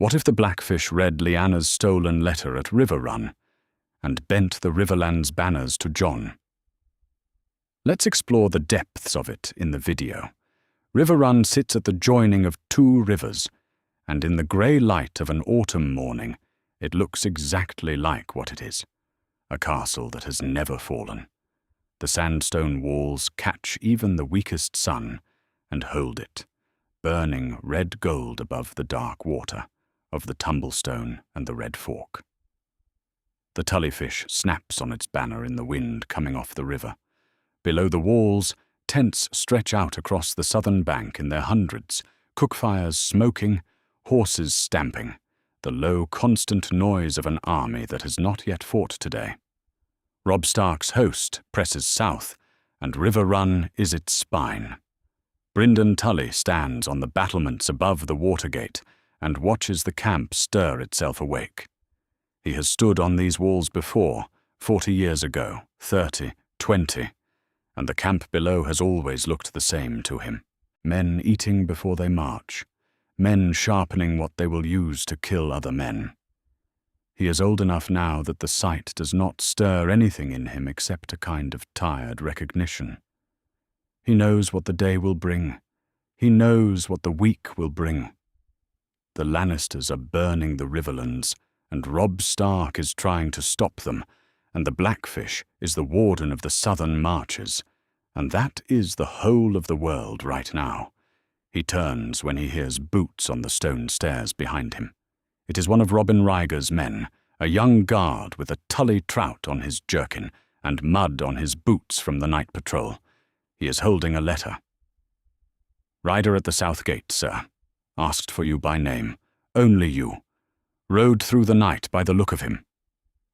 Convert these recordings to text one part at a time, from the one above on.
What if the Blackfish read Lyanna's stolen letter at Riverrun and bent the Riverlands banners to Jon? Let's explore the depths of it in the video. Riverrun sits at the joining of two rivers, and in the grey light of an autumn morning, it looks exactly like what it is: a castle that has never fallen. The sandstone walls catch even the weakest sun and hold it, burning red gold above the dark water of the tumblestone and the red fork. The tullyfish snaps on its banner in the wind coming off the river. Below the walls, tents stretch out across the southern bank in their hundreds, cookfires smoking, horses stamping, the low, constant noise of an army that has not yet fought today. Robb Stark's host presses south, and Riverrun is its spine. Brynden Tully stands on the battlements above the Watergate and watches the camp stir itself awake. He has stood on these walls before, 40 years ago, 30, 20, and the camp below has always looked the same to him. Men eating before they march, men sharpening what they will use to kill other men. He is old enough now that the sight does not stir anything in him except a kind of tired recognition. He knows what the day will bring. He knows what the week will bring. The Lannisters are burning the Riverlands, and Robb Stark is trying to stop them, and the Blackfish is the warden of the southern marches, and that is the whole of the world right now. He turns when he hears boots on the stone stairs behind him. It is one of Robin Ryger's men, a young guard with a Tully trout on his jerkin and mud on his boots from the night patrol. He is holding a letter. "Rider at the south gate, sir. Asked for you by name. Only you. Rode through the night by the look of him."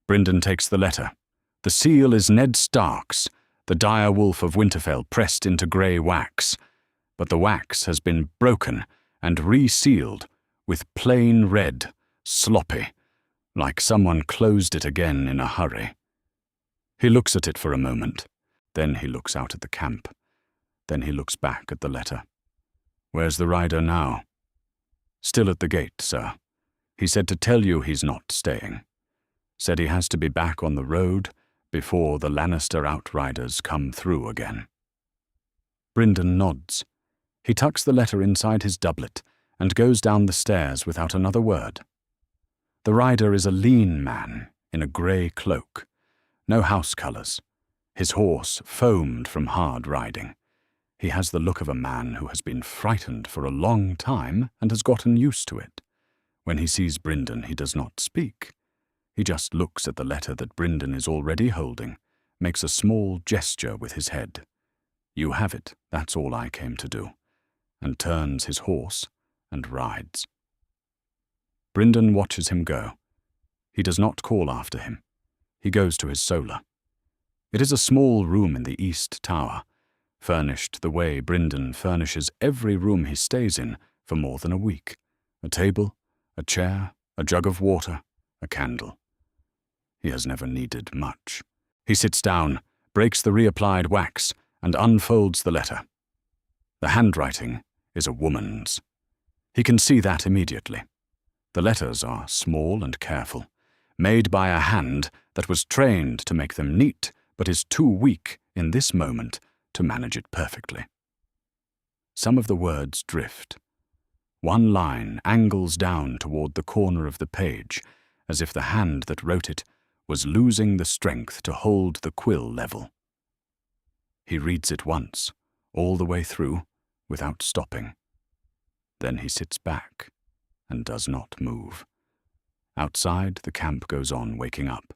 Brynden takes the letter. The seal is Ned Stark's, the dire wolf of Winterfell pressed into grey wax. But the wax has been broken and resealed with plain red, sloppy, like someone closed it again in a hurry. He looks at it for a moment. Then he looks out at the camp. Then he looks back at the letter. "Where's the rider now?" "Still at the gate, sir. He said to tell you he's not staying. Said he has to be back on the road before the Lannister outriders come through again." Brynden nods. He tucks the letter inside his doublet and goes down the stairs without another word. The rider is a lean man in a grey cloak. No house colours. His horse foamed from hard riding. He has the look of a man who has been frightened for a long time and has gotten used to it. When he sees Brynden, he does not speak. He just looks at the letter that Brynden is already holding, makes a small gesture with his head. "You have it, that's all I came to do," and turns his horse and rides. Brynden watches him go. He does not call after him. He goes to his solar. It is a small room in the east tower, furnished the way Brynden furnishes every room he stays in for more than a week. A table, a chair, a jug of water, a candle. He has never needed much. He sits down, breaks the reapplied wax, and unfolds the letter. The handwriting is a woman's. He can see that immediately. The letters are small and careful, made by a hand that was trained to make them neat, but is too weak in this moment to manage it perfectly. Some of the words drift. One line angles down toward the corner of the page, as if the hand that wrote it was losing the strength to hold the quill level. He reads it once, all the way through, without stopping. Then he sits back and does not move. Outside, the camp goes on waking up.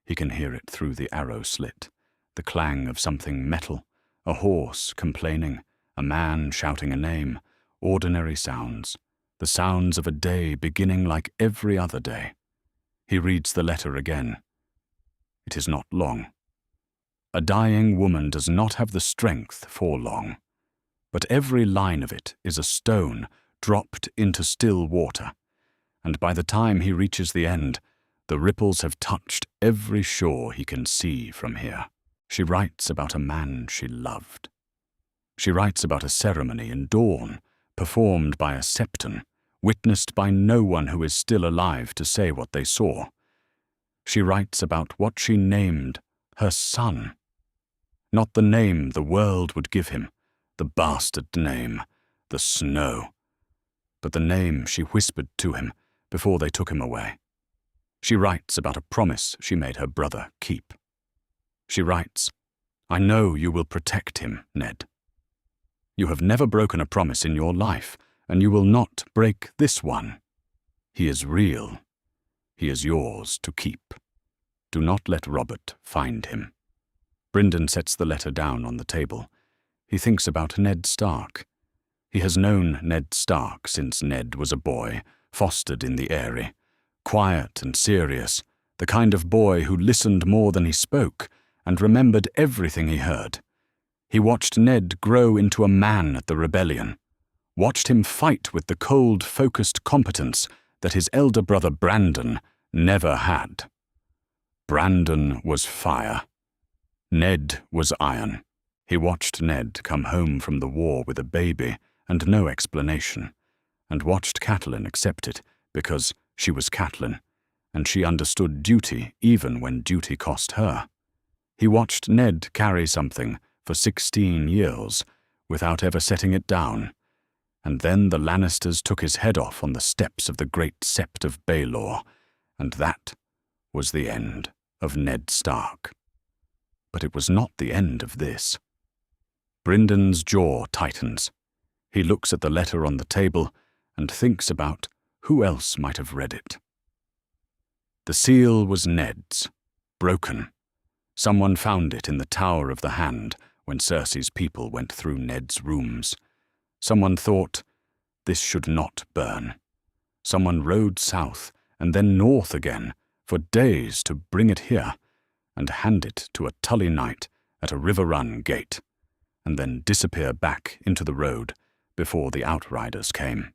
He can hear it through the arrow slit, the clang of something metal, a horse complaining, a man shouting a name, ordinary sounds, the sounds of a day beginning like every other day. He reads the letter again. It is not long. A dying woman does not have the strength for long, but every line of it is a stone dropped into still water, and by the time he reaches the end, the ripples have touched every shore he can see from here. She writes about a man she loved. She writes about a ceremony in Dawn, performed by a septon, witnessed by no one who is still alive to say what they saw. She writes about what she named her son. Not the name the world would give him, the bastard name, the Snow, but the name she whispered to him before they took him away. She writes about a promise she made her brother keep. She writes, "I know you will protect him, Ned. You have never broken a promise in your life, and you will not break this one. He is real. He is yours to keep. Do not let Robert find him." Brynden sets the letter down on the table. He thinks about Ned Stark. He has known Ned Stark since Ned was a boy, fostered in the Eyrie. Quiet and serious, the kind of boy who listened more than he spoke and remembered everything he heard. He watched Ned grow into a man at the rebellion, watched him fight with the cold, focused competence that his elder brother Brandon never had. Brandon was fire. Ned was iron. He watched Ned come home from the war with a baby and no explanation, and watched Catelyn accept it because she was Catelyn, and she understood duty even when duty cost her. He watched Ned carry something for 16 years without ever setting it down, and then the Lannisters took his head off on the steps of the great Sept of Baelor, and that was the end of Ned Stark. But it was not the end of this. Brynden's jaw tightens. He looks at the letter on the table and thinks about who else might have read it. The seal was Ned's, broken. Someone found it in the Tower of the Hand when Cersei's people went through Ned's rooms. Someone thought, this should not burn. Someone rode south and then north again for days to bring it here and hand it to a Tully knight at a Riverrun gate, and then disappear back into the road before the outriders came.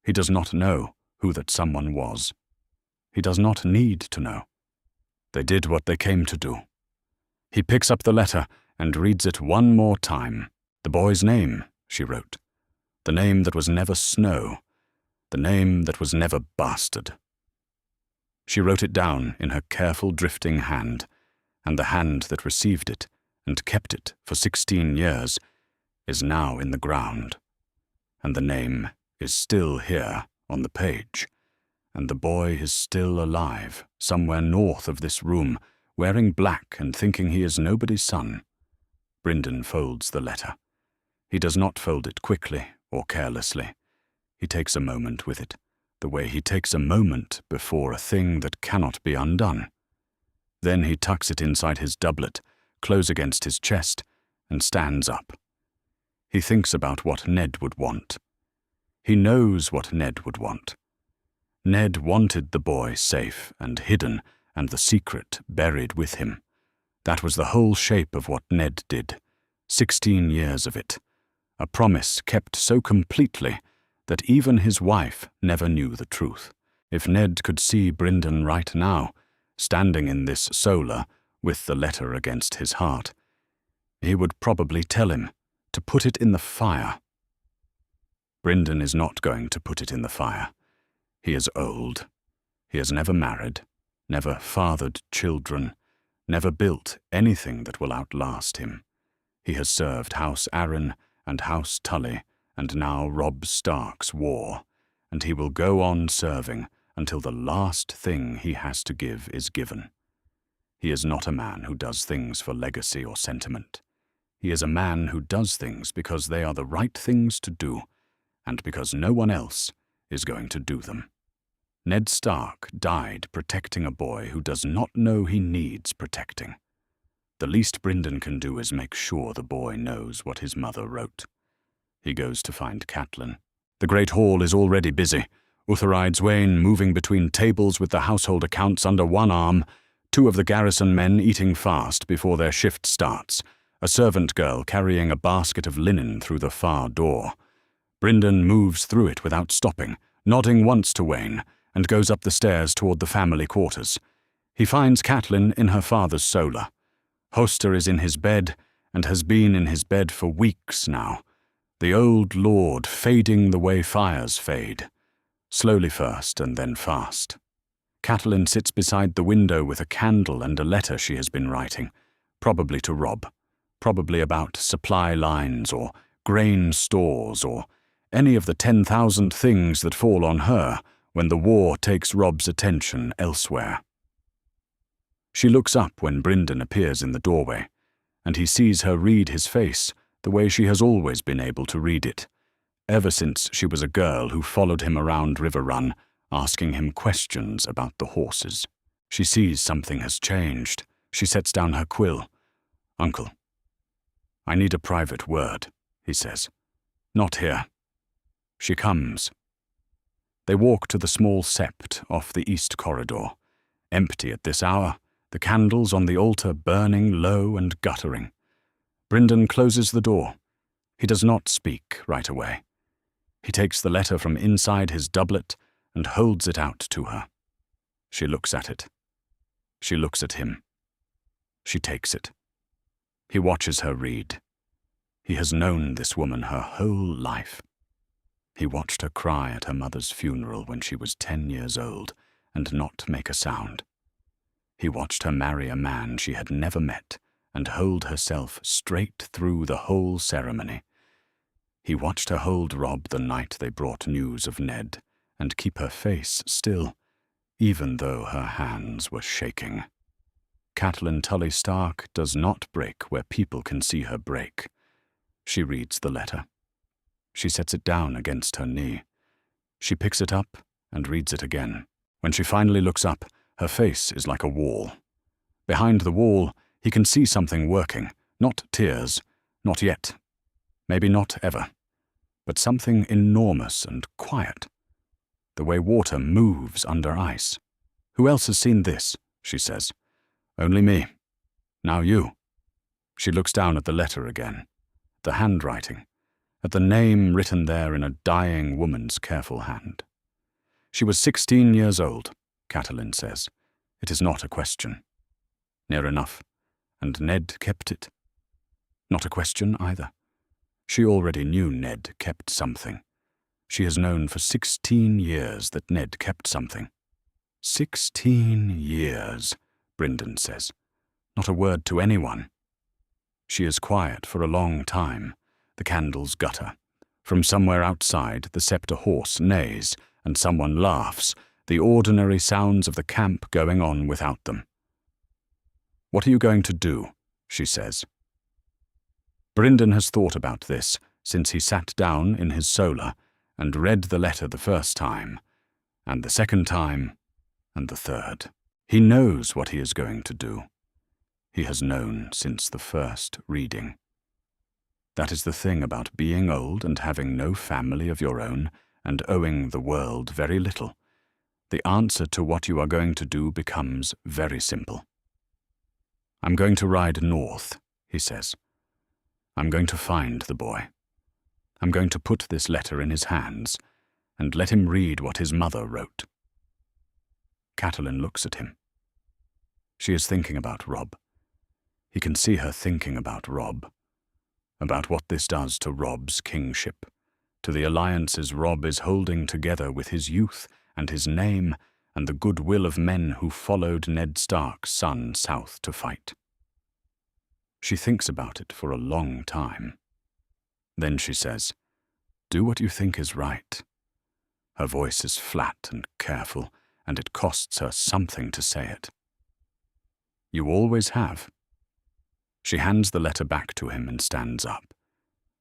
He does not know who that someone was. He does not need to know. They did what they came to do. He picks up the letter and reads it one more time. The boy's name, she wrote. The name that was never Snow. The name that was never Bastard. She wrote it down in her careful drifting hand, and the hand that received it and kept it for 16 years is now in the ground. And the name is still here on the page, and the boy is still alive somewhere north of this room, wearing black and thinking he is nobody's son. Brynden folds the letter. He does not fold it quickly or carelessly. He takes a moment with it, the way he takes a moment before a thing that cannot be undone. Then he tucks it inside his doublet, close against his chest, and stands up. He thinks about what Ned would want. He knows what Ned would want. Ned wanted the boy safe and hidden, and the secret buried with him. That was the whole shape of what Ned did. 16 years of it. A promise kept so completely that even his wife never knew the truth. If Ned could see Brynden right now, standing in this solar with the letter against his heart, he would probably tell him to put it in the fire. Brynden is not going to put it in the fire. He is old. He has never married, never fathered children, never built anything that will outlast him. He has served House Arryn and House Tully, and now Robb Stark's war, and he will go on serving until the last thing he has to give is given. He is not a man who does things for legacy or sentiment. He is a man who does things because they are the right things to do, and because no one else is going to do them. Ned Stark died protecting a boy who does not know he needs protecting. The least Brynden can do is make sure the boy knows what his mother wrote. He goes to find Catelyn. The great hall is already busy. Utheride's Wain moving between tables with the household accounts under one arm, 2 of the garrison men eating fast before their shift starts, a servant girl carrying a basket of linen through the far door. Brynden moves through it without stopping, nodding once to Wain, and goes up the stairs toward the family quarters. He finds Catelyn in her father's solar. Hoster is in his bed, and has been in his bed for weeks now, The old lord fading the way fires fade, slowly first and then fast. Catelyn sits beside the window with a candle and a letter she has been writing, probably to Robb, probably about supply lines or grain stores or any of the 10,000 things that fall on her when the war takes Robb's attention elsewhere. She looks up when Brynden appears in the doorway, and he sees her read his face the way she has always been able to read it, ever since she was a girl who followed him around Riverrun, asking him questions about the horses. She sees something has changed. She sets down her quill. "Uncle, I need a private word," he says. "Not here." She comes. They walk to the small sept off the east corridor, empty at this hour, the candles on the altar burning low and guttering. Brynden closes the door. He does not speak right away. He takes the letter from inside his doublet and holds it out to her. She looks at it. She looks at him. She takes it. He watches her read. He has known this woman her whole life. He watched her cry at her mother's funeral when she was 10 years old and not make a sound. He watched her marry a man she had never met and hold herself straight through the whole ceremony. He watched her hold Robb the night they brought news of Ned and keep her face still, even though her hands were shaking. Catelyn Tully Stark does not break where people can see her break. She reads the letter. She sets it down against her knee. She picks it up and reads it again. When she finally looks up, her face is like a wall. Behind the wall, he can see something working, not tears, not yet, maybe not ever, but something enormous and quiet, the way water moves under ice. "Who else has seen this?" she says. "Only me. Now you." She looks down at the letter again, the handwriting, at the name written there in a dying woman's careful hand. She was 16 years old, Catelyn says. It is not a question. Near enough. And Ned kept it. Not a question either. She already knew Ned kept something. She has known for 16 years that Ned kept something. 16 years, Brynden says. Not a word to anyone. She is quiet for a long time. The candles gutter. From somewhere outside, the scepter horse neighs, and someone laughs, the ordinary sounds of the camp going on without them. "What are you going to do?" she says. Brynden has thought about this since he sat down in his solar and read the letter the first time, and the second time, and the third. He knows what he is going to do. He has known since the first reading. That is the thing about being old and having no family of your own and owing the world very little. The answer to what you are going to do becomes very simple. "I'm going to ride north," he says. "I'm going to find the boy. I'm going to put this letter in his hands and let him read what his mother wrote." Catelyn looks at him. She is thinking about Robb. He can see her thinking about Robb, about what this does to Robb's kingship, to the alliances Robb is holding together with his youth and his name and the goodwill of men who followed Ned Stark's son south to fight. She thinks about it for a long time. Then she says, "Do what you think is right." Her voice is flat and careful, and it costs her something to say it. "You always have." She hands the letter back to him and stands up.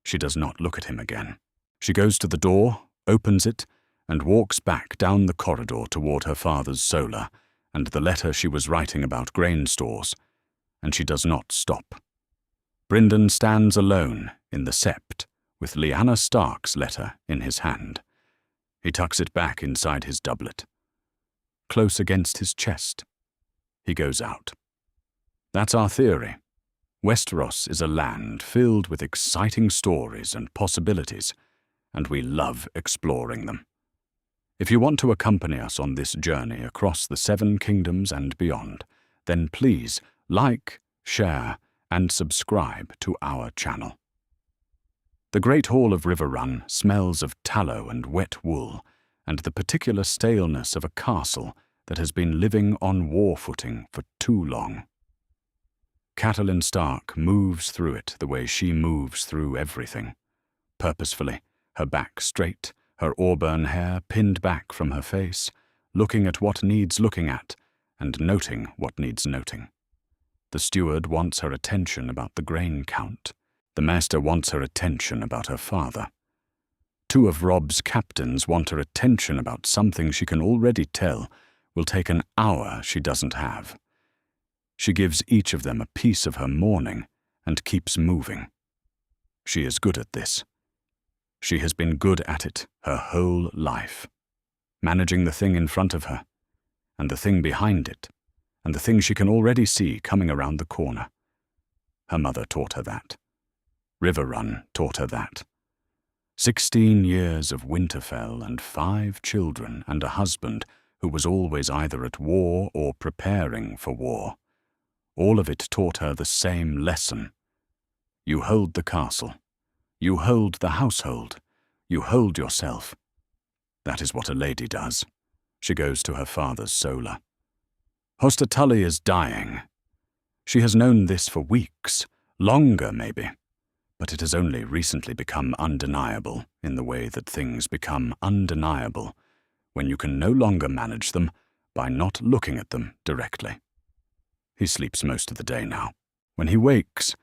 She does not look at him again. She goes to the door, opens it, and walks back down the corridor toward her father's solar and the letter she was writing about grain stores, and she does not stop. Brynden stands alone in the sept with Lyanna Stark's letter in his hand. He tucks it back inside his doublet, close against his chest. He goes out. That's our theory. Westeros is a land filled with exciting stories and possibilities, and we love exploring them. If you want to accompany us on this journey across the 7 kingdoms and beyond, then please like, share, and subscribe to our channel. The great hall of Riverrun smells of tallow and wet wool, and the particular staleness of a castle that has been living on war footing for too long. Catelyn Stark moves through it the way she moves through everything. Purposefully, her back straight, her auburn hair pinned back from her face, looking at what needs looking at, and noting what needs noting. The steward wants her attention about the grain count. The master wants her attention about her father. Two of Robb's captains want her attention about something she can already tell will take an hour she doesn't have. She gives each of them a piece of her morning and keeps moving. She is good at this. She has been good at it her whole life, managing the thing in front of her, and the thing behind it, and the thing she can already see coming around the corner. Her mother taught her that. Riverrun taught her that. 16 years of Winterfell and 5 children and a husband who was always either at war or preparing for war. All of it taught her the same lesson. You hold the castle. You hold the household. You hold yourself. That is what a lady does. She goes to her father's solar. Hoster Tully is dying. She has known this for weeks, longer maybe, but it has only recently become undeniable in the way that things become undeniable when you can no longer manage them by not looking at them directly. He sleeps most of the day now. When he wakes,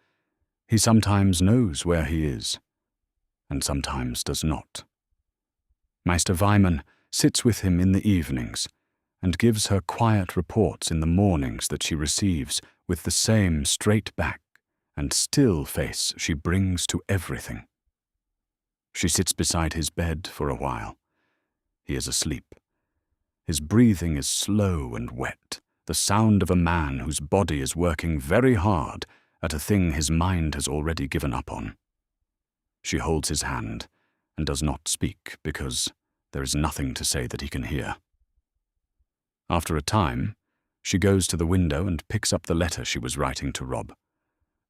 he sometimes knows where he is, and sometimes does not. Maester Vyman sits with him in the evenings and gives her quiet reports in the mornings that she receives with the same straight back and still face she brings to everything. She sits beside his bed for a while. He is asleep. His breathing is slow and wet, the sound of a man whose body is working very hard at a thing his mind has already given up on. She holds his hand and does not speak because there is nothing to say that he can hear. After a time, she goes to the window and picks up the letter she was writing to Robb.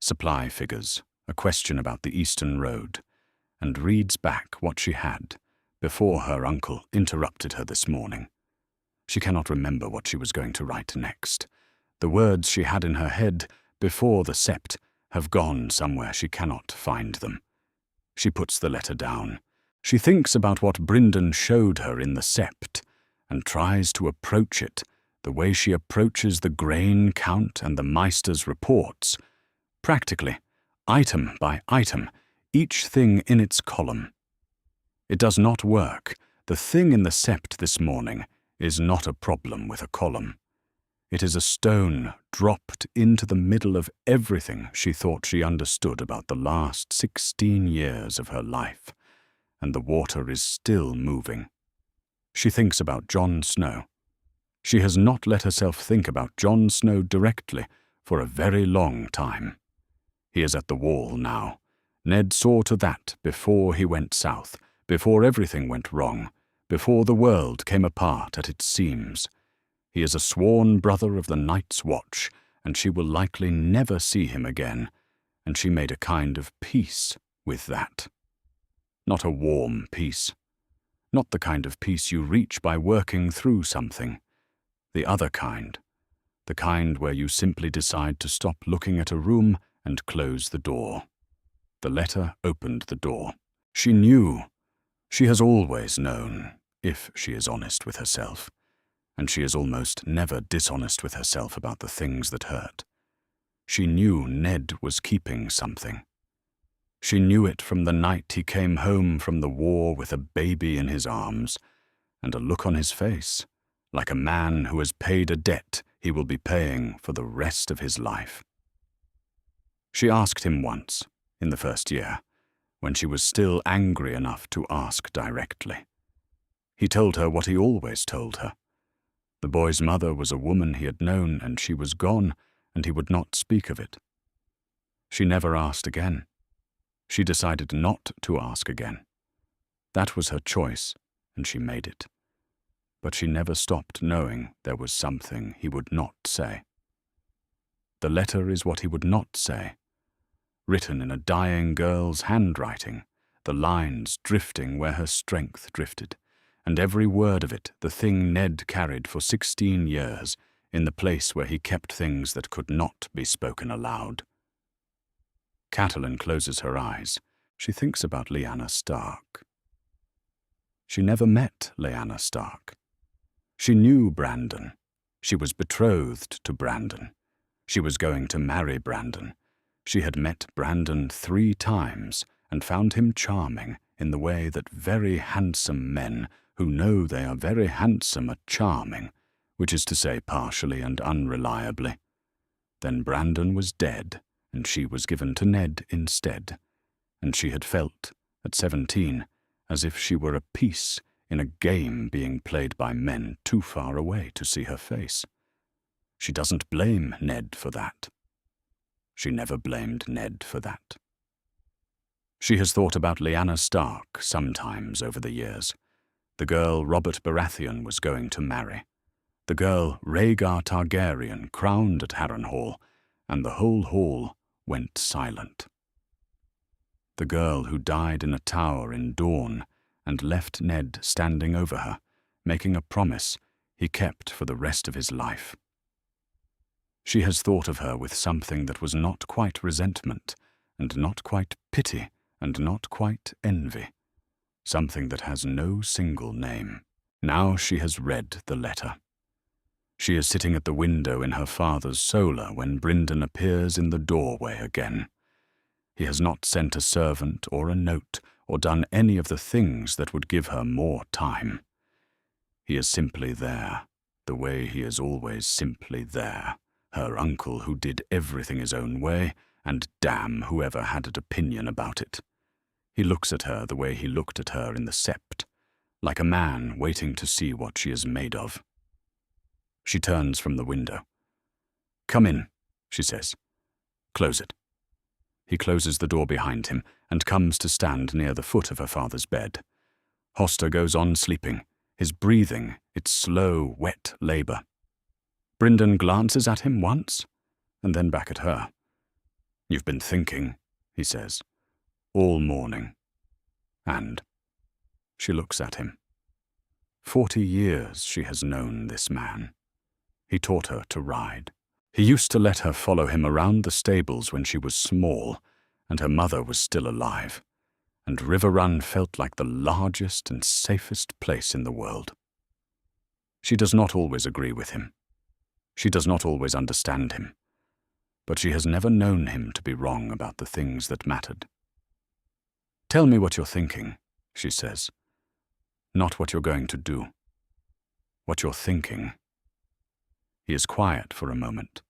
Supply figures, a question about the Eastern Road, and reads back what she had before her uncle interrupted her this morning. She cannot remember what she was going to write next. The words she had in her head before the sept have gone somewhere she cannot find them. She puts the letter down. She thinks about what Brynden showed her in the sept and tries to approach it the way she approaches the grain count and the Meister's reports, practically, item by item, each thing in its column. It does not work. The thing in the sept this morning is not a problem with a column. It is a stone dropped into the middle of everything she thought she understood about the last 16 years of her life, and the water is still moving. She thinks about Jon Snow. She has not let herself think about Jon Snow directly for a very long time. He is at the wall now. Ned saw to that before he went south, before everything went wrong, before the world came apart at its seams. He is a sworn brother of the Night's Watch, and she will likely never see him again, and she made a kind of peace with that. Not a warm peace. Not the kind of peace you reach by working through something. The other kind. The kind where you simply decide to stop looking at a room and close the door. The letter opened the door. She knew. She has always known, if she is honest with herself. And she is almost never dishonest with herself about the things that hurt. She knew Ned was keeping something. She knew it from the night he came home from the war with a baby in his arms, and a look on his face, like a man who has paid a debt he will be paying for the rest of his life. She asked him once, in the first year, when she was still angry enough to ask directly. He told her what he always told her. The boy's mother was a woman he had known, and she was gone, and he would not speak of it. She never asked again. She decided not to ask again. That was her choice, and she made it. But she never stopped knowing there was something he would not say. The letter is what he would not say, written in a dying girl's handwriting, the lines drifting where her strength drifted, and every word of it the thing Ned carried for 16 years in the place where he kept things that could not be spoken aloud. Catelyn closes her eyes. She thinks about Lyanna Stark. She never met Lyanna Stark. She knew Brandon. She was betrothed to Brandon. She was going to marry Brandon. She had met Brandon 3 times and found him charming in the way that very handsome men who know they are very handsome are charming, which is to say partially and unreliably. Then Brandon was dead, and she was given to Ned instead, and she had felt, at 17, as if she were a piece in a game being played by men too far away to see her face. She doesn't blame Ned for that. She never blamed Ned for that. She has thought about Lyanna Stark sometimes over the years, the girl Robert Baratheon was going to marry, the girl Rhaegar Targaryen crowned at Harrenhal, and the whole hall went silent. The girl who died in a tower in Dorne and left Ned standing over her, making a promise he kept for the rest of his life. She has thought of her with something that was not quite resentment, and not quite pity, and not quite envy, something that has no single name. Now she has read the letter. She is sitting at the window in her father's solar when Brandon appears in the doorway again. He has not sent a servant or a note or done any of the things that would give her more time. He is simply there, the way he is always simply there, her uncle who did everything his own way, and damn whoever had an opinion about it. He looks at her the way he looked at her in the Sept, like a man waiting to see what she is made of. She turns from the window. "Come in," she says. "Close it." He closes the door behind him and comes to stand near the foot of her father's bed. Hoster goes on sleeping, his breathing, its slow, wet labor. Brandon glances at him once, and then back at her. "You've been thinking," he says, "all morning." And she looks at him. 40 years she has known this man. He taught her to ride. He used to let her follow him around the stables when she was small and her mother was still alive, and Riverrun felt like the largest and safest place in the world. She does not always agree with him. She does not always understand him, but she has never known him to be wrong about the things that mattered. "Tell me what you're thinking," she says. "Not what you're going to do. What you're thinking." He is quiet for a moment.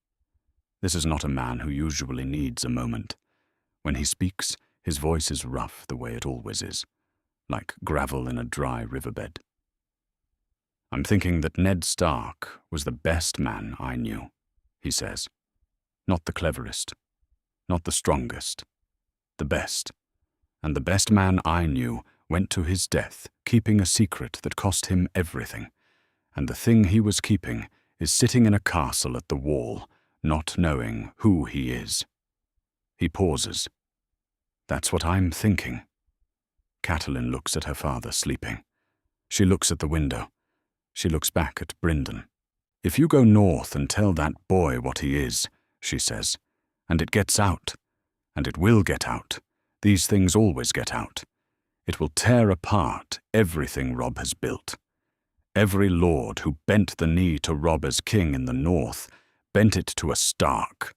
This is not a man who usually needs a moment. When he speaks, his voice is rough the way it always is, like gravel in a dry riverbed. "I'm thinking that Ned Stark was the best man I knew," he says. "Not the cleverest, not the strongest, the best. And the best man I knew went to his death, keeping a secret that cost him everything, and the thing he was keeping is sitting in a castle at the wall, not knowing who he is." He pauses. "That's what I'm thinking." Catelyn looks at her father sleeping. She looks at the window. She looks back at Brandon. "If you go north and tell that boy what he is," she says, "and it gets out, and it will get out, these things always get out, it will tear apart everything Robb has built. Every lord who bent the knee to Robb as king in the north bent it to a Stark,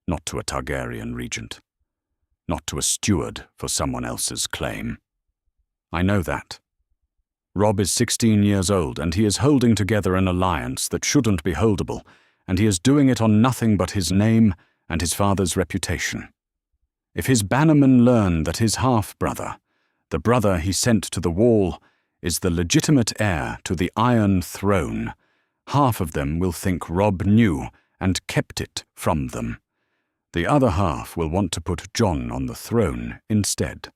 not to a Targaryen regent, not to a steward for someone else's claim. I know that. Robb is 16 years old, and he is holding together an alliance that shouldn't be holdable, and he is doing it on nothing but his name and his father's reputation. If his bannermen learn that his half-brother, the brother he sent to the wall, is the legitimate heir to the Iron Throne, half of them will think Robb knew and kept it from them. The other half will want to put Jon on the throne instead.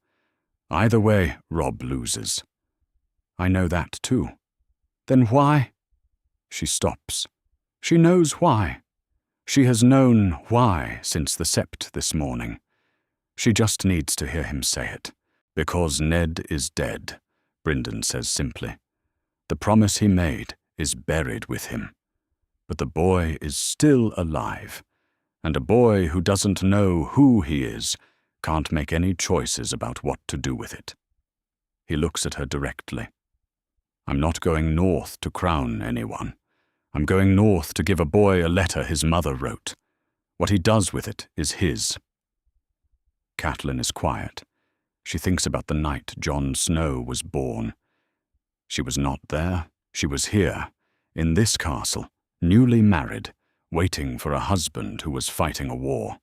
Either way, Robb loses. I know that too. Then why?" She stops. She knows why. She has known why since the Sept this morning. She just needs to hear him say it, Because Ned is dead, Brynden says simply. The promise he made is buried with him. But the boy is still alive, and a boy who doesn't know who he is can't make any choices about what to do with it. He looks at her directly. I'm not going north to crown anyone. I'm going north to give a boy a letter his mother wrote. What he does with it is his. Catelyn is quiet. She thinks about the night Jon Snow was born. She was not there. She was here, in this castle, newly married, waiting for a husband who was fighting a war.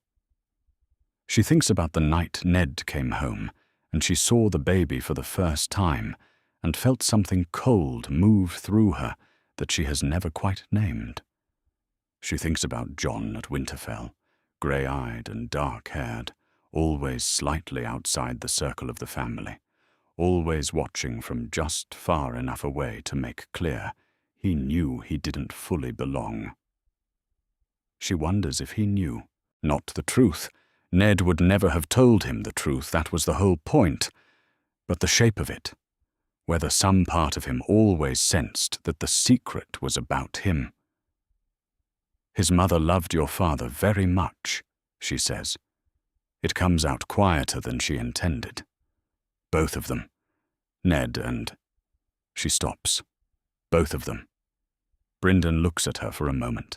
She thinks about the night Ned came home, and she saw the baby for the first time, and felt something cold move through her that she has never quite named. She thinks about Jon at Winterfell, grey-eyed and dark-haired, always slightly outside the circle of the family, always watching from just far enough away to make clear he knew he didn't fully belong. She wonders if he knew. Not the truth. Ned would never have told him the truth, that was the whole point. But the shape of it, whether some part of him always sensed that the secret was about him. His mother loved your father very much, she says. It comes out quieter than she intended. Both of them. Ned and... She stops. Both of them. Brynden looks at her for a moment.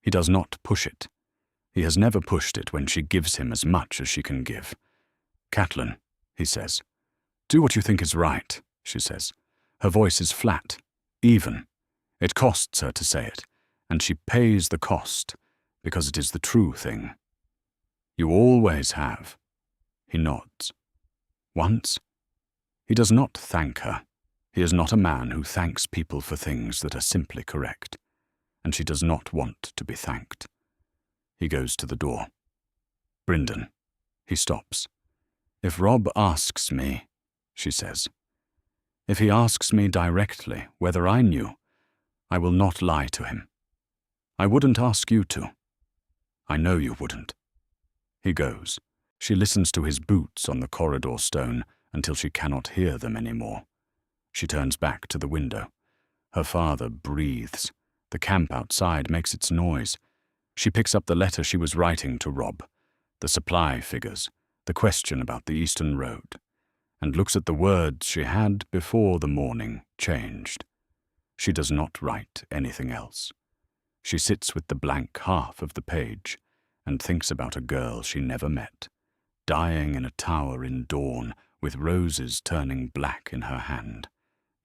He does not push it. He has never pushed it when she gives him as much as she can give. Catelyn, he says. Do what you think is right, she says. Her voice is flat, even. It costs her to say it, and she pays the cost, because it is the true thing. You always have. He nods. Once? He does not thank her. He is not a man who thanks people for things that are simply correct, and she does not want to be thanked. He goes to the door. Brynden. He stops. If Robb asks me, she says. If he asks me directly whether I knew, I will not lie to him. I wouldn't ask you to. I know you wouldn't. He goes. She listens to his boots on the corridor stone until she cannot hear them anymore. She turns back to the window. Her father breathes. The camp outside makes its noise. She picks up the letter she was writing to Robb, the supply figures, the question about the Eastern Road, and looks at the words she had before the morning changed. She does not write anything else. She sits with the blank half of the page and thinks about a girl she never met, dying in a tower in dawn with roses turning black in her hand,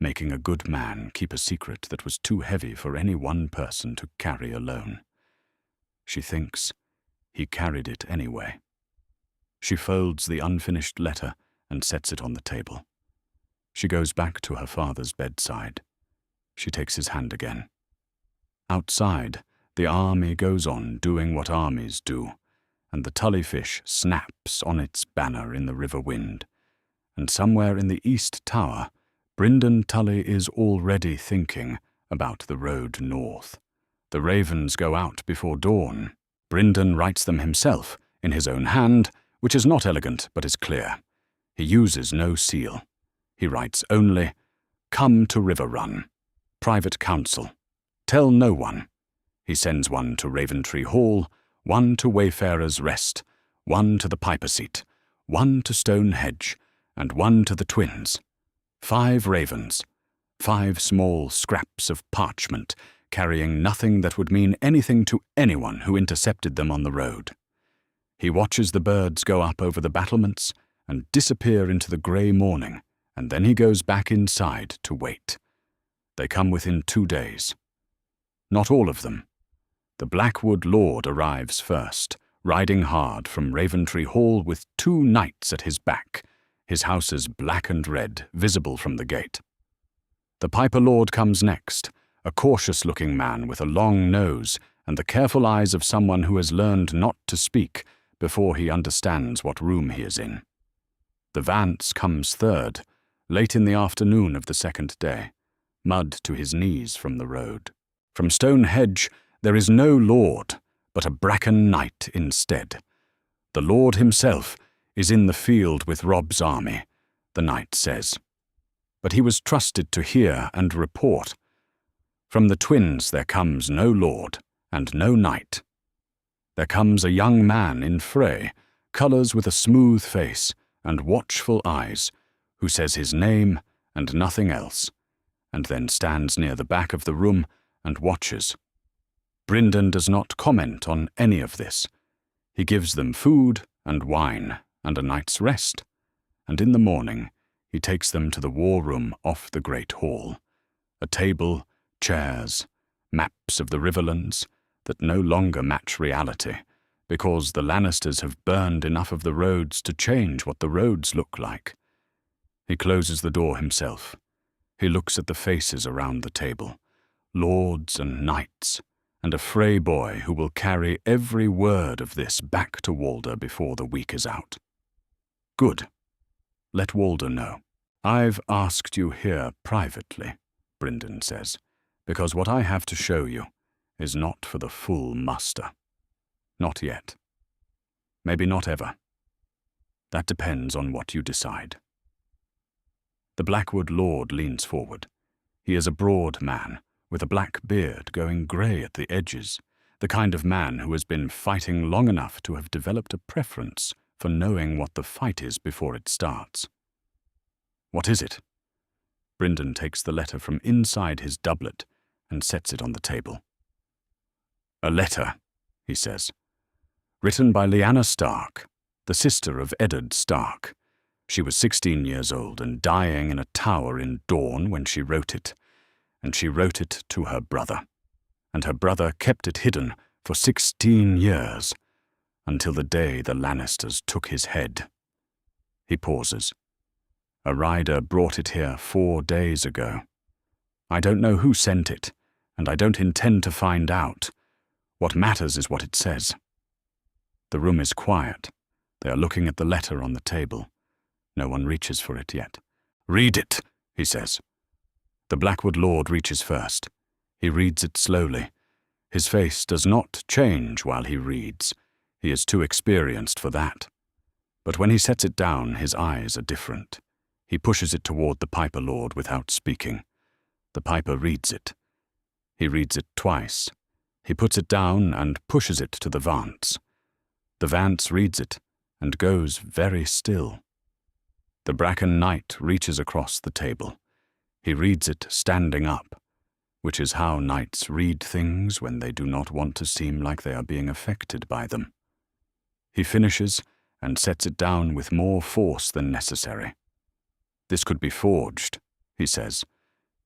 making a good man keep a secret that was too heavy for any one person to carry alone. She thinks he carried it anyway. She folds the unfinished letter and sets it on the table. She goes back to her father's bedside. She takes his hand again. Outside, the army goes on doing what armies do, and the Tullyfish snaps on its banner in the river wind. And somewhere in the east tower, Brynden Tully is already thinking about the road north. The ravens go out before dawn. Brynden writes them himself, in his own hand, which is not elegant but is clear. He uses no seal. He writes only, "Come to Riverrun. Private council. Tell no one." He sends one to Raventree Hall, one to Wayfarer's Rest, one to the Piper Seat, one to Stonehenge, and one to the twins. 5 ravens, 5 small scraps of parchment, carrying nothing that would mean anything to anyone who intercepted them on the road. He watches the birds go up over the battlements and disappear into the grey morning, and then he goes back inside to wait. They come within 2 days. Not all of them. The Blackwood Lord arrives first, riding hard from Raventree Hall with 2 knights at his back, his houses black and red, visible from the gate. The Piper Lord comes next, a cautious-looking man with a long nose and the careful eyes of someone who has learned not to speak before he understands what room he is in. The Vance comes third, late in the afternoon of the 2nd day, mud to his knees from the road. From Stonehenge there is no lord, but a bracken knight instead. The Lord himself is in the field with Robb's army, the knight says. But he was trusted to hear and report. From the twins there comes no lord and no knight. There comes a young man in Frey, colours with a smooth face and watchful eyes, who says his name and nothing else, and then stands near the back of the room and watches. Brynden does not comment on any of this. He gives them food and wine and a night's rest, and in the morning he takes them to the war room off the great hall. A table, chairs, maps of the Riverlands that no longer match reality, because the Lannisters have burned enough of the roads to change what the roads look like. He closes the door himself. He looks at the faces around the table, lords and knights, and a Frey boy who will carry every word of this back to Walder before the week is out. Good. Let Walder know. I've asked you here privately, Brynden says, because what I have to show you is not for the full muster. Not yet. Maybe not ever. That depends on what you decide. The Blackwood Lord leans forward. He is a broad man, with a black beard going grey at the edges, the kind of man who has been fighting long enough to have developed a preference for knowing what the fight is before it starts. What is it? Brynden takes the letter from inside his doublet and sets it on the table. A letter, he says, written by Lyanna Stark, the sister of Eddard Stark. She was 16 years old and dying in a tower in Dorne when she wrote it, and she wrote it to her brother, and her brother kept it hidden for 16 years, until the day the Lannisters took his head. He pauses. A rider brought it here 4 days ago. I don't know who sent it, and I don't intend to find out. What matters is what it says. The room is quiet. They are looking at the letter on the table. No one reaches for it yet. Read it, he says. The Blackwood Lord reaches first. He reads it slowly. His face does not change while he reads. He is too experienced for that. But when he sets it down, his eyes are different. He pushes it toward the Piper Lord without speaking. The Piper reads it. He reads it twice. He puts it down and pushes it to the Vance. The Vance reads it and goes very still. The Bracken Knight reaches across the table. He reads it standing up, which is how knights read things when they do not want to seem like they are being affected by them. He finishes and sets it down with more force than necessary. This could be forged, he says.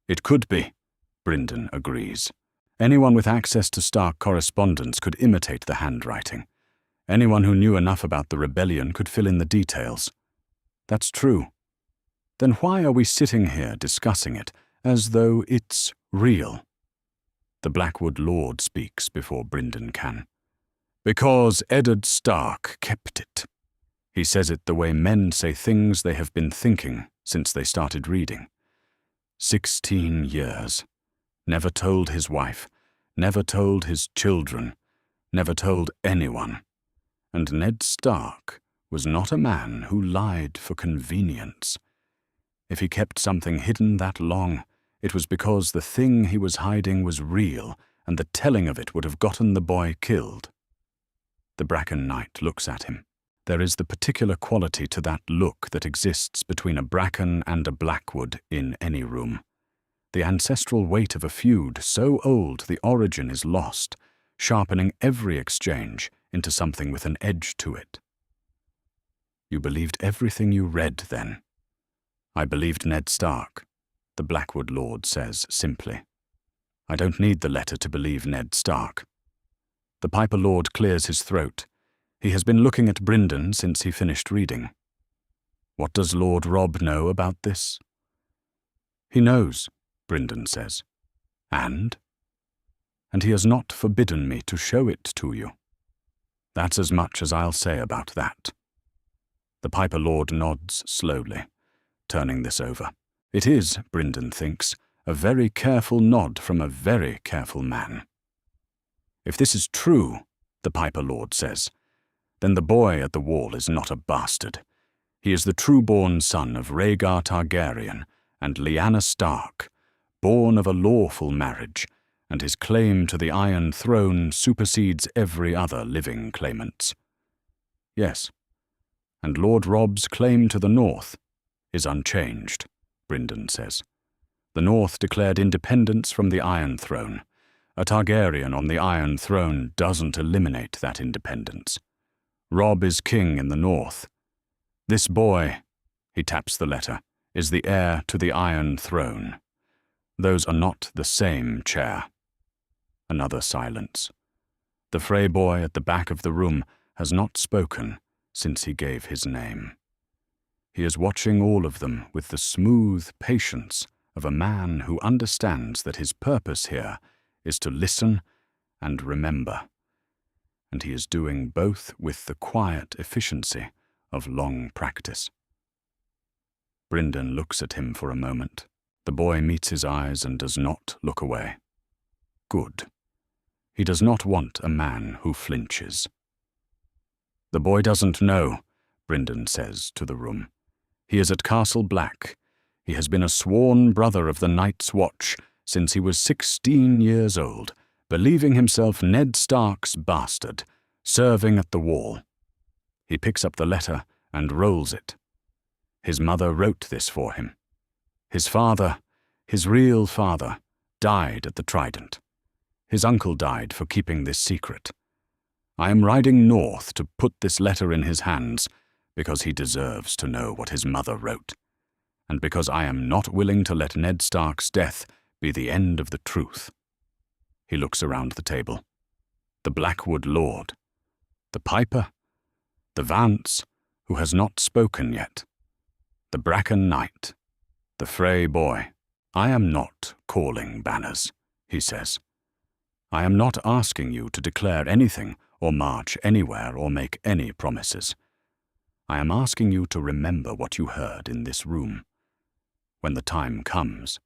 It could be, Brynden agrees. Anyone with access to Stark correspondence could imitate the handwriting. Anyone who knew enough about the rebellion could fill in the details. That's true. Then why are we sitting here discussing it as though it's real? The Blackwood Lord speaks before Brynden can. Because Eddard Stark kept it. He says it the way men say things they have been thinking since they started reading. 16 years. Never told his wife, never told his children, never told anyone. And Ned Stark was not a man who lied for convenience. If he kept something hidden that long, it was because the thing he was hiding was real, and the telling of it would have gotten the boy killed. The Bracken Knight looks at him. There is the particular quality to that look that exists between a Bracken and a Blackwood in any room. The ancestral weight of a feud so old the origin is lost, sharpening every exchange into something with an edge to it. You believed everything you read, then? I believed Ned Stark, the Blackwood Lord says simply. I don't need the letter to believe Ned Stark. The Piper Lord clears his throat. He has been looking at Brynden since he finished reading. What does Lord Robb know about this? He knows, Brynden says. And he has not forbidden me to show it to you. That's as much as I'll say about that. The Piper Lord nods slowly, turning this over. It is, Brynden thinks, a very careful nod from a very careful man. If this is true, the Piper Lord says, then the boy at the wall is not a bastard. He is the true-born son of Rhaegar Targaryen and Lyanna Stark, born of a lawful marriage, and his claim to the Iron Throne supersedes every other living claimant's. Yes, and Lord Robb's claim to the North is unchanged, Brynden says. The North declared independence from the Iron Throne. A Targaryen on the Iron Throne doesn't eliminate that independence. Robb is king in the North. This boy, he taps the letter, is the heir to the Iron Throne. Those are not the same, Chair. Another silence. The Frey boy at the back of the room has not spoken since he gave his name. He is watching all of them with the smooth patience of a man who understands that his purpose here is to listen and remember. And he is doing both with the quiet efficiency of long practice. Brynden looks at him for a moment. The boy meets his eyes and does not look away. Good. He does not want a man who flinches. The boy doesn't know, Brynden says to the room. He is at Castle Black. He has been a sworn brother of the Night's Watch since he was 16 years old, believing himself Ned Stark's bastard, serving at the wall. He picks up the letter and rolls it. His mother wrote this for him. His father, his real father, died at the Trident. His uncle died for keeping this secret. I am riding north to put this letter in his hands because he deserves to know what his mother wrote, and because I am not willing to let Ned Stark's death be the end of the truth. He looks around the table. The Blackwood Lord, the Piper, the Vance, who has not spoken yet, the Bracken Knight, the Frey boy. I am not calling banners, he says. I am not asking you to declare anything or march anywhere or make any promises. I am asking you to remember what you heard in this room. When the time comes,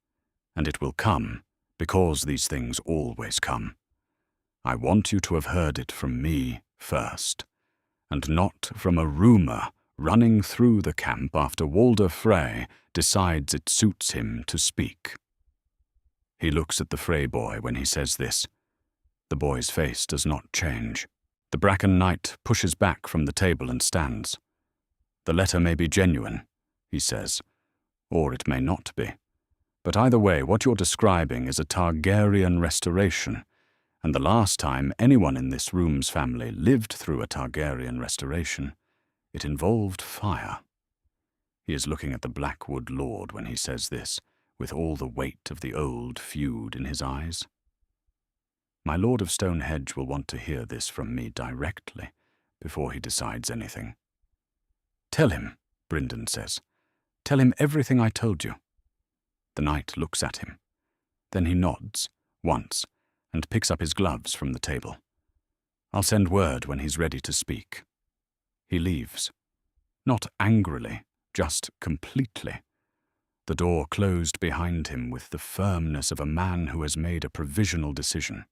and it will come because these things always come, I want you to have heard it from me first, and not from a rumor running through the camp after Walder Frey decides it suits him to speak. He looks at the Frey boy when he says this. The boy's face does not change. The Bracken Knight pushes back from the table and stands. The letter may be genuine, he says, or it may not be. But either way, what you're describing is a Targaryen restoration, and the last time anyone in this room's family lived through a Targaryen restoration, it involved fire. He is looking at the Blackwood Lord when he says this, with all the weight of the old feud in his eyes. My Lord of Stonehenge will want to hear this from me directly before he decides anything. Tell him, Brynden says. Tell him everything I told you. The knight looks at him. Then he nods, once, and picks up his gloves from the table. I'll send word when he's ready to speak. He leaves. Not angrily, just completely. The door closed behind him with the firmness of a man who has made a provisional decision.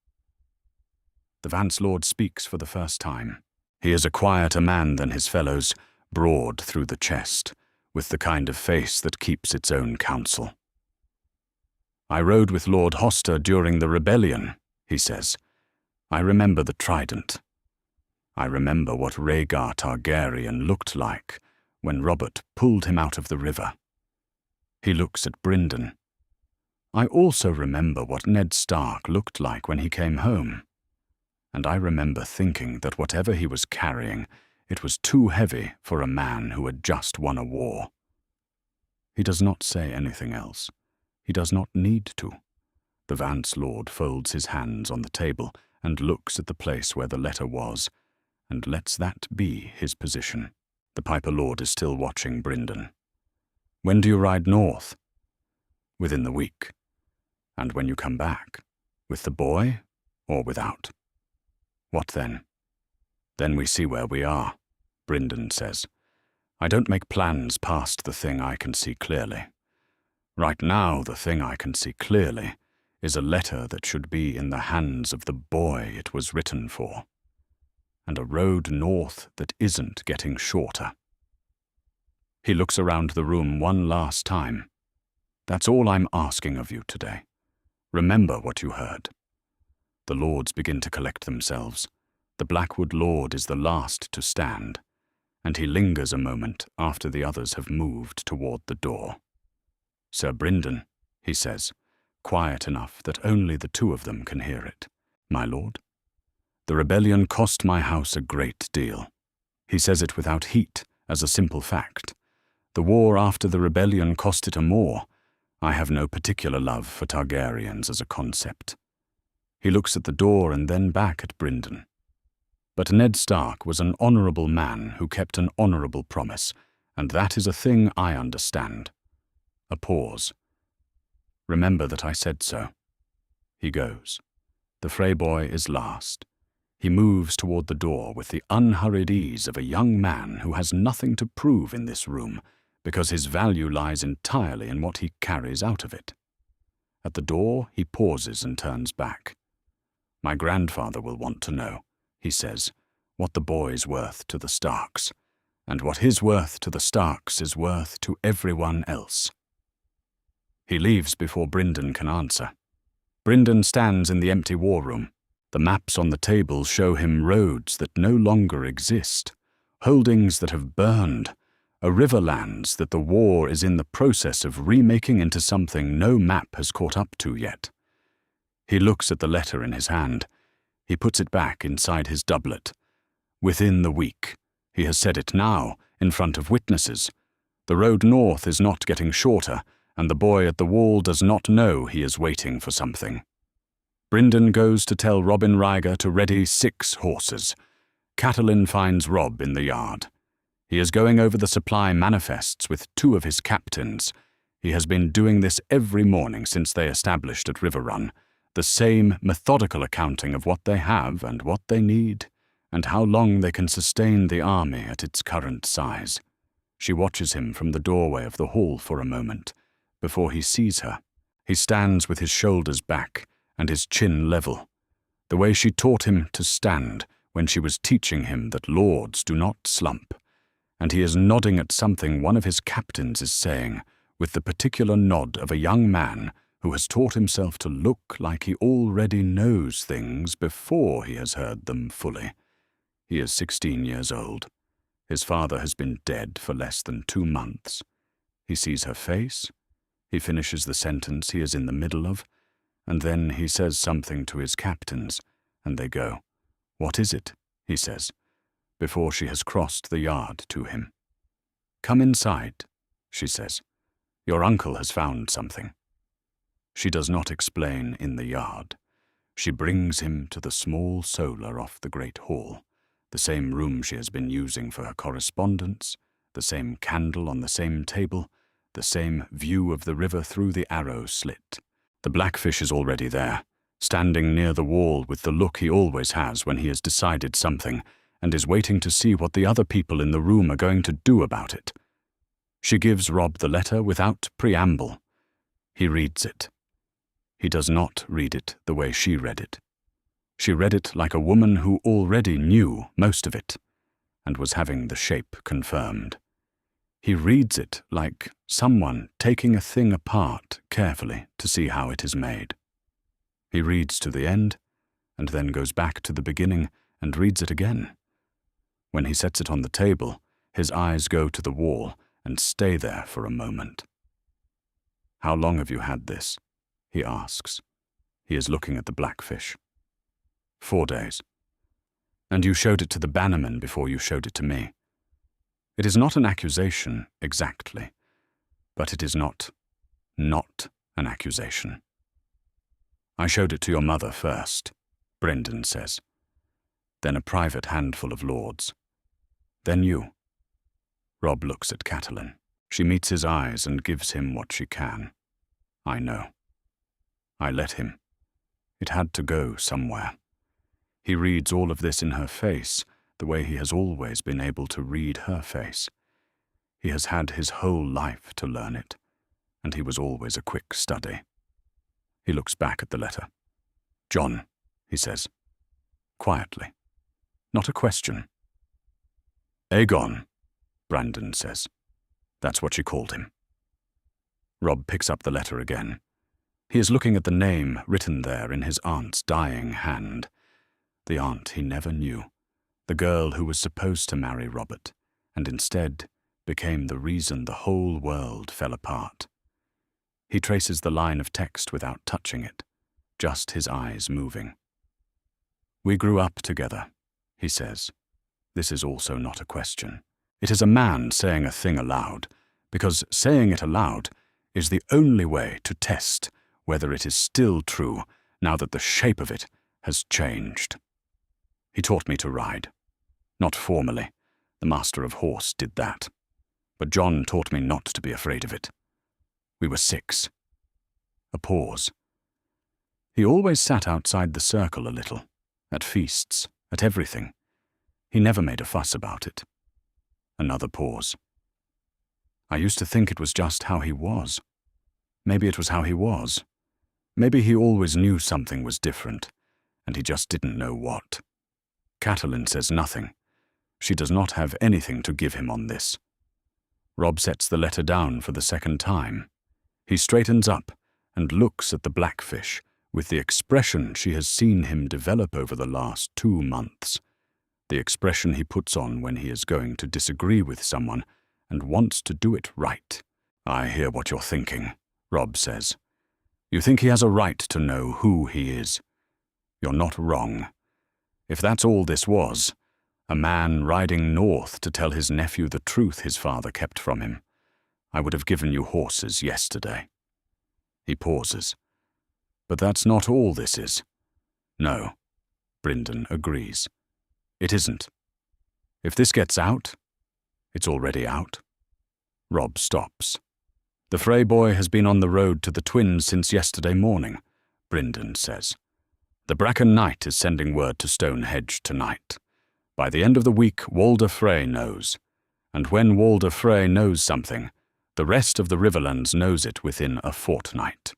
The Vance Lord speaks for the first time. He is a quieter man than his fellows, broad through the chest, with the kind of face that keeps its own counsel. I rode with Lord Hoster during the rebellion, he says. I remember the Trident. I remember what Rhaegar Targaryen looked like when Robert pulled him out of the river. He looks at Brynden. I also remember what Ned Stark looked like when he came home. And I remember thinking that whatever he was carrying, it was too heavy for a man who had just won a war. He does not say anything else. He does not need to. The Vance Lord folds his hands on the table and looks at the place where the letter was, and lets that be his position. The Piper Lord is still watching Brynden. When do you ride north? Within the week. And when you come back, with the boy or without? What then? Then we see where we are, Brynden says. I don't make plans past the thing I can see clearly. Right now, the thing I can see clearly is a letter that should be in the hands of the boy it was written for, and a road north that isn't getting shorter. He looks around the room one last time. That's all I'm asking of you today. Remember what you heard. The lords begin to collect themselves. The Blackwood Lord is the last to stand, and he lingers a moment after the others have moved toward the door. "Sir Brynden," he says, quiet enough that only the two of them can hear it. "My lord? The rebellion cost my house a great deal." He says it without heat, as a simple fact. The war after the rebellion cost it a more. I have no particular love for Targaryens as a concept. He looks at the door and then back at Brynden. But Ned Stark was an honourable man who kept an honourable promise, and that is a thing I understand. A pause. "Remember that I said so." He goes. The Freyboy is last. He moves toward the door with the unhurried ease of a young man who has nothing to prove in this room, because his value lies entirely in what he carries out of it. At the door, he pauses and turns back. "My grandfather will want to know," he says, "what the boy's worth to the Starks, and what his worth to the Starks is worth to everyone else." He leaves before Brynden can answer. Brynden stands in the empty war room. The maps on the table show him roads that no longer exist, holdings that have burned, a Riverlands that the war is in the process of remaking into something no map has caught up to yet. He looks at the letter in his hand. He puts it back inside his doublet. Within the week. He has said it now, in front of witnesses. The road north is not getting shorter, and the boy at the wall does not know he is waiting for something. Brynden goes to tell Robin Ryger to ready 6 horses. Catelyn finds Robb in the yard. He is going over the supply manifests with 2 of his captains. He has been doing this every morning since they established at Riverrun, the same methodical accounting of what they have and what they need, and how long they can sustain the army at its current size. She watches him from the doorway of the hall for a moment, before he sees her. He stands with his shoulders back and his chin level, the way she taught him to stand when she was teaching him that lords do not slump, and he is nodding at something one of his captains is saying, with the particular nod of a young man who has taught himself to look like he already knows things before he has heard them fully. He is 16 years old. His father has been dead for less than 2 months. He sees her face. He finishes the sentence he is in the middle of, and then he says something to his captains, and they go. "What is it?" he says, before she has crossed the yard to him. "Come inside," she says. "Your uncle has found something." She does not explain in the yard. She brings him to the small solar off the great hall, the same room she has been using for her correspondence, the same candle on the same table, the same view of the river through the arrow slit. The Blackfish is already there, standing near the wall with the look he always has when he has decided something, and is waiting to see what the other people in the room are going to do about it. She gives Robb the letter without preamble. He reads it. He does not read it the way she read it. She read it like a woman who already knew most of it, and was having the shape confirmed. He reads it like someone taking a thing apart carefully to see how it is made. He reads to the end, and then goes back to the beginning and reads it again. When he sets it on the table, his eyes go to the wall and stay there for a moment. "How long have you had this?" he asks. He is looking at the Blackfish. 4 days. "And you showed it to the bannermen before you showed it to me." It is not an accusation, exactly, but it is not an accusation. "I showed it to your mother first," Brynden says. "Then a private handful of lords. Then you." Robb looks at Catelyn. She meets his eyes and gives him what she can. "I know. I let him. It had to go somewhere." He reads all of this in her face, the way he has always been able to read her face. He has had his whole life to learn it, and he was always a quick study. He looks back at the letter. "Jon," he says, quietly. Not a question. "Aegon," Brandon says. That's what she called him. Robb picks up the letter again. He is looking at the name written there in his aunt's dying hand. The aunt he never knew. The girl who was supposed to marry Robert, and instead became the reason the whole world fell apart. He traces the line of text without touching it, just his eyes moving. "We grew up together," he says. This is also not a question. It is a man saying a thing aloud, because saying it aloud is the only way to test whether it is still true now that the shape of it has changed. He taught me to ride. Not formally. The master of horse did that. But John taught me not to be afraid of it. We were 6. A pause. He always sat outside the circle a little, at feasts, at everything. He never made a fuss about it. Another pause. I used to think it was just how he was. Maybe it was how he was. Maybe he always knew something was different, and he just didn't know what. Catelyn says nothing. She does not have anything to give him on this. Robb sets the letter down for the second time. He straightens up and looks at the Blackfish with the expression she has seen him develop over the last 2 months. The expression he puts on when he is going to disagree with someone and wants to do it right. "I hear what you're thinking," Robb says. "You think he has a right to know who he is. You're not wrong. If that's all this was, a man riding north to tell his nephew the truth his father kept from him, I would have given you horses yesterday." He pauses. "But that's not all this is." "No," Brynden agrees. "It isn't. If this gets out, it's already out." Robb stops. "The Frey boy has been on the road to the twins since yesterday morning," Brynden says. "The Bracken Knight is sending word to Stonehenge tonight. By the end of the week, Walder Frey knows. And when Walder Frey knows something, the rest of the Riverlands knows it within a fortnight."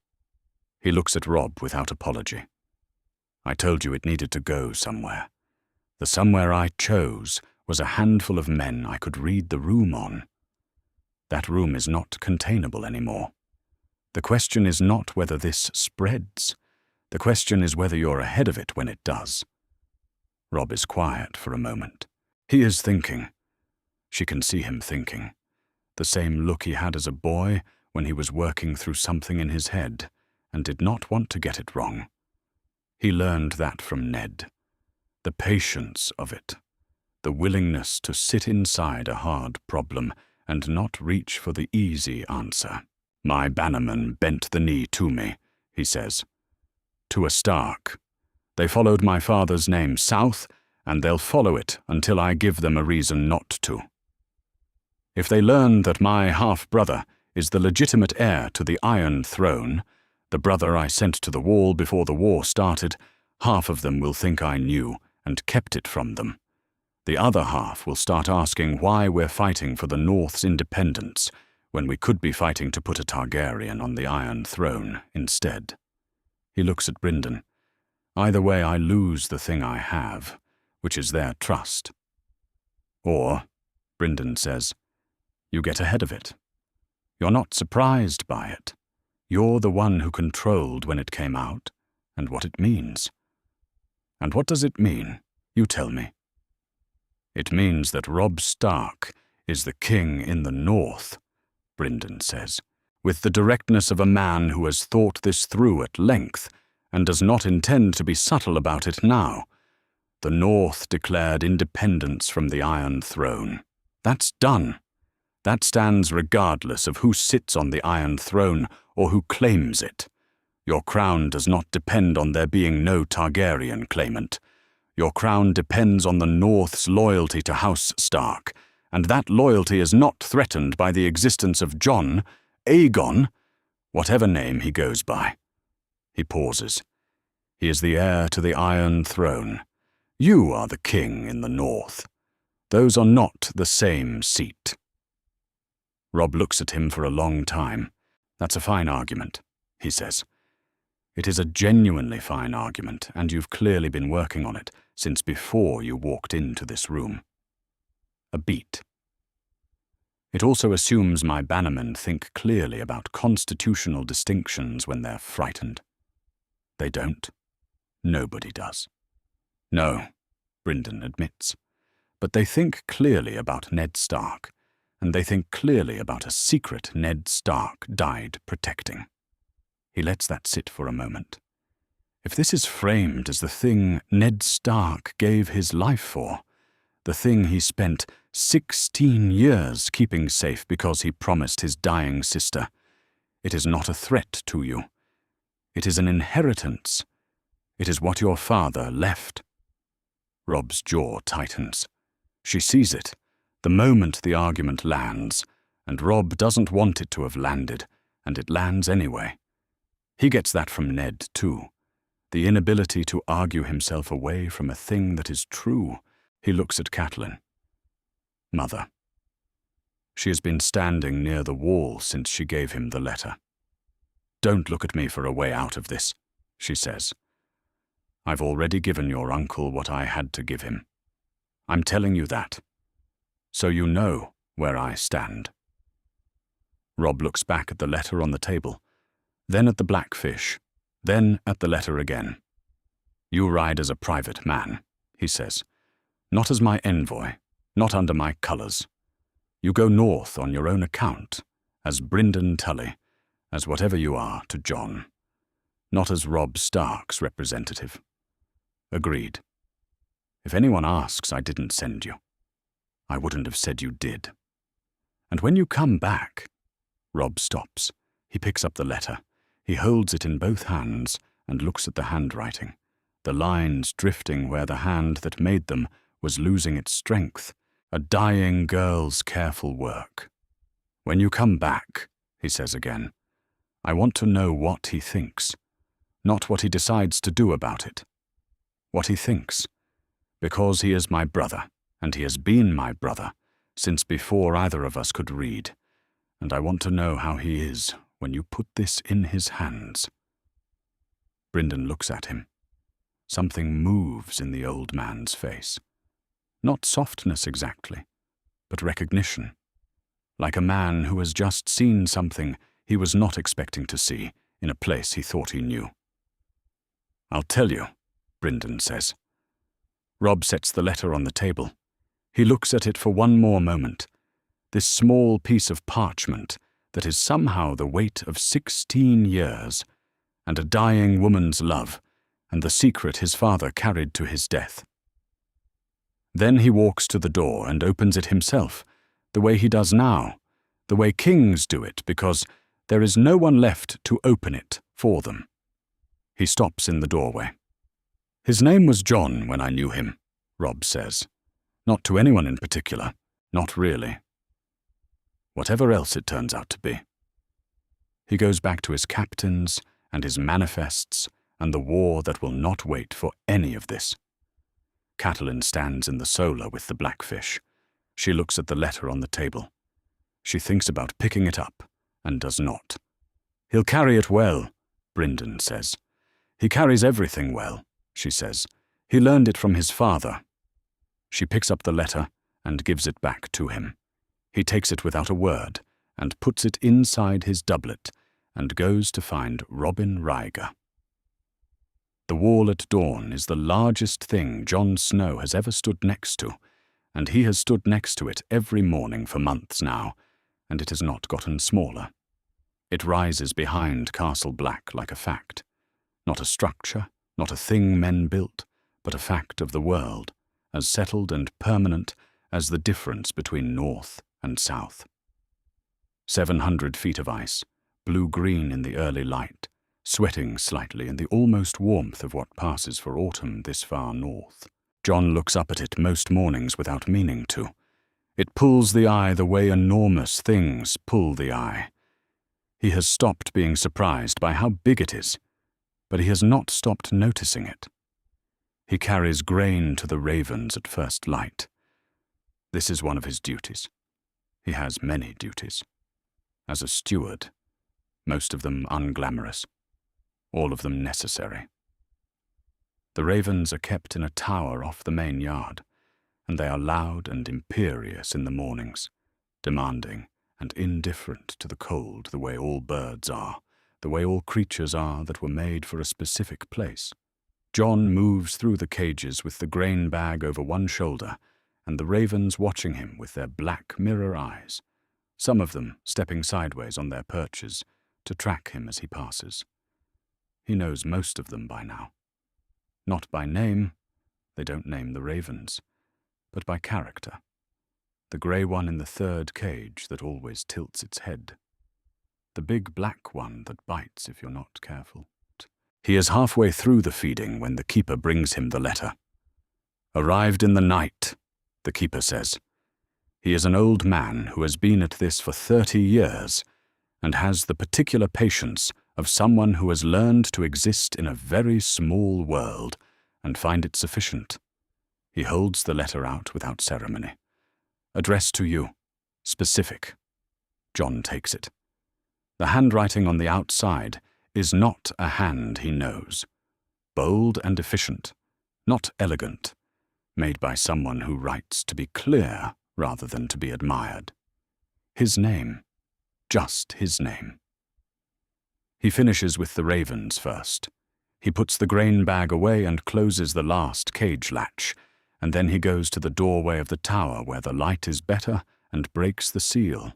He looks at Robb without apology. "I told you it needed to go somewhere. The somewhere I chose was a handful of men I could read the room on. That room is not containable anymore. The question is not whether this spreads. The question is whether you're ahead of it when it does." Robb is quiet for a moment. He is thinking. She can see him thinking. The same look he had as a boy when he was working through something in his head and did not want to get it wrong. He learned that from Ned. The patience of it. The willingness to sit inside a hard problem and not reach for the easy answer. "My bannermen bent the knee to me," he says. "To a Stark. They followed my father's name south, and they'll follow it until I give them a reason not to. If they learn that my half-brother is the legitimate heir to the Iron Throne, the brother I sent to the wall before the war started, half of them will think I knew and kept it from them. The other half will start asking why we're fighting for the North's independence when we could be fighting to put a Targaryen on the Iron Throne instead." He looks at Brynden. "Either way, I lose the thing I have, which is their trust. Or," Brynden says, "you get ahead of it. You're not surprised by it. You're the one who controlled when it came out, and what it means." "And what does it mean? You tell me." "It means that Robb Stark is the king in the North," Brynden says, with the directness of a man who has thought this through at length and does not intend to be subtle about it now. "The North declared independence from the Iron Throne. That's done. That stands regardless of who sits on the Iron Throne or who claims it. Your crown does not depend on there being no Targaryen claimant. Your crown depends on the North's loyalty to House Stark, and that loyalty is not threatened by the existence of Jon, Aegon, whatever name he goes by." He pauses. "He is the heir to the Iron Throne. You are the king in the North. Those are not the same seat." Robb looks at him for a long time. "That's a fine argument," he says. "It is a genuinely fine argument, and you've clearly been working on it since before you walked into this room." A beat. It also assumes my bannermen think clearly about constitutional distinctions when they're frightened. They don't. Nobody does. No, Brynden admits. But they think clearly about Ned Stark, and they think clearly about a secret Ned Stark died protecting. He lets that sit for a moment. If this is framed as the thing Ned Stark gave his life for, the thing he spent 16 years keeping safe because he promised his dying sister, it is not a threat to you. It is an inheritance. It is what your father left. Robb's jaw tightens. She sees it, the moment the argument lands, and Robb doesn't want it to have landed, and it lands anyway. He gets that from Ned, too. The inability to argue himself away from a thing that is true. He looks at Catelyn. Mother. She has been standing near the wall since she gave him the letter. Don't look at me for a way out of this, she says. I've already given your uncle what I had to give him. I'm telling you that, so you know where I stand. Robb looks back at the letter on the table, then at the Blackfish, then at the letter again. You ride as a private man, he says, not as my envoy, not under my colours. You go north on your own account, as Brynden Tully, as whatever you are to Jon, not as Robb Stark's representative. Agreed. If anyone asks, I didn't send you. I wouldn't have said you did. And when you come back, Robb stops. He picks up the letter. He holds it in both hands and looks at the handwriting, the lines drifting where the hand that made them was losing its strength, a dying girl's careful work. When you come back, he says again, I want to know what he thinks, not what he decides to do about it. What he thinks, because he is my brother, and he has been my brother since before either of us could read, and I want to know how he is when you put this in his hands. Brynden looks at him. Something moves in the old man's face. Not softness exactly, but recognition, like a man who has just seen something he was not expecting to see in a place he thought he knew. I'll tell you, Brynden says. Robb sets the letter on the table. He looks at it for one more moment, this small piece of parchment that is somehow the weight of 16 years, and a dying woman's love, and the secret his father carried to his death. Then he walks to the door and opens it himself, the way he does now, the way kings do it, because there is no one left to open it for them. He stops in the doorway. His name was Jon when I knew him, Robb says. Not to anyone in particular, not really. Whatever else it turns out to be. He goes back to his captains and his manifests and the war that will not wait for any of this. Catelyn stands in the solar with the Blackfish. She looks at the letter on the table. She thinks about picking it up, and does not. He'll carry it well, Brynden says. He carries everything well, she says. He learned it from his father. She picks up the letter and gives it back to him. He takes it without a word and puts it inside his doublet and goes to find Robin Ryger. The wall at dawn is the largest thing Jon Snow has ever stood next to, and he has stood next to it every morning for months now, and it has not gotten smaller. It rises behind Castle Black like a fact, not a structure, not a thing men built, but a fact of the world, as settled and permanent as the difference between north and south. 700 feet of ice, blue-green in the early light, sweating slightly in the almost warmth of what passes for autumn this far north. Jon looks up at it most mornings without meaning to. It pulls the eye the way enormous things pull the eye. He has stopped being surprised by how big it is, but he has not stopped noticing it. He carries grain to the ravens at first light. This is one of his duties. He has many duties. As a steward, most of them unglamorous, all of them necessary. The ravens are kept in a tower off the main yard, and they are loud and imperious in the mornings, demanding and indifferent to the cold the way all birds are, the way all creatures are that were made for a specific place. Jon moves through the cages with the grain bag over one shoulder, and the ravens watching him with their black mirror eyes, some of them stepping sideways on their perches to track him as he passes. He knows most of them by now. Not by name, they don't name the ravens, but by character. The grey one in the third cage that always tilts its head. The big black one that bites if you're not careful. He is halfway through the feeding when the keeper brings him the letter. "Arrived in the night," the keeper says. He is an old man who has been at this for 30 years and has the particular patience of someone who has learned to exist in a very small world and find it sufficient. He holds the letter out without ceremony. "Addressed to you. Specific." Jon takes it. The handwriting on the outside is not a hand he knows. Bold and efficient, not elegant, made by someone who writes to be clear rather than to be admired. His name. Just his name. He finishes with the ravens first. He puts the grain bag away and closes the last cage latch, and then he goes to the doorway of the tower where the light is better and breaks the seal.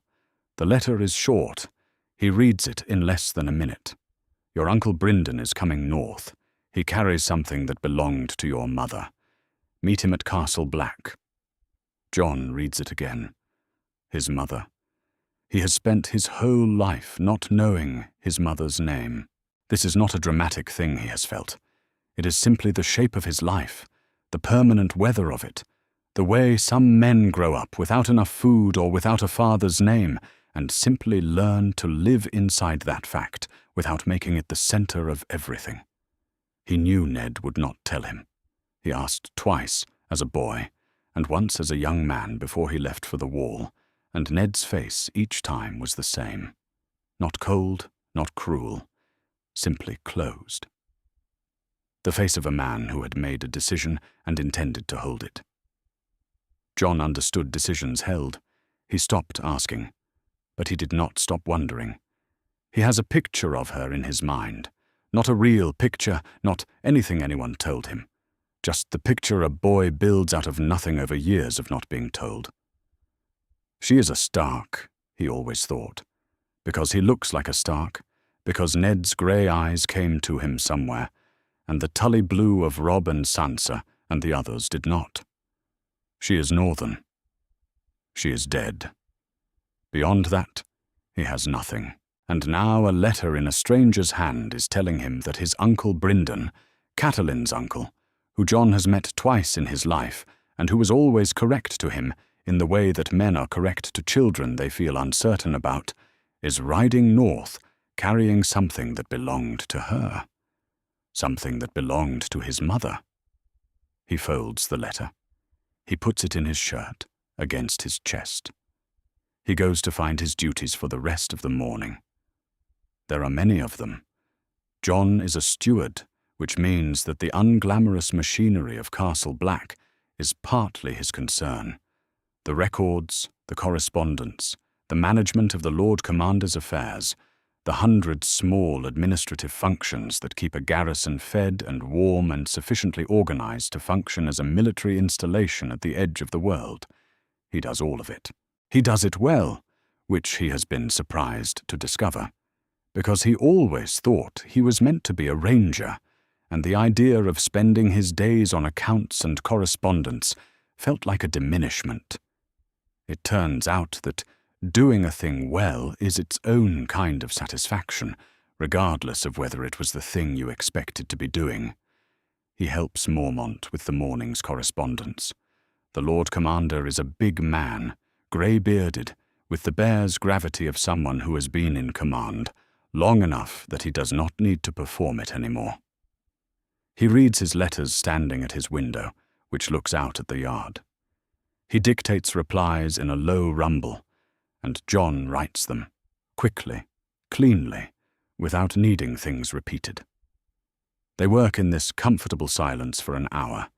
The letter is short. He reads it in less than a minute. "Your Uncle Brynden is coming north. He carries something that belonged to your mother. Meet him at Castle Black." Jon reads it again. His mother. He has spent his whole life not knowing his mother's name. This is not a dramatic thing he has felt. It is simply the shape of his life, the permanent weather of it, the way some men grow up without enough food or without a father's name and simply learn to live inside that fact without making it the center of everything. He knew Ned would not tell him. He asked twice as a boy and once as a young man before he left for the wall, and Ned's face each time was the same. Not cold, not cruel, simply closed. The face of a man who had made a decision and intended to hold it. Jon understood decisions held. He stopped asking, but he did not stop wondering. He has a picture of her in his mind, not a real picture, not anything anyone told him, just the picture a boy builds out of nothing over years of not being told. She is a Stark, he always thought, because he looks like a Stark, because Ned's grey eyes came to him somewhere, and the tully blue of Robb and Sansa and the others did not. She is Northern. She is dead. Beyond that, he has nothing, and now a letter in a stranger's hand is telling him that his Uncle Brynden, Catelyn's uncle, who Jon has met twice in his life, and who was always correct to him in the way that men are correct to children they feel uncertain about, is riding north, carrying something that belonged to her, something that belonged to his mother. He folds the letter. He puts it in his shirt, against his chest. He goes to find his duties for the rest of the morning. There are many of them. Jon is a steward, which means that the unglamorous machinery of Castle Black is partly his concern. The records, the correspondence, the management of the Lord Commander's affairs, the 100 small administrative functions that keep a garrison fed and warm and sufficiently organized to function as a military installation at the edge of the world. He does all of it. He does it well, which he has been surprised to discover, because he always thought he was meant to be a ranger, and the idea of spending his days on accounts and correspondence felt like a diminishment. It turns out that doing a thing well is its own kind of satisfaction, regardless of whether it was the thing you expected to be doing. He helps Mormont with the morning's correspondence. The Lord Commander is a big man, grey-bearded, with the bear's gravity of someone who has been in command, long enough that he does not need to perform it anymore. He reads his letters standing at his window, which looks out at the yard. He dictates replies in a low rumble, and Jon writes them, quickly, cleanly, without needing things repeated. They work in this comfortable silence for an hour,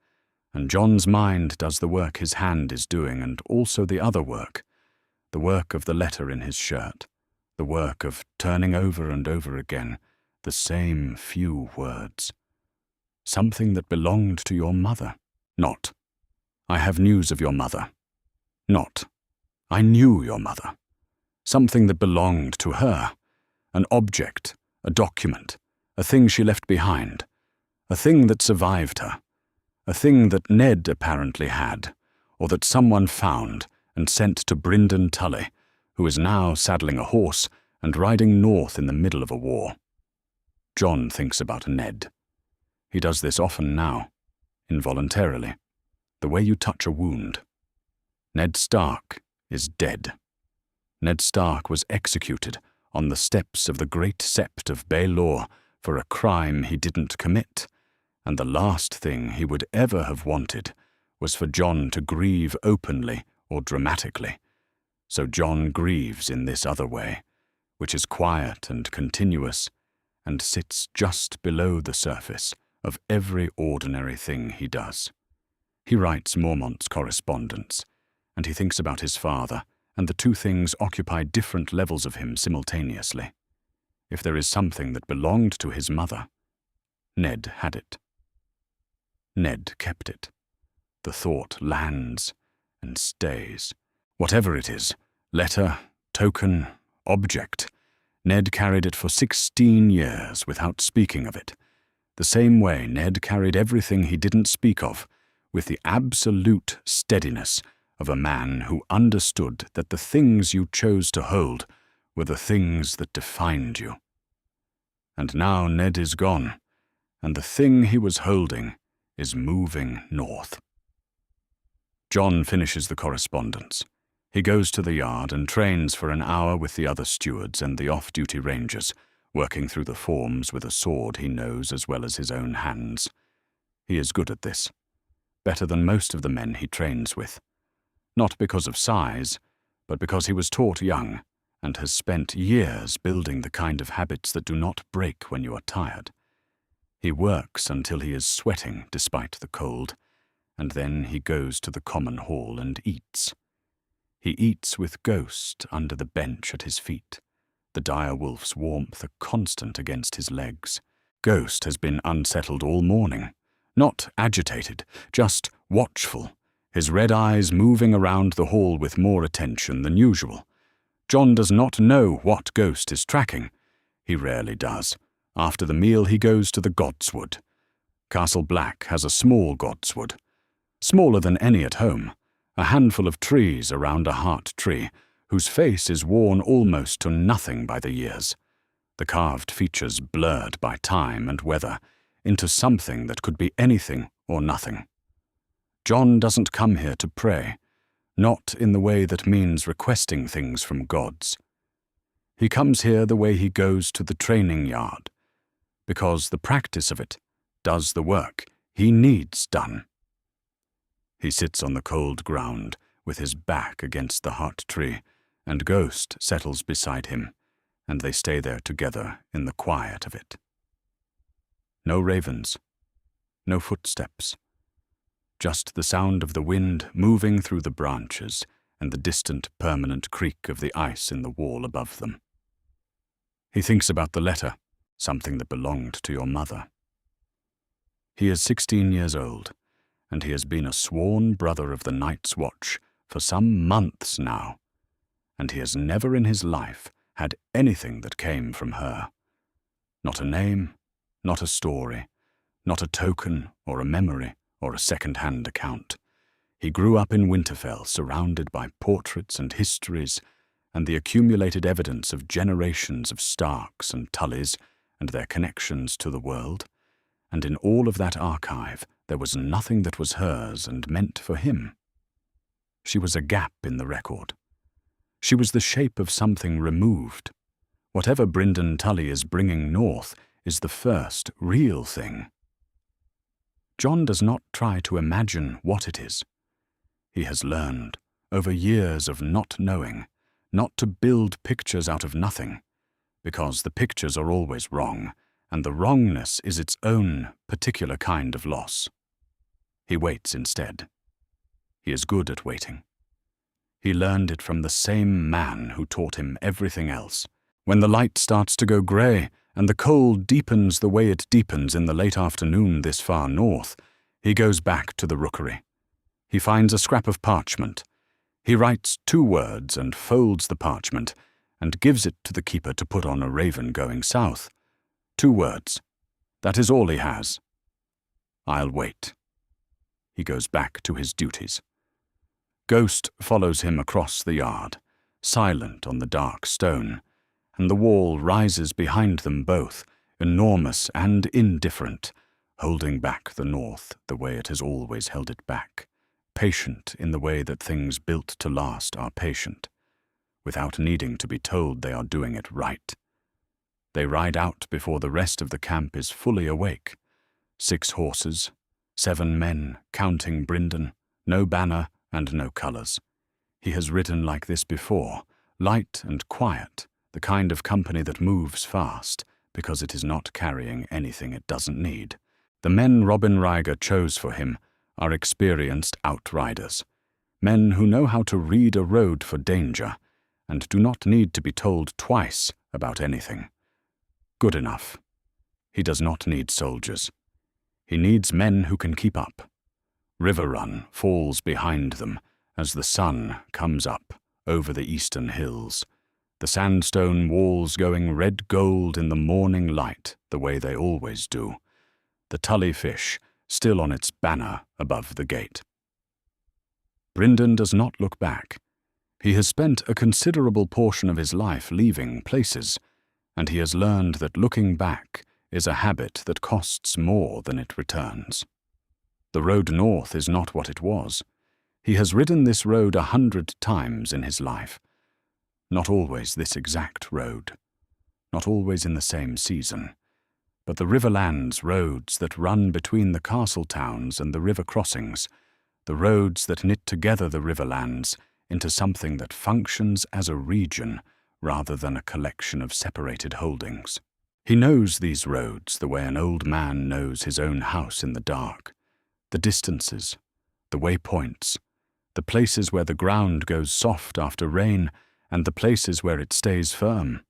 and Jon's mind does the work his hand is doing and also the other work, the work of the letter in his shirt, the work of turning over and over again the same few words. Something that belonged to your mother. Not, I have news of your mother. Not, I knew your mother. Something that belonged to her. An object, a document, a thing she left behind, a thing that survived her, a thing that Ned apparently had, or that someone found and sent to Brynden Tully, who is now saddling a horse and riding north in the middle of a war. Jon thinks about Ned. He does this often now, involuntarily, the way you touch a wound. Ned Stark is dead. Ned Stark was executed on the steps of the Great Sept of Baelor for a crime he didn't commit, and the last thing he would ever have wanted was for Jon to grieve openly or dramatically. So Jon grieves in this other way, which is quiet and continuous, and sits just below the surface of every ordinary thing he does. He writes Mormont's correspondence, and he thinks about his father, and the two things occupy different levels of him simultaneously. If there is something that belonged to his mother, Ned had it. Ned kept it. The thought lands and stays. Whatever it is, letter, token, object, Ned carried it for 16 years without speaking of it. The same way Ned carried everything he didn't speak of, with the absolute steadiness of a man who understood that the things you chose to hold were the things that defined you. And now Ned is gone, and the thing he was holding is moving north. Jon finishes the correspondence. He goes to the yard and trains for an hour with the other stewards and the off-duty rangers, working through the forms with a sword he knows as well as his own hands. He is good at this, better than most of the men he trains with. Not because of size, but because he was taught young and has spent years building the kind of habits that do not break when you are tired. He works until he is sweating despite the cold, and then he goes to the common hall and eats. He eats with Ghost under the bench at his feet, the dire wolf's warmth a constant against his legs. Ghost has been unsettled all morning, not agitated, just watchful, his red eyes moving around the hall with more attention than usual. Jon does not know what Ghost is tracking. He rarely does. After the meal he goes to the Godswood. Castle Black has a small Godswood, smaller than any at home, a handful of trees around a heart tree, whose face is worn almost to nothing by the years, the carved features blurred by time and weather into something that could be anything or nothing. Jon doesn't come here to pray, not in the way that means requesting things from gods. He comes here the way he goes to the training yard, because the practice of it does the work he needs done. He sits on the cold ground with his back against the heart tree, and Ghost settles beside him, and they stay there together in the quiet of it. No ravens, no footsteps, just the sound of the wind moving through the branches and the distant permanent creak of the ice in the wall above them. He thinks about the letter, something that belonged to your mother. He is 16 years old, and he has been a sworn brother of the Night's Watch for some months now, and he has never in his life had anything that came from her. Not a name, not a story, not a token or a memory or a second-hand account. He grew up in Winterfell, surrounded by portraits and histories and the accumulated evidence of generations of Starks and Tullys and their connections to the world, and in all of that archive there was nothing that was hers and meant for him. She was a gap in the record. She was the shape of something removed. Whatever Brynden Tully is bringing north is the first real thing. Jon does not try to imagine what it is. He has learned, over years of not knowing, not to build pictures out of nothing, because the pictures are always wrong, and the wrongness is its own particular kind of loss. He waits instead. He is good at waiting. He learned it from the same man who taught him everything else. When the light starts to go grey, and the cold deepens the way it deepens in the late afternoon this far north, he goes back to the rookery. He finds a scrap of parchment. He writes 2 words and folds the parchment, and gives it to the keeper to put on a raven going south. 2 words. That is all he has. I'll wait. He goes back to his duties. Ghost follows him across the yard, silent on the dark stone, and the wall rises behind them both, enormous and indifferent, holding back the north the way it has always held it back, patient in the way that things built to last are patient, without needing to be told they are doing it right. They ride out before the rest of the camp is fully awake. 6 horses, 7 men, counting Brynden, no banner and no colours. He has ridden like this before, light and quiet, the kind of company that moves fast, because it is not carrying anything it doesn't need. The men Robin Ryger chose for him are experienced outriders, men who know how to read a road for danger, and do not need to be told twice about anything. Good enough. He does not need soldiers. He needs men who can keep up. Riverrun falls behind them as the sun comes up over the eastern hills, the sandstone walls going red-gold in the morning light the way they always do, the tully fish still on its banner above the gate. Brynden does not look back. He has spent a considerable portion of his life leaving places, and he has learned that looking back is a habit that costs more than it returns. The road north is not what it was. He has ridden this road 100 times in his life. Not always this exact road, not always in the same season, but the Riverlands roads that run between the castle towns and the river crossings, the roads that knit together the Riverlands into something that functions as a region rather than a collection of separated holdings. He knows these roads the way an old man knows his own house in the dark, the distances, the waypoints, the places where the ground goes soft after rain and the places where it stays firm.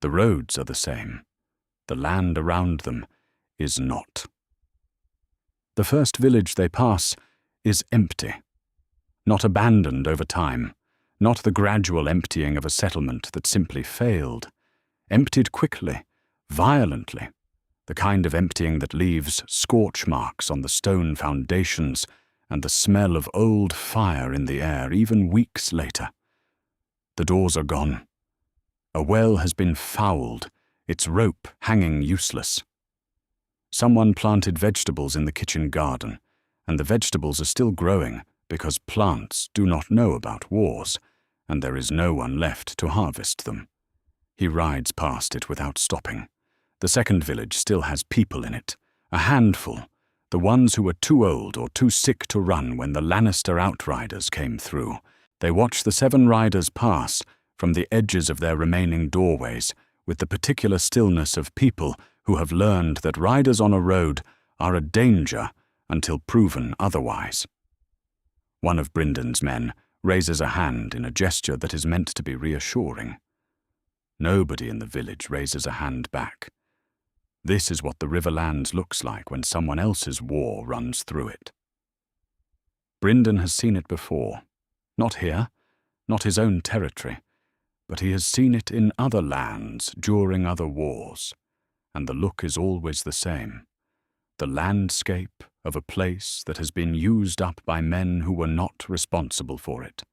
The roads are the same. The land around them is not. The first village they pass is empty, not abandoned over time, not the gradual emptying of a settlement that simply failed, emptied quickly, violently, the kind of emptying that leaves scorch marks on the stone foundations and the smell of old fire in the air even weeks later. The doors are gone. A well has been fouled, its rope hanging useless. Someone planted vegetables in the kitchen garden, and the vegetables are still growing because plants do not know about wars, and there is no one left to harvest them. He rides past it without stopping. The second village still has people in it, a handful, the ones who were too old or too sick to run when the Lannister outriders came through. They watch the 7 riders pass from the edges of their remaining doorways with the particular stillness of people who have learned that riders on a road are a danger until proven otherwise. One of Brynden's men raises a hand in a gesture that is meant to be reassuring. Nobody in the village raises a hand back. This is what the Riverlands looks like when someone else's war runs through it. Brynden has seen it before. Not here, not his own territory, but he has seen it in other lands during other wars, and the look is always the same. The landscape of a place that has been used up by men who were not responsible for it.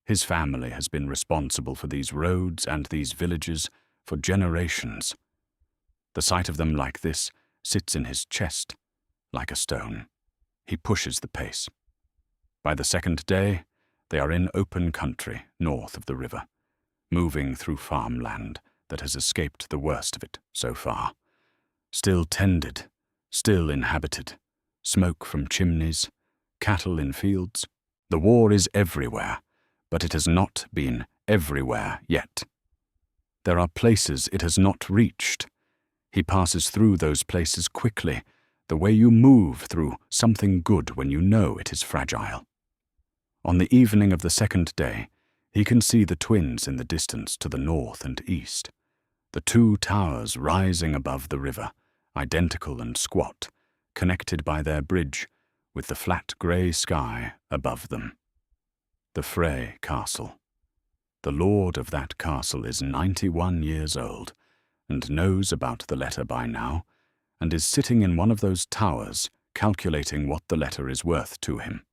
His family has been responsible for these roads and these villages for generations. The sight of them like this sits in his chest, like a stone. He pushes the pace. By the second day, they are in open country north of the river, moving through farmland that has escaped the worst of it so far. Still tended, still inhabited, smoke from chimneys, cattle in fields. The war is everywhere, but it has not been everywhere yet. There are places it has not reached. He passes through those places quickly, the way you move through something good when you know it is fragile. On the evening of the second day, he can see the twins in the distance to the north and east, the two towers rising above the river, identical and squat, connected by their bridge with the flat grey sky above them. The Frey Castle. The lord of that castle is 91 years old and knows about the letter by now, and is sitting in one of those towers calculating what the letter is worth to him.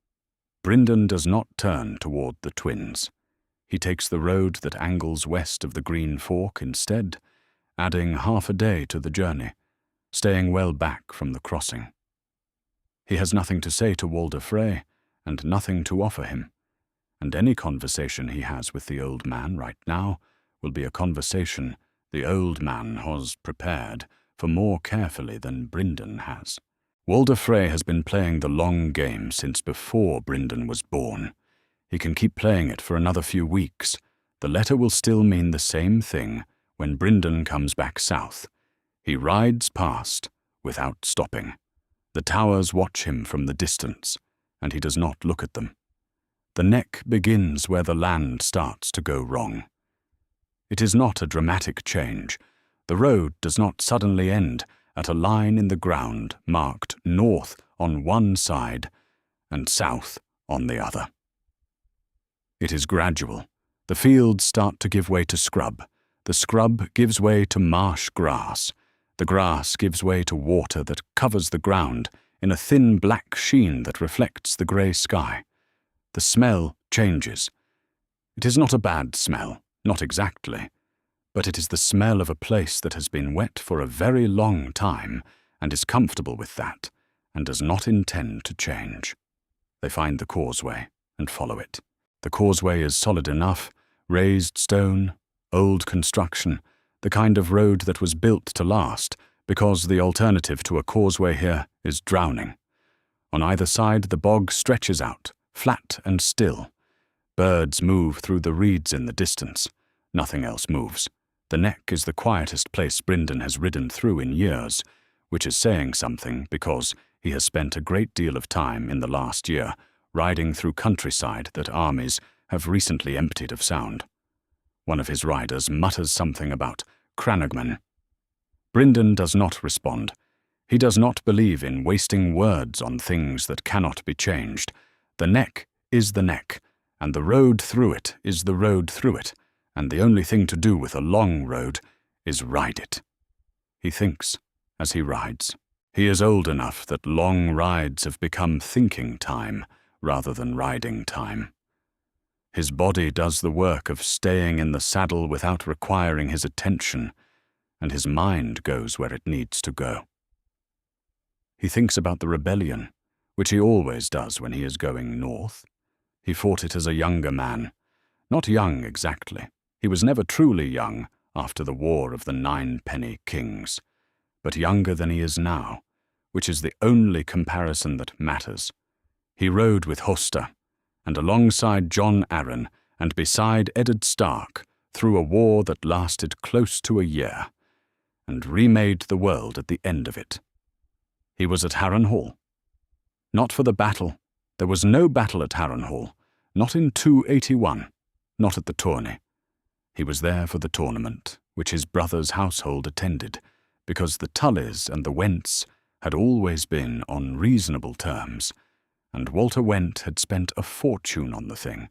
Brynden does not turn toward the twins. He takes the road that angles west of the Green Fork instead, adding half a day to the journey, staying well back from the crossing. He has nothing to say to Walder Frey, and nothing to offer him, and any conversation he has with the old man right now will be a conversation the old man has prepared for more carefully than Brynden has. Walder Frey has been playing the long game since before Brynden was born. He can keep playing it for another few weeks. The letter will still mean the same thing when Brynden comes back south. He rides past without stopping. The towers watch him from the distance, and he does not look at them. The neck begins where the land starts to go wrong. It is not a dramatic change. The road does not suddenly end at a line in the ground marked north on one side and south on the other. It is gradual. The fields start to give way to scrub. The scrub gives way to marsh grass. The grass gives way to water that covers the ground in a thin black sheen that reflects the grey sky. The smell changes. It is not a bad smell, not exactly, but it is the smell of a place that has been wet for a very long time and is comfortable with that and does not intend to change. They find the causeway and follow it. The causeway is solid enough, raised stone, old construction, the kind of road that was built to last, because the alternative to a causeway here is drowning. On either side the bog stretches out, flat and still. Birds move through the reeds in the distance. Nothing else moves. The neck is the quietest place Brynden has ridden through in years, which is saying something because he has spent a great deal of time in the last year riding through countryside that armies have recently emptied of sound. One of his riders mutters something about Cranagman. Brynden does not respond. He does not believe in wasting words on things that cannot be changed. The neck is the neck, and the road through it is the road through it, and the only thing to do with a long road is ride it. He thinks as he rides. He is old enough that long rides have become thinking time rather than riding time. His body does the work of staying in the saddle without requiring his attention, and his mind goes where it needs to go. He thinks about the rebellion, which he always does when he is going north. He fought it as a younger man. Not young exactly. He was never truly young after the War of the 9-penny Kings, but younger than he is now, which is the only comparison that matters. He rode with Hoster, and alongside Jon Arryn, and beside Eddard Stark, through a war that lasted close to a year, and remade the world at the end of it. He was at Harrenhal. Not for the battle. There was no battle at Harrenhal, not in 281, not at the tourney. He was there for the tournament, which his brother's household attended, because the Tullys and the Wents had always been on reasonable terms, and Walter Went had spent a fortune on the thing,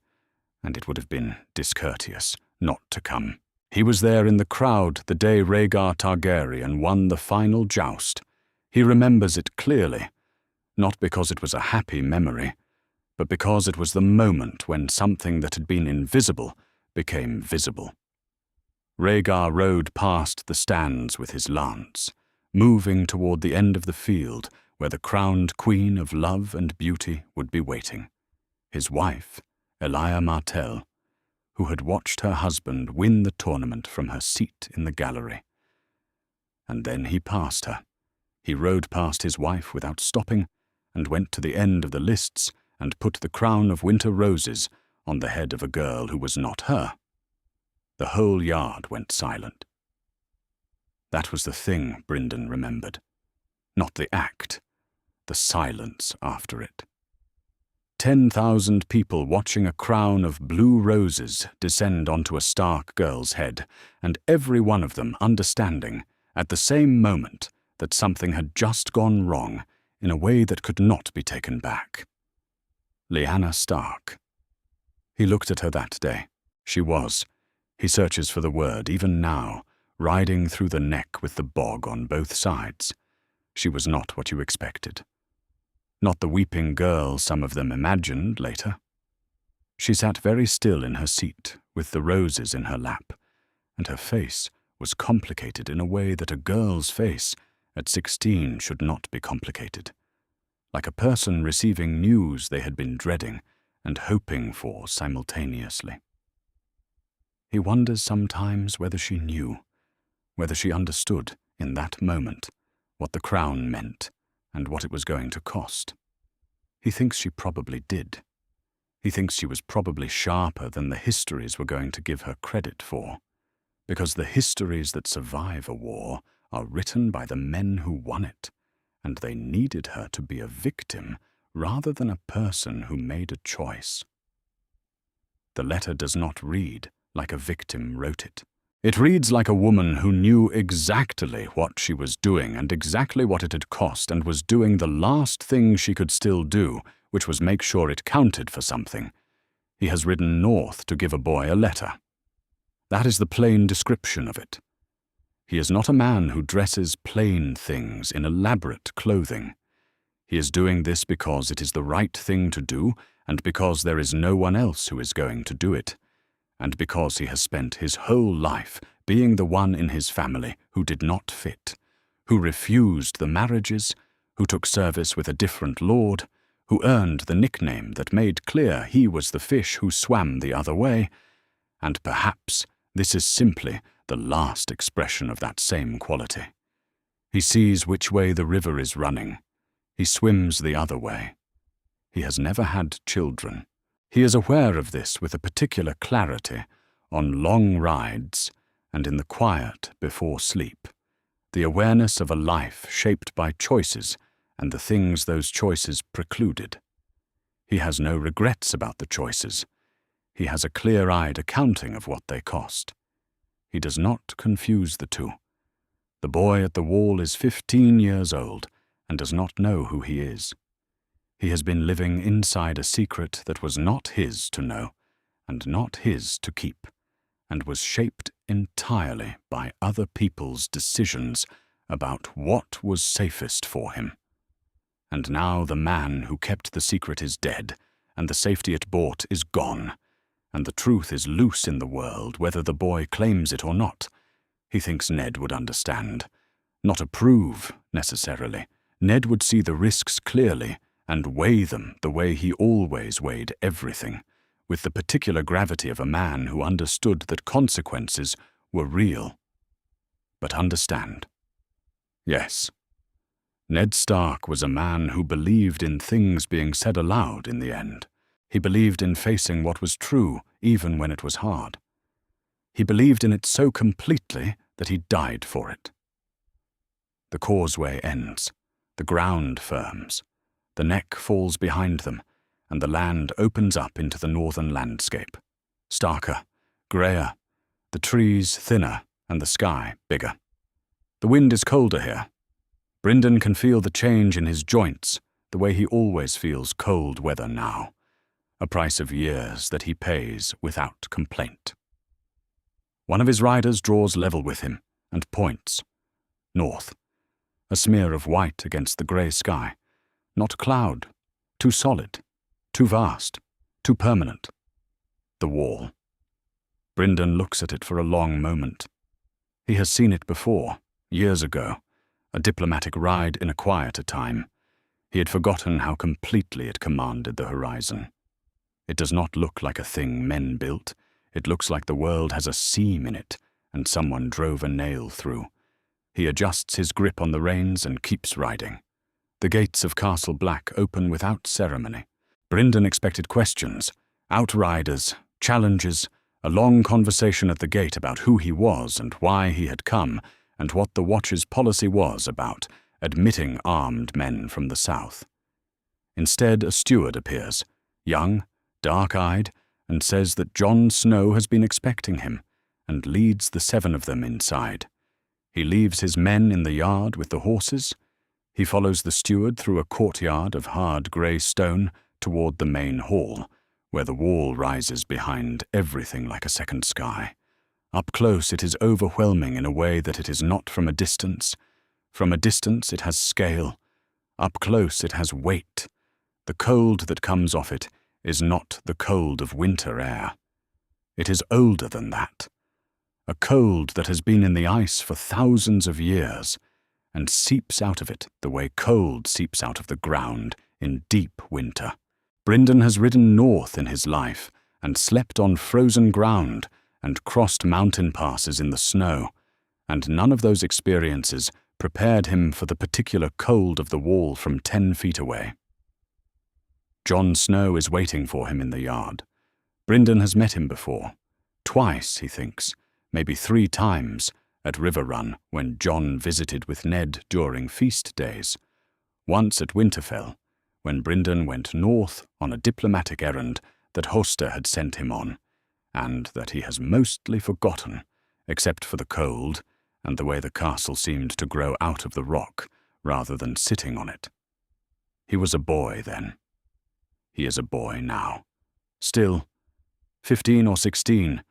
and it would have been discourteous not to come. He was there in the crowd the day Rhaegar Targaryen won the final joust. He remembers it clearly, not because it was a happy memory, but because it was the moment when something that had been invisible became visible. Rhaegar rode past the stands with his lance, moving toward the end of the field where the crowned queen of love and beauty would be waiting, his wife, Elia Martell, who had watched her husband win the tournament from her seat in the gallery. And then he passed her. He rode past his wife without stopping, and went to the end of the lists and put the crown of winter roses on the head of a girl who was not her. The whole yard went silent. That was the thing Brynden remembered, not the act, the silence after it. 10,000 people watching a crown of blue roses descend onto a Stark girl's head, and every one of them understanding, at the same moment, that something had just gone wrong in a way that could not be taken back. Lyanna Stark. He looked at her that day. She was. He searches for the word even now, riding through the neck with the bog on both sides. She was not what you expected. Not the weeping girl some of them imagined later. She sat very still in her seat, with the roses in her lap, and her face was complicated in a way that a girl's face at 16 should not be complicated, like a person receiving news they had been dreading and hoping for simultaneously. He wonders sometimes whether she knew, whether she understood in that moment what the crown meant and what it was going to cost. He thinks she probably did. He thinks she was probably sharper than the histories were going to give her credit for, because the histories that survive a war are written by the men who won it, and they needed her to be a victim rather than a person who made a choice. The letter does not read like a victim wrote it. It reads like a woman who knew exactly what she was doing and exactly what it had cost and was doing the last thing she could still do, which was make sure it counted for something. He has ridden north to give a boy a letter. That is the plain description of it. He is not a man who dresses plain things in elaborate clothing. He is doing this because it is the right thing to do and because there is no one else who is going to do it, and because he has spent his whole life being the one in his family who did not fit, who refused the marriages, who took service with a different lord, who earned the nickname that made clear he was the fish who swam the other way, and perhaps this is simply the last expression of that same quality. He sees which way the river is running. He swims the other way. He has never had children. He is aware of this with a particular clarity on long rides and in the quiet before sleep, the awareness of a life shaped by choices and the things those choices precluded. He has no regrets about the choices. He has a clear-eyed accounting of what they cost. He does not confuse the two. The boy at the wall is 15 years old and does not know who he is. He has been living inside a secret that was not his to know and not his to keep, and was shaped entirely by other people's decisions about what was safest for him. And now the man who kept the secret is dead, and the safety it bought is gone, and the truth is loose in the world whether the boy claims it or not. He thinks Ned would understand. Not approve, necessarily. Ned would see the risks clearly, and weigh them the way he always weighed everything, with the particular gravity of a man who understood that consequences were real. But understand. Yes. Ned Stark was a man who believed in things being said aloud in the end. He believed in facing what was true, even when it was hard. He believed in it so completely that he died for it. The causeway ends. The ground firms. The neck falls behind them, and the land opens up into the northern landscape. Starker, greyer, the trees thinner, and the sky bigger. The wind is colder here. Brynden can feel the change in his joints, the way he always feels cold weather now, a price of years that he pays without complaint. One of his riders draws level with him and points. North. A smear of white against the grey sky. Not cloud. Too solid. Too vast. Too permanent. The wall. Brynden looks at it for a long moment. He has seen it before, years ago, a diplomatic ride in a quieter time. He had forgotten how completely it commanded the horizon. It does not look like a thing men built. It looks like the world has a seam in it, and someone drove a nail through. He adjusts his grip on the reins and keeps riding. The gates of Castle Black open without ceremony. Brynden expected questions, outriders, challenges, a long conversation at the gate about who he was and why he had come, and what the Watch's policy was about admitting armed men from the south. Instead, a steward appears, young, dark-eyed, and says that Jon Snow has been expecting him, and leads the 7 of them inside. He leaves his men in the yard with the horses. He follows the steward through a courtyard of hard grey stone toward the main hall, where the wall rises behind everything like a second sky. Up close it is overwhelming in a way that it is not from a distance. From a distance it has scale. Up close it has weight. The cold that comes off it is not the cold of winter air. It is older than that. A cold that has been in the ice for thousands of years, and seeps out of it the way cold seeps out of the ground in deep winter. Brynden has ridden north in his life, and slept on frozen ground, and crossed mountain passes in the snow, and none of those experiences prepared him for the particular cold of the wall from 10 feet away. Jon Snow is waiting for him in the yard. Brynden has met him before. Twice, he thinks, maybe 3 times, at Riverrun when Jon visited with Ned during feast days. Once at Winterfell, when Brynden went north on a diplomatic errand that Hoster had sent him on, and that he has mostly forgotten, except for the cold and the way the castle seemed to grow out of the rock rather than sitting on it. He was a boy then. He is a boy now. Still, 15 or 16,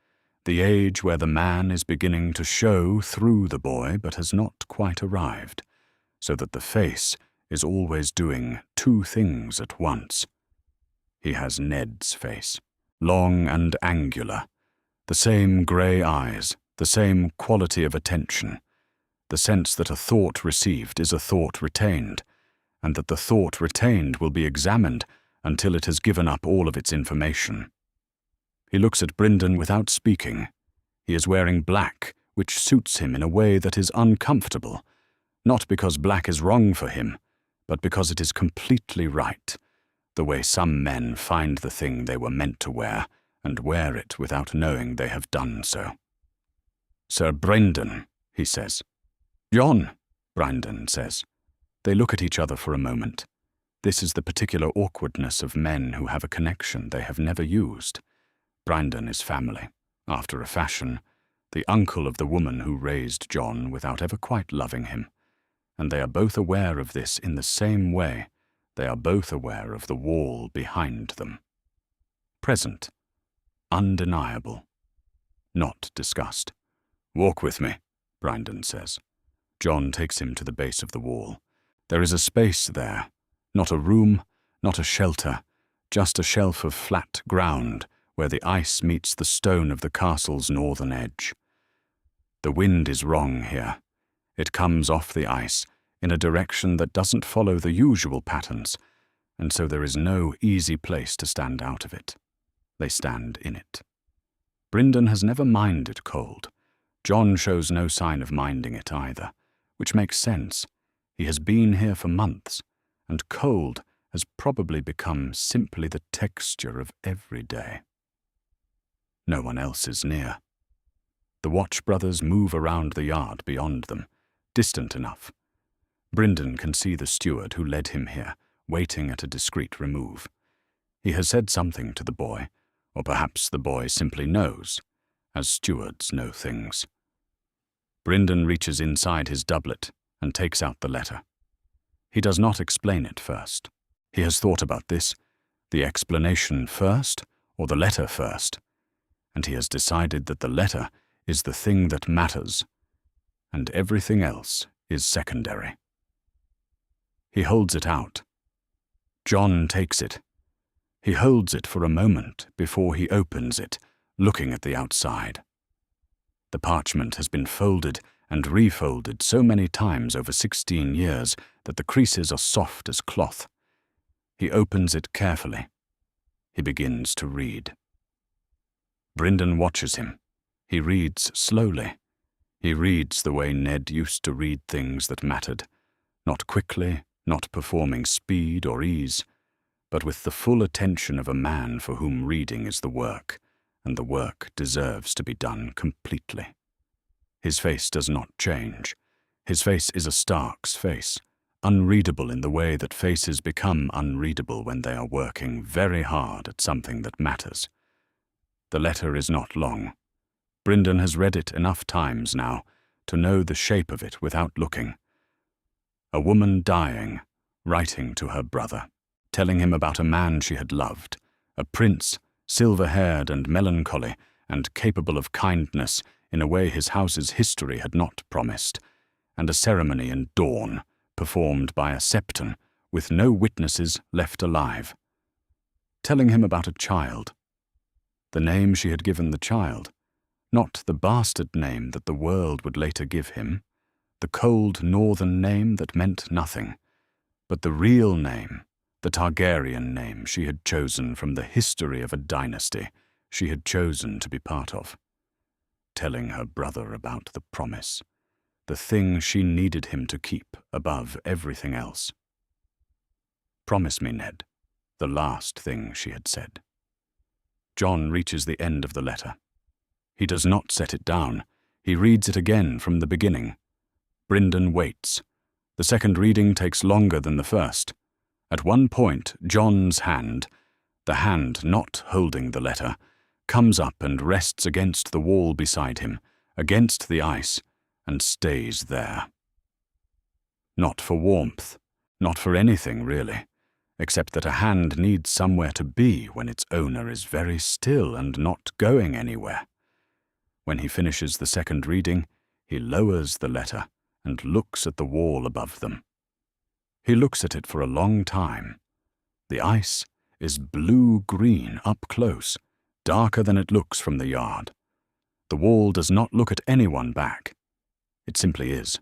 the age where the man is beginning to show through the boy but has not quite arrived, so that the face is always doing 2 things at once. He has Ned's face, long and angular, the same grey eyes, the same quality of attention, the sense that a thought received is a thought retained, and that the thought retained will be examined until it has given up all of its information. He looks at Brynden without speaking. He is wearing black, which suits him in a way that is uncomfortable, not because black is wrong for him, but because it is completely right, the way some men find the thing they were meant to wear and wear it without knowing they have done so. "Sir Brynden," he says. "Jon," Brynden says. They look at each other for a moment. This is the particular awkwardness of men who have a connection they have never used. Brynden is family, after a fashion, the uncle of the woman who raised Jon without ever quite loving him, and they are both aware of this in the same way they are both aware of the wall behind them. Present, undeniable, not discussed. "Walk with me," Brynden says. Jon takes him to the base of the wall. There is a space there, not a room, not a shelter, just a shelf of flat ground where the ice meets the stone of the castle's northern edge. The wind is wrong here. It comes off the ice in a direction that doesn't follow the usual patterns, and so there is no easy place to stand out of it. They stand in it. Brynden has never minded cold. Jon shows no sign of minding it either, which makes sense. He has been here for months, and cold has probably become simply the texture of every day. No one else is near. The Watch brothers move around the yard beyond them, distant enough. Brynden can see the steward who led him here, waiting at a discreet remove. He has said something to the boy, or perhaps the boy simply knows, as stewards know things. Brynden reaches inside his doublet and takes out the letter. He does not explain it first. He has thought about this, the explanation first or the letter first, and he has decided that the letter is the thing that matters, and everything else is secondary. He holds it out. Jon takes it. He holds it for a moment before he opens it, looking at the outside. The parchment has been folded and refolded so many times over 16 years that the creases are soft as cloth. He opens it carefully. He begins to read. Brynden watches him. He reads slowly. He reads the way Ned used to read things that mattered, not quickly, not performing speed or ease, but with the full attention of a man for whom reading is the work, and the work deserves to be done completely. His face does not change. His face is a Stark's face, unreadable in the way that faces become unreadable when they are working very hard at something that matters. The letter is not long. Brynden has read it enough times now to know the shape of it without looking. A woman dying, writing to her brother, telling him about a man she had loved, a prince, silver-haired and melancholy, and capable of kindness in a way his house's history had not promised, and a ceremony in dawn, performed by a septon, with no witnesses left alive. Telling him about a child. The name she had given the child, not the bastard name that the world would later give him, the cold northern name that meant nothing, but the real name, the Targaryen name she had chosen from the history of a dynasty she had chosen to be part of. Telling her brother about the promise, the thing she needed him to keep above everything else. "Promise me, Ned," the last thing she had said. Jon reaches the end of the letter. He does not set it down. He reads it again from the beginning. Brynden waits. The second reading takes longer than the first. At one point, Jon's hand, the hand not holding the letter, comes up and rests against the wall beside him, against the ice, and stays there. Not for warmth, not for anything really, except that a hand needs somewhere to be when its owner is very still and not going anywhere. When he finishes the second reading, he lowers the letter and looks at the wall above them. He looks at it for a long time. The ice is blue-green up close, darker than it looks from the yard. The wall does not look at anyone back. It simply is.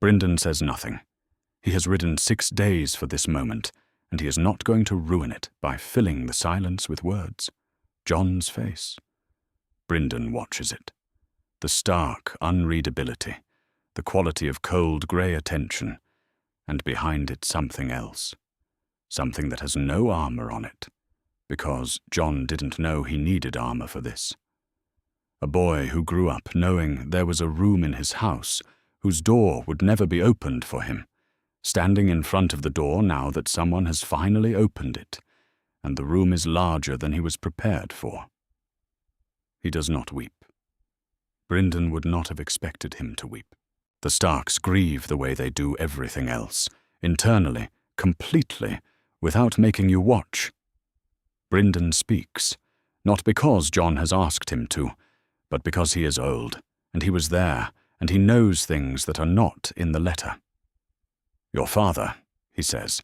Brynden says nothing. He has ridden 6 days for this moment, and he is not going to ruin it by filling the silence with words. Jon's face. Brynden watches it. The stark unreadability, the quality of cold grey attention, and behind it something else. Something that has no armor on it, because Jon didn't know he needed armor for this. A boy who grew up knowing there was a room in his house whose door would never be opened for him, standing in front of the door now that someone has finally opened it, and the room is larger than he was prepared for. He does not weep. Brynden would not have expected him to weep. The Starks grieve the way they do everything else, internally, completely, without making you watch. Brynden speaks, not because Jon has asked him to, but because he is old, and he was there, and he knows things that are not in the letter. "Your father," he says,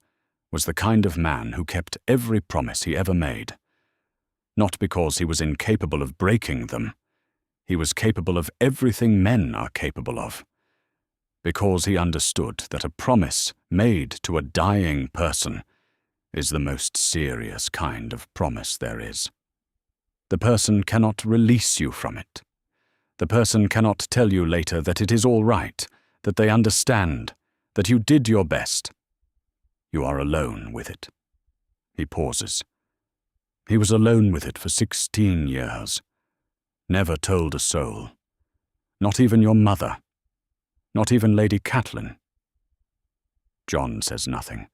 "was the kind of man who kept every promise he ever made. Not because he was incapable of breaking them. He was capable of everything men are capable of. Because he understood that a promise made to a dying person is the most serious kind of promise there is. The person cannot release you from it. The person cannot tell you later that it is all right, that they understand, that you did your best. You are alone with it." He pauses. He was alone with it for 16 years. Never told a soul. Not even your mother. Not even Lady Catelyn. Jon says nothing.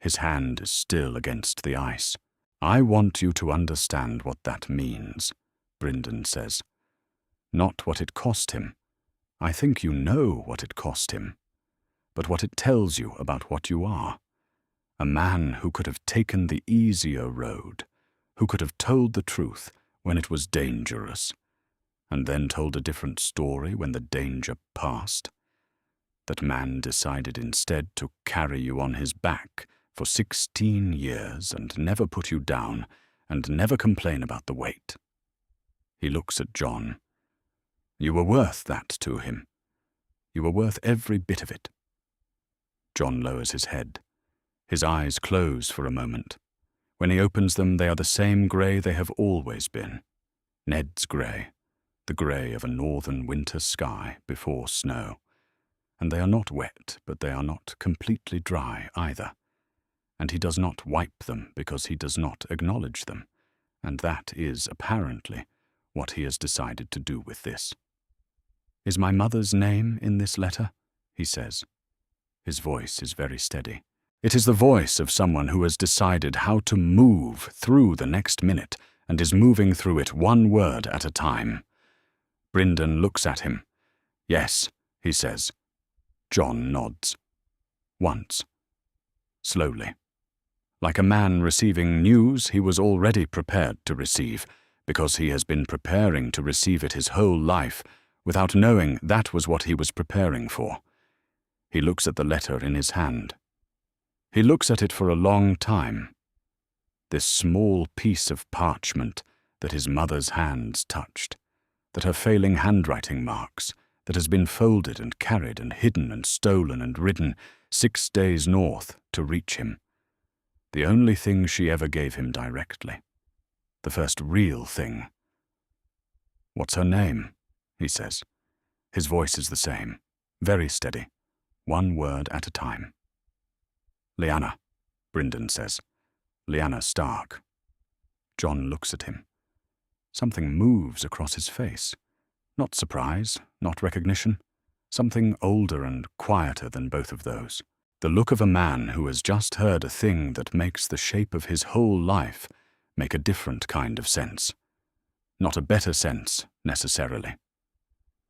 His hand is still against the ice. "I want you to understand what that means," Brynden says. "Not what it cost him. I think you know what it cost him. But what it tells you about what you are. A man who could have taken the easier road, who could have told the truth when it was dangerous, and then told a different story when the danger passed. That man decided instead to carry you on his back for 16 years and never put you down and never complain about the weight." He looks at Jon. "You were worth that to him. You were worth every bit of it." Jon lowers his head. His eyes close for a moment. When he opens them, they are the same grey they have always been. Ned's grey, the grey of a northern winter sky before snow. And they are not wet, but they are not completely dry either. And he does not wipe them because he does not acknowledge them, and that is, apparently, what he has decided to do with this. "Is my mother's name in this letter?" he says. His voice is very steady. It is the voice of someone who has decided how to move through the next minute and is moving through it one word at a time. Brynden looks at him. "Yes," he says. Jon nods. Once. Slowly. Like a man receiving news he was already prepared to receive, because he has been preparing to receive it his whole life, without knowing that was what he was preparing for. He looks at the letter in his hand. He looks at it for a long time. This small piece of parchment that his mother's hands touched, that her failing handwriting marks, that has been folded and carried and hidden and stolen and ridden 6 days north to reach him. The only thing she ever gave him directly. The first real thing. "What's her name?" he says. His voice is the same, very steady, one word at a time. "Lyanna," Brynden says. "Lyanna Stark." Jon looks at him. Something moves across his face. Not surprise, not recognition. Something older and quieter than both of those. The look of a man who has just heard a thing that makes the shape of his whole life make a different kind of sense. Not a better sense, necessarily.